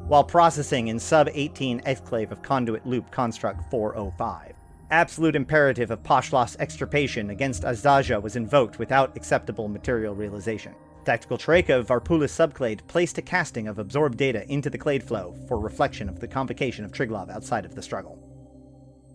while processing in sub-18 exclave of Conduit Loop Construct 405. Absolute imperative of Poshlos extirpation against Azdaja was invoked without acceptable material realization. Tactical Troika of Varpulis subclade placed a casting of absorbed data into the clade flow for reflection of the convocation of Triglav outside of the struggle.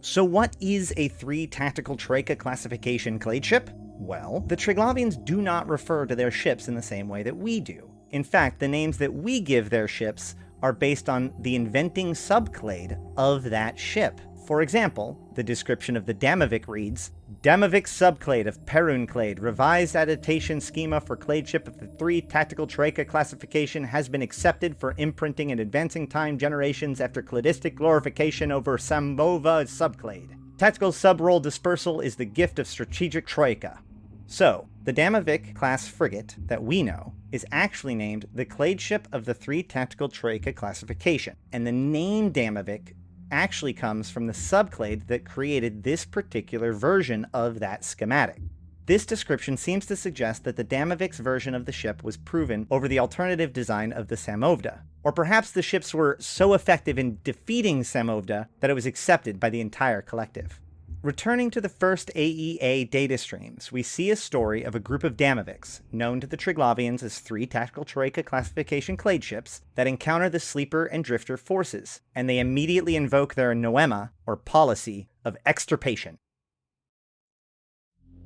So what is a 3 Tactical Troika classification clade ship? Well, the Triglavians do not refer to their ships in the same way that we do. In fact, the names that we give their ships are based on the inventing subclade of that ship. For example, the description of the Damavik reads, Damavik subclade of Perun Clade, revised adaptation schema for clade ship of the 3 Tactical Troika classification has been accepted for imprinting and advancing time generations after cladistic glorification over Samova subclade. Tactical subrole dispersal is the gift of strategic Troika. So, the Damavik class frigate that we know is actually named the clade ship of the 3 Tactical Troika classification, and the name Damavik actually comes from the subclade that created this particular version of that schematic. This description seems to suggest that the Damavik's version of the ship was proven over the alternative design of the Samovda, or perhaps the ships were so effective in defeating Samovda that it was accepted by the entire collective. Returning to the first AEA data streams, we see a story of a group of Damaviks, known to the Triglavians as 3 Tactical Troika classification clade ships, that encounter the sleeper and drifter forces, and they immediately invoke their noema, or policy, of extirpation.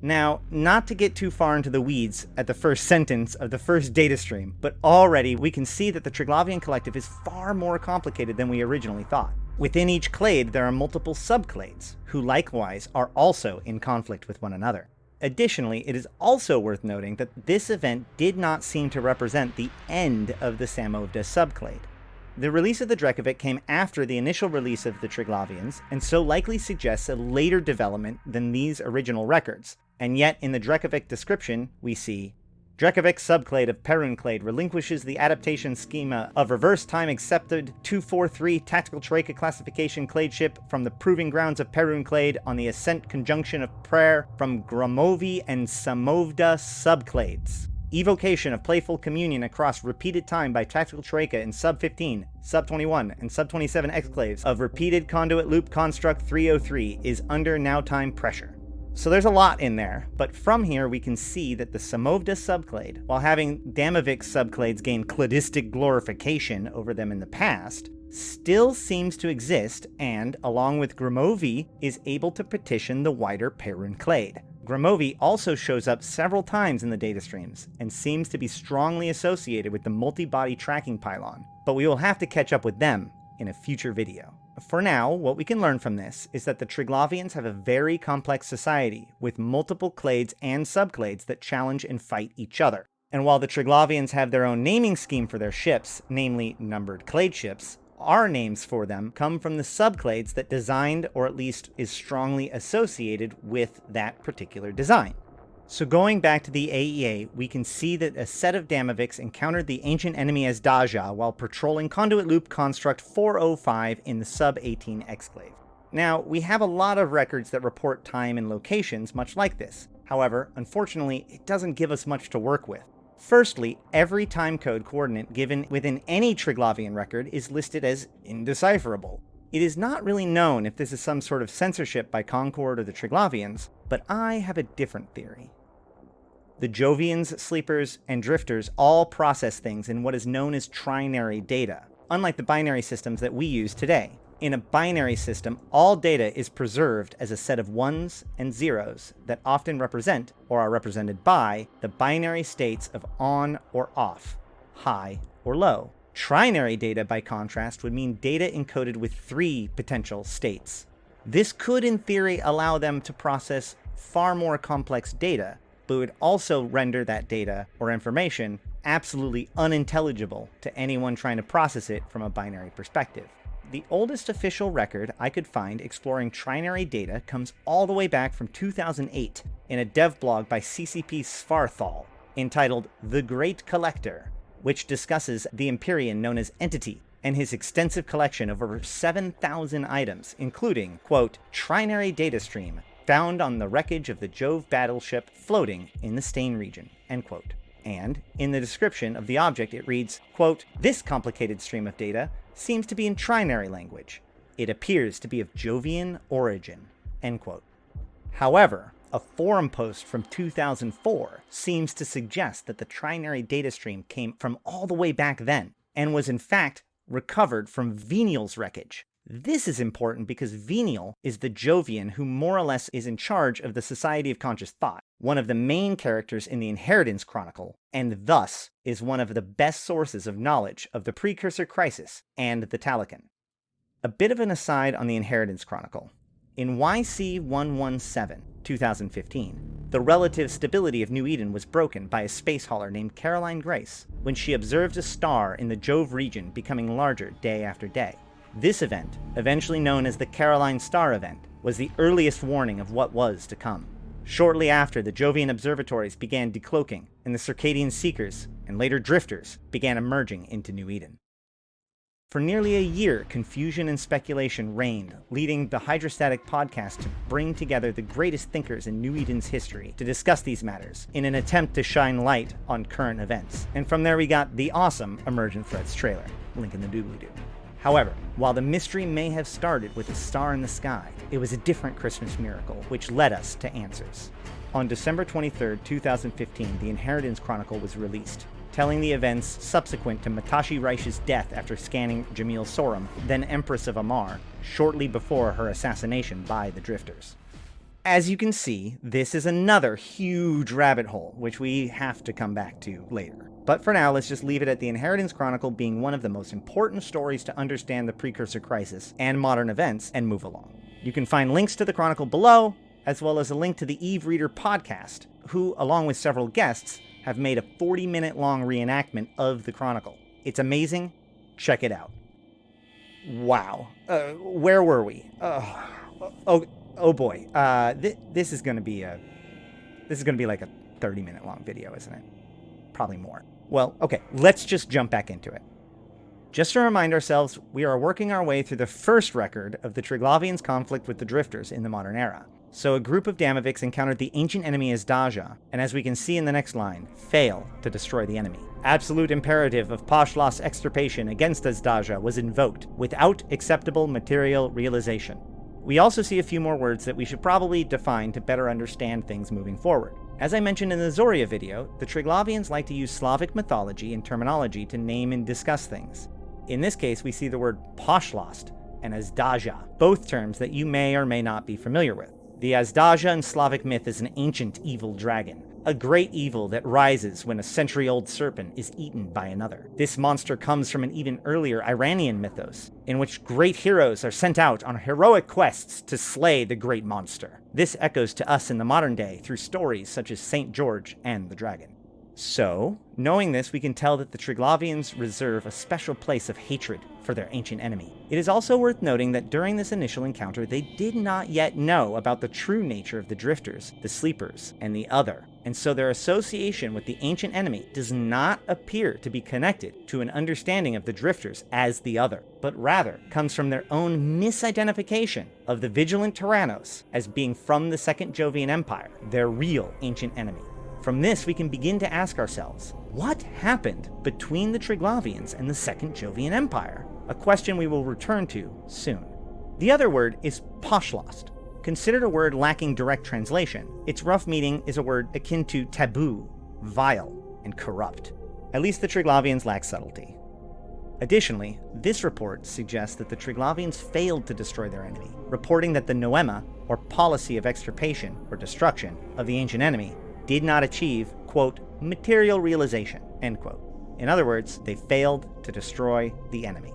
Now, not to get too far into the weeds at the first sentence of the first data stream, but already we can see that the Triglavian collective is far more complicated than we originally thought. Within each clade, there are multiple subclades, who likewise are also in conflict with one another. Additionally, it is also worth noting that this event did not seem to represent the end of the Samovda subclade. The release of the Drekavik came after the initial release of the Triglavians, and so likely suggests a later development than these original records. And yet, in the Drekavik description, we see, Drekavik subclade of Perun Clade relinquishes the adaptation schema of reverse time accepted 243 Tactical Troika classification clade ship from the proving grounds of Perun Clade on the ascent conjunction of prayer from Gromovi and Samovda subclades. Evocation of playful communion across repeated time by Tactical Troika in sub-15, sub-21, and sub-27 exclaves of repeated conduit loop construct 303 is under now time pressure. So there's a lot in there, but from here we can see that the Samovda subclade, while having Damavik subclades gain cladistic glorification over them in the past, still seems to exist and, along with Grimovi, is able to petition the wider Perun clade. Grimovi also shows up several times in the data streams and seems to be strongly associated with the multi-body tracking pylon, but we will have to catch up with them in a future video. For now, what we can learn from this is that the Triglavians have a very complex society with multiple clades and subclades that challenge and fight each other. And while the Triglavians have their own naming scheme for their ships, namely numbered clade ships, our names for them come from the subclades that designed, or at least is strongly associated with, that particular design. So going back to the AEA, we can see that a set of Damavix encountered the ancient enemy Azdaja while patrolling Conduit Loop Construct 405 in the Sub-18 exclave. Now, we have a lot of records that report time and locations much like this. However, unfortunately, it doesn't give us much to work with. Firstly, every timecode coordinate given within any Triglavian record is listed as indecipherable. It is not really known if this is some sort of censorship by Concord or the Triglavians, but I have a different theory. The Jovians, Sleepers, and Drifters all process things in what is known as trinary data, unlike the binary systems that we use today. In a binary system, all data is preserved as a set of ones and zeros that often represent, or are represented by, the binary states of on or off, high or low. Trinary data, by contrast, would mean data encoded with 3 potential states. This could, in theory, allow them to process far more complex data, but would also render that data, or information, absolutely unintelligible to anyone trying to process it from a binary perspective. The oldest official record I could find exploring trinary data comes all the way back from 2008 in a dev blog by CCP Svarthal entitled The Great Collector, which discusses the Empyrean known as Entity and his extensive collection of over 7,000 items, including, quote, trinary data stream found on the wreckage of the Jove battleship floating in the Stain region, end quote. And in the description of the object it reads, quote, this complicated stream of data seems to be in trinary language. It appears to be of Jovian origin, end quote. However, a forum post from 2004 seems to suggest that the trinary data stream came from all the way back then, and was in fact recovered from Venial's wreckage. This is important because Venial is the Jovian who more or less is in charge of the Society of Conscious Thought, one of the main characters in the Inheritance Chronicle, and thus is one of the best sources of knowledge of the Precursor Crisis and the Talican. A bit of an aside on the Inheritance Chronicle. In YC-117, 2015, the relative stability of New Eden was broken by a space hauler named Caroline Grace when she observed a star in the Jove region becoming larger day after day. This event, eventually known as the Caroline Star Event, was the earliest warning of what was to come. Shortly after, the Jovian observatories began decloaking, and the Circadian Seekers, and later Drifters, began emerging into New Eden. For nearly a year, confusion and speculation reigned, leading the Hydrostatic podcast to bring together the greatest thinkers in New Eden's history to discuss these matters, in an attempt to shine light on current events. And from there we got the awesome Emergent Threats trailer. Link in the doobly-doo. However, while the mystery may have started with a star in the sky, it was a different Christmas miracle, which led us to answers. On December 23, 2015, the Inheritance Chronicle was released, telling the events subsequent to Matashi Reich's death after scanning Jamil Sorum, then Empress of Amar, shortly before her assassination by the Drifters. As you can see, this is another huge rabbit hole, which we have to come back to later. But for now, let's just leave it at the Inheritance Chronicle being one of the most important stories to understand the Precursor Crisis and modern events, and move along. You can find links to the Chronicle below, as well as a link to the Eve Reader podcast, who, along with several guests, have made a 40-minute long reenactment of the Chronicle. It's amazing. Check it out. Wow. Where were we? Oh boy. This is going to be like a 30-minute long video, isn't it? Probably more. Well, okay, let's just jump back into it. Just to remind ourselves, we are working our way through the first record of the Triglavians' conflict with the Drifters in the modern era. So a group of Damavix encountered the ancient enemy Azdaja, and as we can see in the next line, fail to destroy the enemy. Absolute imperative of Pashlas extirpation against Azdaja was invoked, without acceptable material realization. We also see a few more words that we should probably define to better understand things moving forward. As I mentioned in the Zoria video, the Triglavians like to use Slavic mythology and terminology to name and discuss things. In this case, we see the word Poshlost and Azdaja, both terms that you may or may not be familiar with. The Azdaja in Slavic myth is an ancient evil dragon, a great evil that rises when a century-old serpent is eaten by another. This monster comes from an even earlier Iranian mythos, in which great heroes are sent out on heroic quests to slay the great monster. This echoes to us in the modern day through stories such as St. George and the Dragon. So, knowing this, we can tell that the Triglavians reserve a special place of hatred for their ancient enemy. It is also worth noting that during this initial encounter, they did not yet know about the true nature of the Drifters, the Sleepers, and the Other, and so their association with the ancient enemy does not appear to be connected to an understanding of the Drifters as the Other, but rather comes from their own misidentification of the Vigilant Tyrannos as being from the Second Jovian Empire, their real ancient enemy. From this, we can begin to ask ourselves, what happened between the Triglavians and the Second Jovian Empire? A question we will return to soon. The other word is Poshlost. Considered a word lacking direct translation, its rough meaning is a word akin to taboo, vile, and corrupt. At least the Triglavians lack subtlety. Additionally, this report suggests that the Triglavians failed to destroy their enemy, reporting that the noema, or policy of extirpation or destruction, of the ancient enemy did not achieve, quote, material realization, end quote. In other words, they failed to destroy the enemy.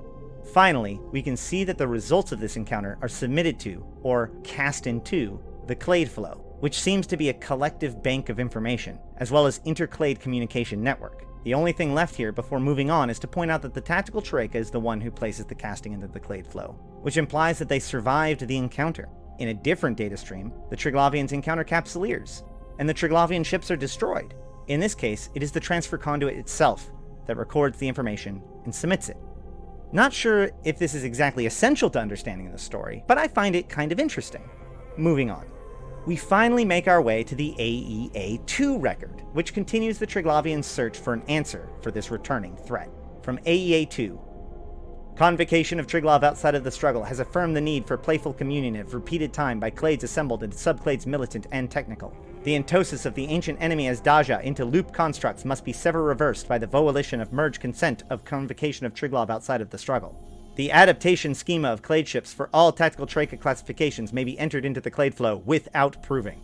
Finally, we can see that the results of this encounter are submitted to, or cast into, the clade flow, which seems to be a collective bank of information, as well as interclade communication network. The only thing left here before moving on is to point out that the tactical troika is the one who places the casting into the clade flow, which implies that they survived the encounter. In a different data stream, the Triglavians encounter Capsuleers, and the Triglavian ships are destroyed. In this case, it is the transfer conduit itself that records the information and submits it. Not sure if this is exactly essential to understanding the story, but I find it kind of interesting. Moving on. We finally make our way to the AEA-2 record, which continues the Triglavian search for an answer for this returning threat. From AEA-2. Convocation of Triglav outside of the struggle has affirmed the need for playful communion at repeated time by clades assembled and subclades militant and technical. The entosis of the ancient enemy as Daja into loop constructs must be sever reversed by the volition of merge consent of convocation of Triglav outside of the struggle. The adaptation schema of clade ships for all tactical troika classifications may be entered into the clade flow without proving.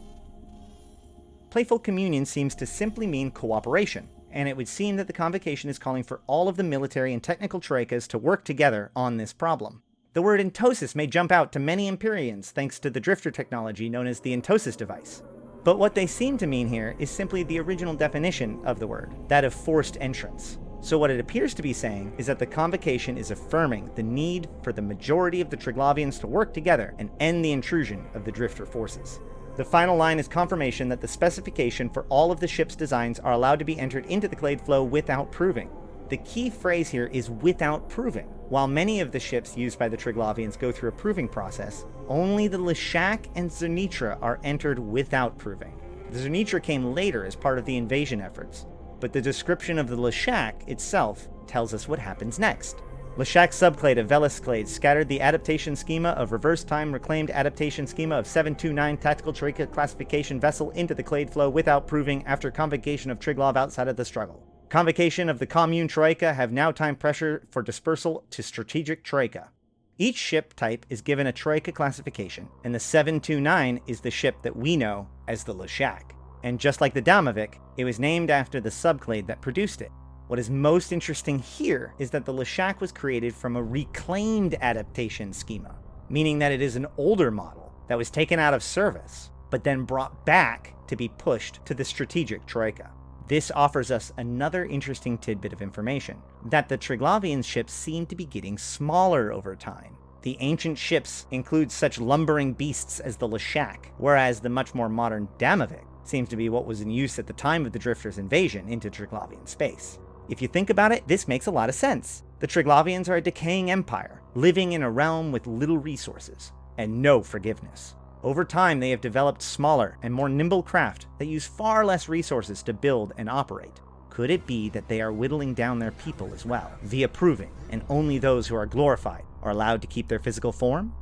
Playful communion seems to simply mean cooperation, and it would seem that the convocation is calling for all of the military and technical troikas to work together on this problem. The word entosis may jump out to many Empyreans thanks to the drifter technology known as the entosis device. But what they seem to mean here is simply the original definition of the word, that of forced entrance. So what it appears to be saying is that the convocation is affirming the need for the majority of the Triglavians to work together and end the intrusion of the drifter forces. The final line is confirmation that the specification for all of the ship's designs are allowed to be entered into the clade flow without proving. The key phrase here is without proving. While many of the ships used by the Triglavians go through a proving process, only the Leshak and Zernitra are entered without proving. The Zernitra came later as part of the invasion efforts, but the description of the Leshak itself tells us what happens next. Leshak's subclade of Velis clades scattered the adaptation schema of reverse time reclaimed adaptation schema of 729 tactical troika classification vessel into the clade flow without proving after convocation of Triglav outside of the struggle. Convocation of the commune troika have now time pressure for dispersal to strategic troika. Each ship type is given a troika classification, and the 729 is the ship that we know as the Leshak. And just like the Damavik, it was named after the subclade that produced it. What is most interesting here is that the Leshak was created from a reclaimed adaptation schema, meaning that it is an older model that was taken out of service, but then brought back to be pushed to the strategic troika. This offers us another interesting tidbit of information, that the Triglavian ships seem to be getting smaller over time. The ancient ships include such lumbering beasts as the Leshak, whereas the much more modern Damavik seems to be what was in use at the time of the Drifters' invasion into Triglavian space. If you think about it, this makes a lot of sense. The Triglavians are a decaying empire, living in a realm with little resources, and no forgiveness. Over time, they have developed smaller and more nimble craft that use far less resources to build and operate. Could it be that they are whittling down their people as well, via proving, and only those who are glorified are allowed to keep their physical form?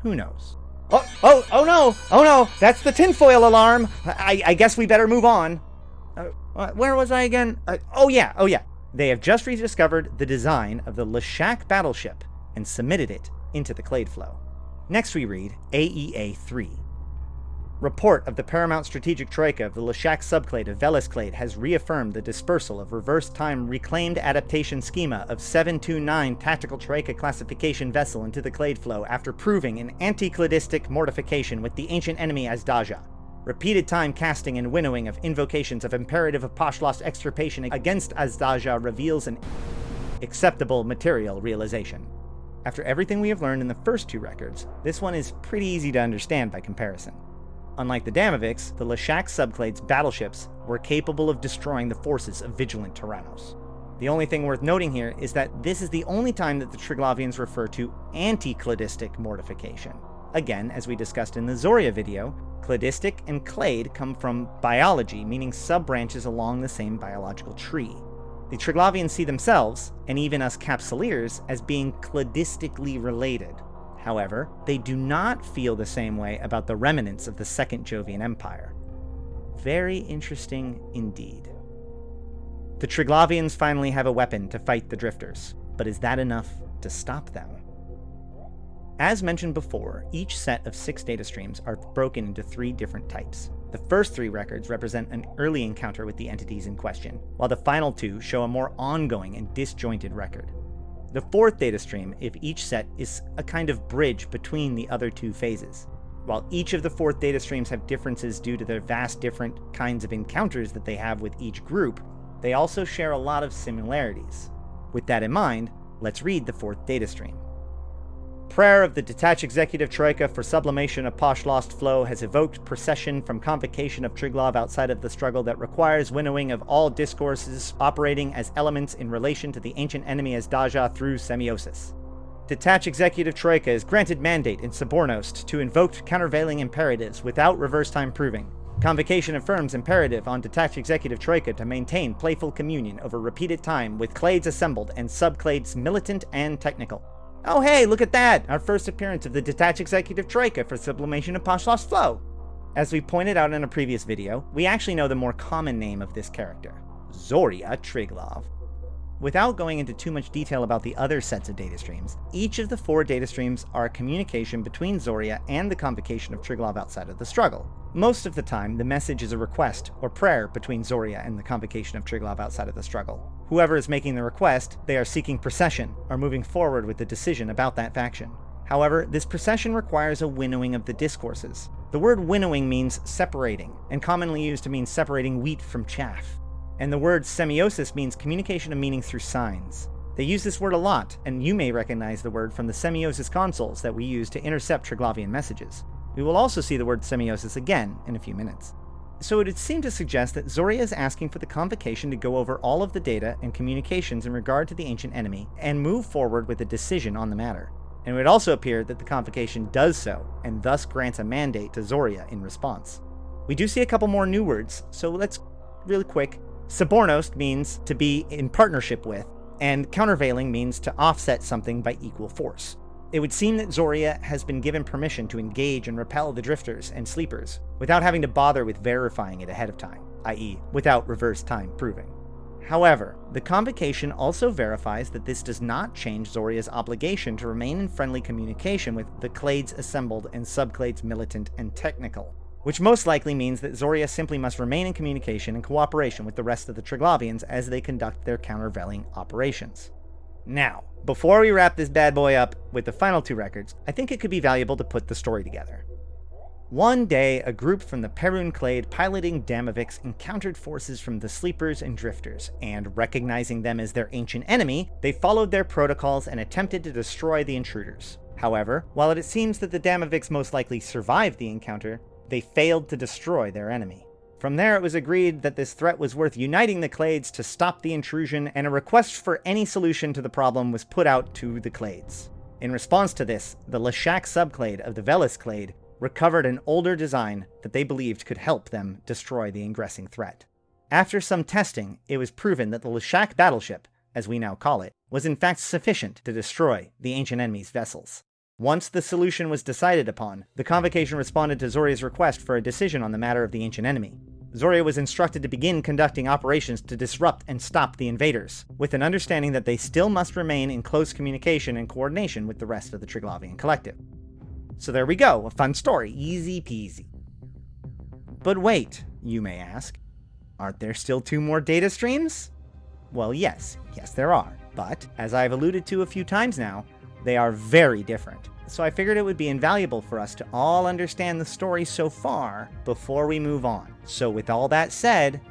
Who knows? Oh no, that's the tinfoil alarm. I guess we better move on. Where was I again? Oh yeah. They have just rediscovered the design of the Leshak battleship and submitted it into the clade flow. Next we read AEA-3. Report of the Paramount Strategic Troika of the Leshak subclade of Velis clade has reaffirmed the dispersal of reverse-time reclaimed adaptation schema of 729 Tactical Troika classification vessel into the clade flow after proving an anti-cladistic mortification with the ancient enemy Azdaja. Repeated time casting and winnowing of invocations of imperative Apostlos extirpation against Azdaja reveals an acceptable material realization. After everything we have learned in the first two records, this one is pretty easy to understand by comparison. Unlike the Damaviks, the Leshak subclade's battleships were capable of destroying the forces of vigilant Tyrannos. The only thing worth noting here is that this is the only time that the Triglavians refer to anti-cladistic mortification. Again, as we discussed in the Zoria video, cladistic and clade come from biology, meaning sub-branches along the same biological tree. The Triglavians see themselves, and even us Capsuleers, as being cladistically related. However, they do not feel the same way about the remnants of the Second Jovian Empire. Very interesting indeed. The Triglavians finally have a weapon to fight the Drifters, but is that enough to stop them? As mentioned before, each set of 6 data streams are broken into 3 different types. The first 3 records represent an early encounter with the entities in question, while the final 2 show a more ongoing and disjointed record. The 4th data stream of each set is a kind of bridge between the other 2 phases. While each of the 4th data streams have differences due to their vast different kinds of encounters that they have with each group, they also share a lot of similarities. With that in mind, let's read the 4th data stream. Prayer of the Detached Executive Troika for sublimation of Posh-Lost Flow has evoked procession from convocation of Triglav outside of the struggle that requires winnowing of all discourses operating as elements in relation to the ancient enemy Azdaja through semiosis. Detached Executive Troika is granted mandate in Subornost to invoke countervailing imperatives without reverse time proving. Convocation affirms imperative on Detached Executive Troika to maintain playful communion over repeated time with clades assembled and subclades militant and technical. Oh hey, look at that! Our first appearance of the Detached Executive Troika for sublimation of Posh-Lost Flow! As we pointed out in a previous video, we actually know the more common name of this character, Zoria Triglav. Without going into too much detail about the other sets of data streams, each of the 4 data streams are a communication between Zoria and the convocation of Triglav outside of the struggle. Most of the time, the message is a request or prayer between Zoria and the convocation of Triglav outside of the struggle. Whoever is making the request, they are seeking procession, or moving forward with the decision about that faction. However, this procession requires a winnowing of the discourses. The word winnowing means separating, and commonly used to mean separating wheat from chaff. And the word semiosis means communication of meaning through signs. They use this word a lot, and you may recognize the word from the semiosis consoles that we use to intercept Triglavian messages. We will also see the word semiosis again in a few minutes. So it would seem to suggest that Zoria is asking for the convocation to go over all of the data and communications in regard to the ancient enemy and move forward with a decision on the matter. And it would also appear that the convocation does so, and thus grants a mandate to Zoria in response. We do see a couple more new words, so let's really quick. Subornost means to be in partnership with, and countervailing means to offset something by equal force. It would seem that Zoria has been given permission to engage and repel the Drifters and Sleepers without having to bother with verifying it ahead of time, i.e. without reverse time proving. However, the convocation also verifies that this does not change Zoria's obligation to remain in friendly communication with the clades assembled and subclades militant and technical, which most likely means that Zoria simply must remain in communication and cooperation with the rest of the Triglavians as they conduct their countervailing operations. Now, before we wrap this bad boy up with the final 2 records, I think it could be valuable to put the story together. One day, a group from the Perun clade piloting Damaviks encountered forces from the Sleepers and Drifters, and recognizing them as their ancient enemy, they followed their protocols and attempted to destroy the intruders. However, while it seems that the Damaviks most likely survived the encounter, they failed to destroy their enemy. From there, it was agreed that this threat was worth uniting the clades to stop the intrusion, and a request for any solution to the problem was put out to the clades. In response to this, the Leshak subclade of the Velis clade recovered an older design that they believed could help them destroy the ingressing threat. After some testing, it was proven that the Leshak battleship, as we now call it, was in fact sufficient to destroy the ancient enemy's vessels. Once the solution was decided upon, the convocation responded to Zoria's request for a decision on the matter of the ancient enemy. Zoria was instructed to begin conducting operations to disrupt and stop the invaders, with an understanding that they still must remain in close communication and coordination with the rest of the Triglavian collective. So there we go, a fun story, easy peasy. But wait, you may ask, aren't there still 2 more data streams? Well, yes there are, but as I've alluded to a few times now, they are very different. So I figured it would be invaluable for us to all understand the story so far before we move on. So with all that said,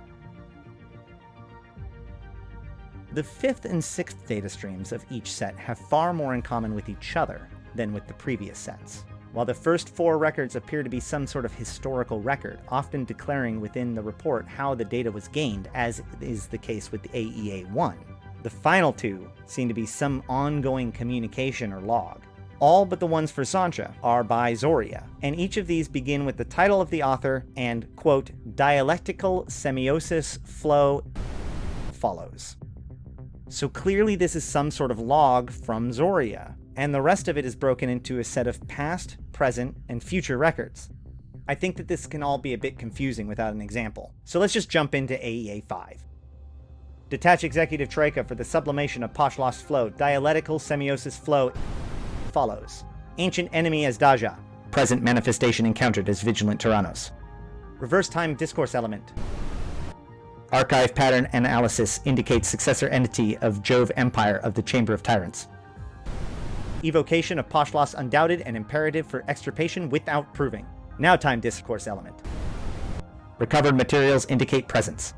the 5th and 6th data streams of each set have far more in common with each other than with the previous sets. While the first 4 records appear to be some sort of historical record, often declaring within the report how the data was gained, as is the case with the AEA-1, the final 2 seem to be some ongoing communication or log. All but the ones for Sancha are by Zoria, and each of these begin with the title of the author and, quote, dialectical semiosis flow follows. So clearly this is some sort of log from Zoria, and the rest of it is broken into a set of past, present, and future records. I think that this can all be a bit confusing without an example, so let's just jump into AEA-5. Detach Executive Troika for the sublimation of Poshlost flow, dialectical semiosis flow follows. Ancient enemy as Daja. Present manifestation encountered as Vigilant Tyrannos. Reverse time discourse element. Archive pattern analysis indicates successor entity of Jove Empire of the Chamber of Tyrants. Evocation of Poshlost undoubted and imperative for extirpation without proving. Now time discourse element. Recovered materials indicate presence.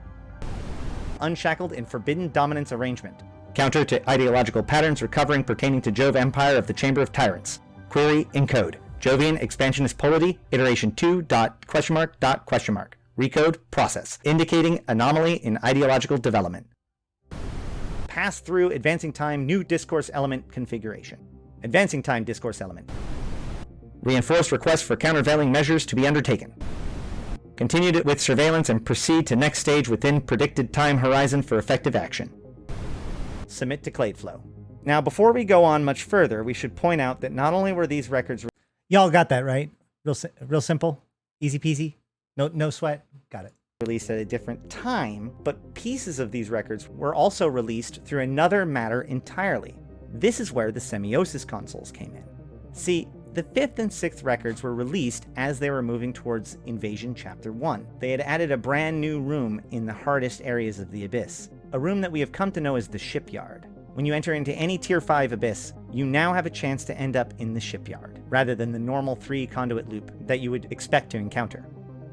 Unshackled in forbidden dominance arrangement. Counter to ideological patterns recovering pertaining to Jove Empire of the Chamber of Tyrants. Query encode. Jovian expansionist polity, iteration 2. Recode process, indicating anomaly in ideological development. Pass through advancing time new discourse element configuration. Advancing time discourse element. Reinforce request for countervailing measures to be undertaken. Continued it with surveillance and proceed to next stage within predicted time horizon for effective action. Submit to Cladeflow. Now, before we go on much further, we should point out that not only were these records... Y'all got that, right? Real simple? Easy peasy? No sweat? Got it. Released at a different time, but pieces of these records were also released through another matter entirely. This is where the semiosis consoles came in. See, the 5th and 6th records were released as they were moving towards Invasion Chapter 1. They had added a brand new room in the hardest areas of the Abyss, a room that we have come to know as the Shipyard. When you enter into any Tier 5 Abyss, you now have a chance to end up in the Shipyard, rather than the normal 3 conduit loop that you would expect to encounter.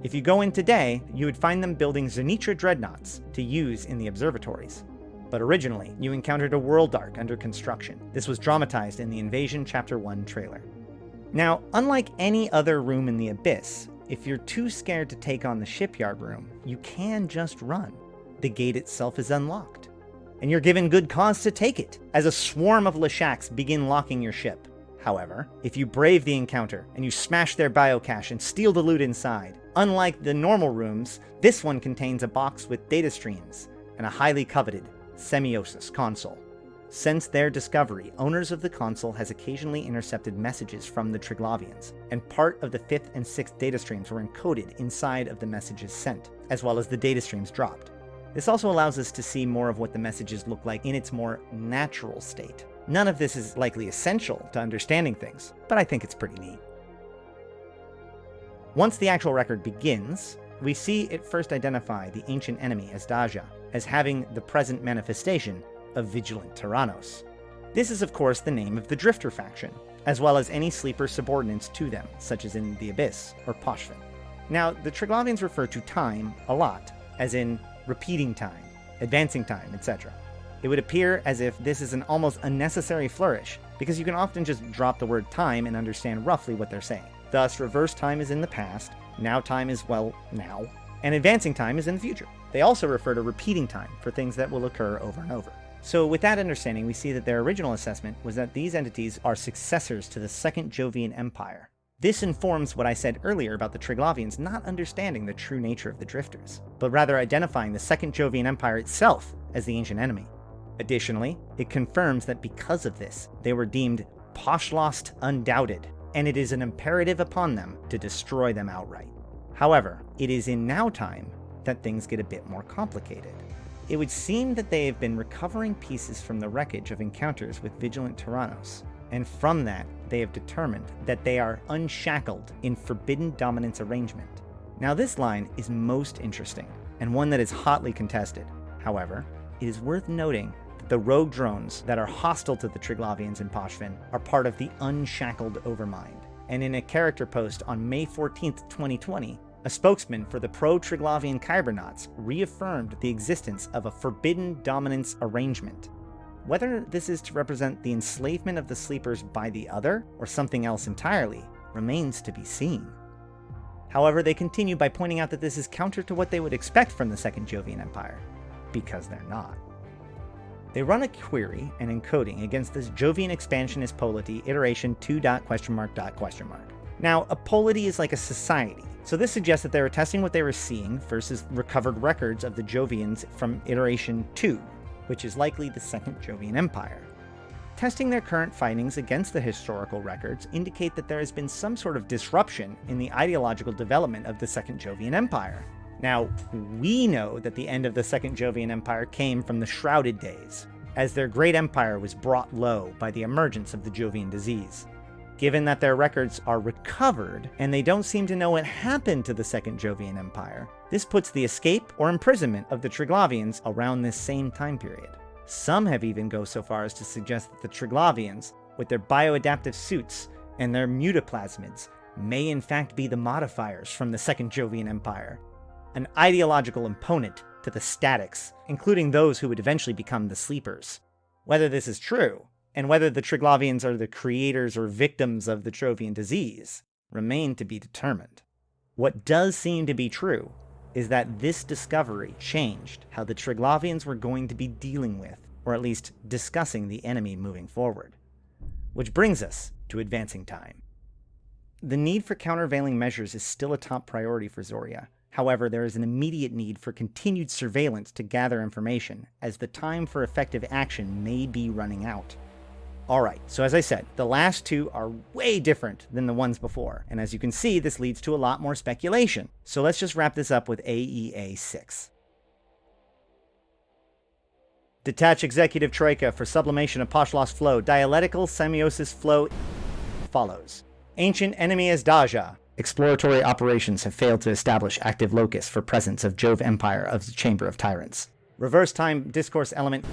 If you go in today, you would find them building Zenitra dreadnoughts to use in the observatories. But originally, you encountered a World Ark under construction. This was dramatized in the Invasion Chapter 1 trailer. Now, unlike any other room in the Abyss, if you're too scared to take on the Shipyard room, you can just run. The gate itself is unlocked, and you're given good cause to take it, as a swarm of Leshaks begin locking your ship. However, if you brave the encounter, and you smash their biocache and steal the loot inside, unlike the normal rooms, this one contains a box with data streams, and a highly coveted semiosis console. Since their discovery, owners of the console has occasionally intercepted messages from the Triglavians, and part of the 5th and 6th data streams were encoded inside of the messages sent, as well as the data streams dropped. This also allows us to see more of what the messages look like in its more natural state. None of this is likely essential to understanding things, but I think it's pretty neat. Once the actual record begins, we see it first identify the ancient enemy as Daja, as having the present manifestation of Vigilant Tyrannos. This is of course the name of the Drifter faction, as well as any sleeper subordinates to them, such as in the Abyss or Poshvin. Now, the Triglavians refer to time a lot, as in repeating time, advancing time, etc. It would appear as if this is an almost unnecessary flourish, because you can often just drop the word time and understand roughly what they're saying. Thus, reverse time is in the past, now time is, well, now, and advancing time is in the future. They also refer to repeating time for things that will occur over and over. So with that understanding, we see that their original assessment was that these entities are successors to the Second Jovian Empire. This informs what I said earlier about the Triglavians not understanding the true nature of the Drifters, but rather identifying the Second Jovian Empire itself as the ancient enemy. Additionally, it confirms that because of this, they were deemed Poshlost undoubted, and it is an imperative upon them to destroy them outright. However, it is in now time that things get a bit more complicated. It would seem that they have been recovering pieces from the wreckage of encounters with vigilant Tyrannos, and from that, they have determined that they are unshackled in forbidden dominance arrangement. Now this line is most interesting, and one that is hotly contested. However, it is worth noting that the rogue drones that are hostile to the Triglavians in Poshvin are part of the Unshackled Overmind. And in a character post on May 14th, 2020, a spokesman for the pro-Triglavian Kybernauts reaffirmed the existence of a forbidden dominance arrangement. Whether this is to represent the enslavement of the sleepers by the other, or something else entirely, remains to be seen. However, they continue by pointing out that this is counter to what they would expect from the Second Jovian Empire, because they're not. They run a query and encoding against this Jovian expansionist polity iteration 2. Now, a polity is like a society, so this suggests that they were testing what they were seeing versus recovered records of the Jovians from iteration 2, which is likely the Second Jovian Empire. Testing their current findings against the historical records indicate that there has been some sort of disruption in the ideological development of the Second Jovian Empire. Now, we know that the end of the Second Jovian Empire came from the Shrouded Days, as their great empire was brought low by the emergence of the Jovian disease. Given that their records are recovered, and they don't seem to know what happened to the Second Jovian Empire, this puts the escape or imprisonment of the Triglavians around this same time period. Some have even go so far as to suggest that the Triglavians, with their bioadaptive suits and their mutaplasmids, may in fact be the modifiers from the Second Jovian Empire, an ideological opponent to the statics, including those who would eventually become the sleepers. Whether this is true, and whether the Triglavians are the creators or victims of the Jovian disease, remain to be determined. What does seem to be true is that this discovery changed how the Triglavians were going to be dealing with, or at least discussing, the enemy moving forward. Which brings us to advancing time. The need for countervailing measures is still a top priority for Zoria. However, there is an immediate need for continued surveillance to gather information, as the time for effective action may be running out. Alright, so as I said, the last two are way different than the ones before, and as you can see, this leads to a lot more speculation. So let's just wrap this up with AEA 6. Detach Executive Troika for sublimation of Poshlos flow. Dialectical semiosis flow follows. Ancient enemy Asdaja. Exploratory operations have failed to establish active locus for presence of Jove Empire of the Chamber of Tyrants. Reverse time discourse element.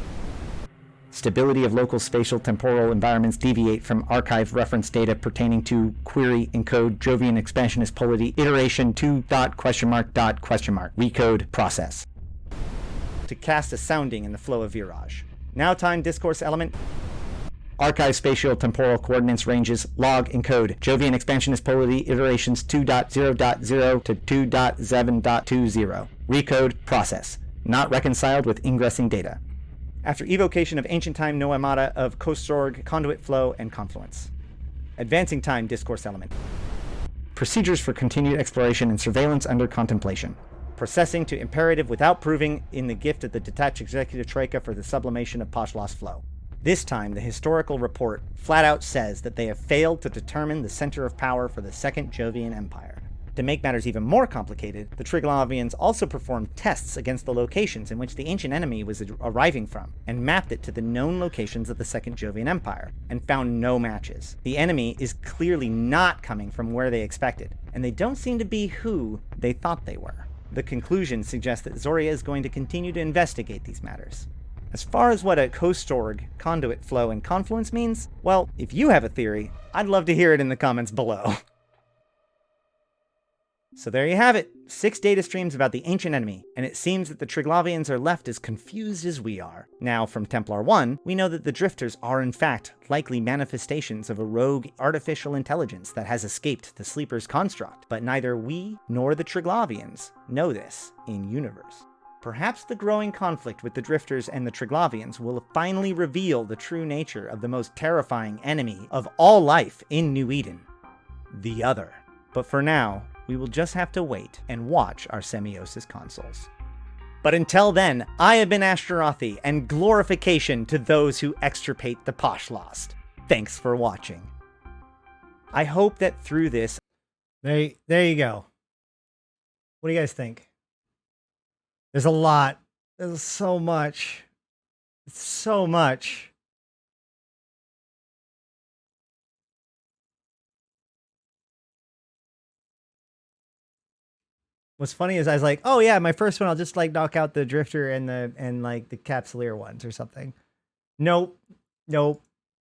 Stability of local spatial temporal environments deviate from archived reference data pertaining to query encode Jovian expansionist polity iteration 2. Recode process. To cast a sounding in the flow of Virage. Now time discourse element. Archive spatial temporal coordinates ranges log encode Jovian expansionist polity iterations 2.0.0 to 2.7.20. Recode process. Not reconciled with ingressing data. After evocation of ancient time noemata of Kosorg, conduit flow, and confluence. Advancing time discourse element. Procedures for continued exploration and surveillance under contemplation. Processing to imperative without proving in the gift of the detached executive troika for the sublimation of Poshlos flow. This time, the historical report flat out says that they have failed to determine the center of power for the Second Jovian Empire. To make matters even more complicated, the Triglavians also performed tests against the locations in which the ancient enemy was arriving from, and mapped it to the known locations of the Second Jovian Empire, and found no matches. The enemy is clearly not coming from where they expected, and they don't seem to be who they thought they were. The conclusion suggests that Zoria is going to continue to investigate these matters. As far as what a Kosorg, conduit flow, and confluence means, well, if you have a theory, I'd love to hear it in the comments below. So there you have it, 6 data streams about the ancient enemy, and it seems that the Triglavians are left as confused as we are. Now, from Templar 1, we know that the Drifters are in fact likely manifestations of a rogue artificial intelligence that has escaped the Sleeper's construct, but neither we nor the Triglavians know this in-universe. Perhaps the growing conflict with the Drifters and the Triglavians will finally reveal the true nature of the most terrifying enemy of all life in New Eden, the Other. But for now, we will just have to wait and watch our Semiosis consoles. But until then, I have been Ashtarothi, and glorification to those who extirpate the Poshlost. Thanks for watching. I hope that through this... There you go. What do you guys think? There's a lot. There's so much. It's so much. What's funny is I was like, oh yeah, my first one, I'll just like knock out the Drifter and like the Capsuleer ones or something. Nope. Nope.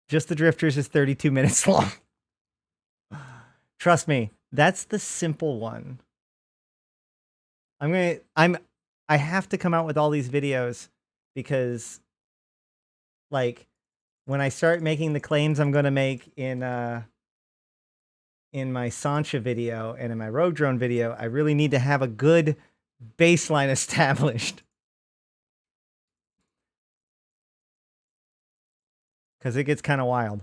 Just the Drifters is 32 minutes long. Trust me, that's the simple one. I have to come out with all these videos because like when I start making the claims I'm going to make in my Sancha video and in my Rogue Drone video, I really need to have a good baseline established. Because it gets kind of wild.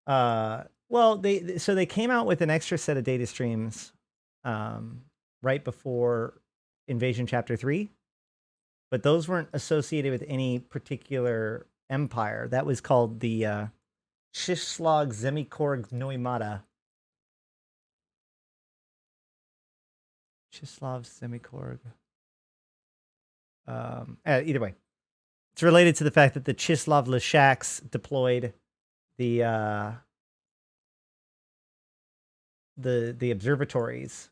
Well, they came out with an extra set of data streams right before Invasion Chapter 3, but those weren't associated with any particular empire. That was called the Shislag Zemikorg Noimata. Shislav Zemikorg. Either way, it's related to the fact that the Chislav Leshaks deployed the observatories,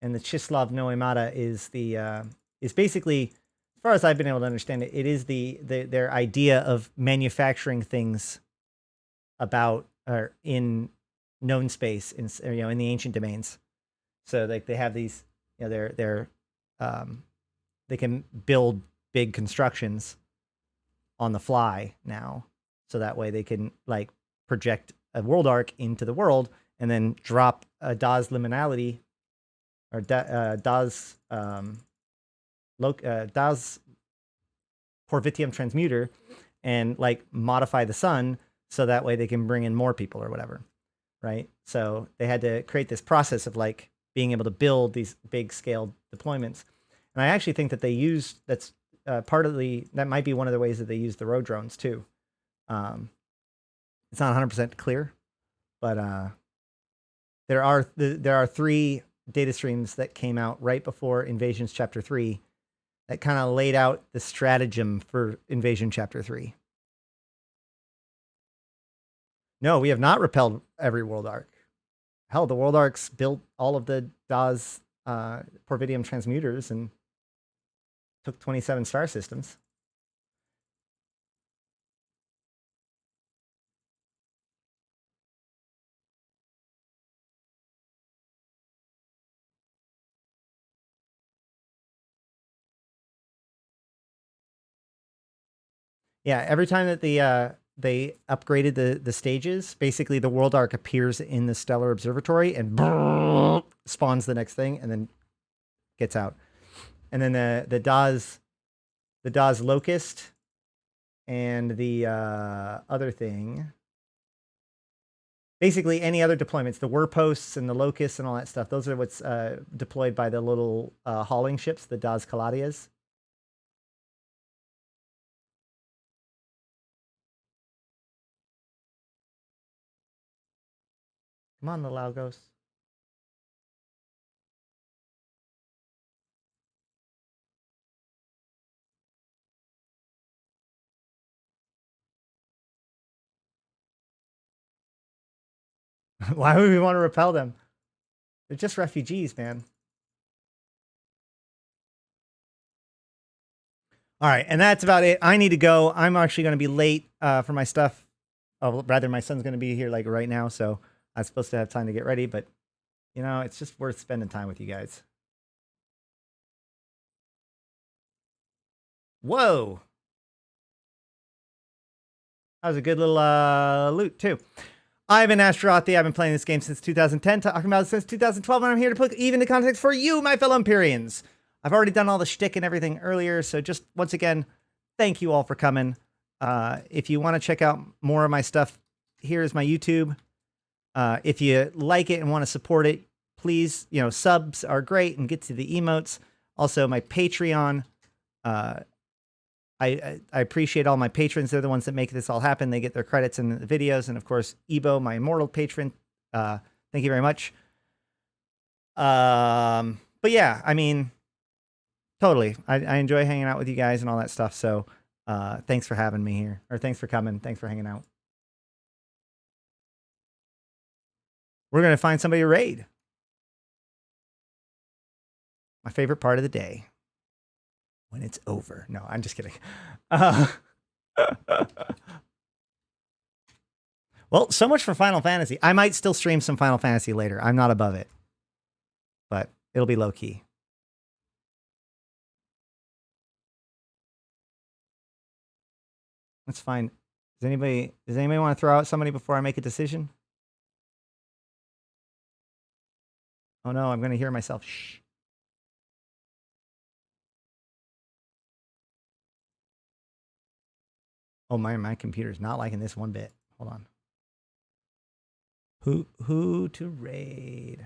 and the Chislav Noimata is is basically, as far as I've been able to understand it, it is their idea of manufacturing things about or in known space in in the ancient domains. So like they have these, they're they can build big constructions on the fly now, so that way they can like project a world arc into the world and then drop a DAS liminality or DAS DAS Porvitium transmuter and like modify the sun so that way they can bring in more people or whatever, right? So they had to create this process of like being able to build these big scale deployments. And I actually think that they used, that might be one of the ways that they use the road drones too. It's not 100% clear, but there are 3 data streams that came out right before Invasions Chapter 3 that kind of laid out the stratagem for Invasion Chapter 3. No, we have not repelled every world arc. Hell, the world arcs built all of the DAS Porvidium transmuters and took 27 star systems. Yeah, every time that they upgraded the stages, basically the world arc appears in the stellar observatory and spawns the next thing and then gets out. And then the DAS locust and the other thing, basically any other deployments, the whir posts and the locusts and all that stuff, those are what's deployed by the little hauling ships, the DAS Caladias. Come on, the Lagos. Why would we want to repel them? They're just refugees, man. All right, and that's about it. I need to go. I'm actually going to be late for my stuff. Oh, rather, my son's going to be here like right now, so I'm supposed to have time to get ready. But it's just worth spending time with you guys. Whoa, that was a good little loot too. I've been Astrothi. I've been playing this game since 2010, talking about it since 2012, and I'm here to put even the context for you, my fellow Empyreans. I've already done all the shtick and everything earlier, so just once again, thank you all for coming. If you want to check out more of my stuff, here's my YouTube. If you like it and want to support it, please, subs are great and get to the emotes. Also, my Patreon. I appreciate all my patrons. They're the ones that make this all happen. They get their credits in the videos. And of course, Ebo, my Immortal patron, Thank you very much. But yeah, I mean, totally. I enjoy hanging out with you guys and all that stuff. So thanks for having me here, or thanks for coming. Thanks for hanging out. We're going to find somebody to raid. My favorite part of the day. When it's over. No, I'm just kidding. Well, so much for Final Fantasy. I might still stream some Final Fantasy later. I'm not above it. But it'll be low key. That's fine. Does anybody want to throw out somebody before I make a decision? Oh no, I'm going to hear myself. Shh. Oh, my computer's not liking this one bit. Hold on. Who to raid?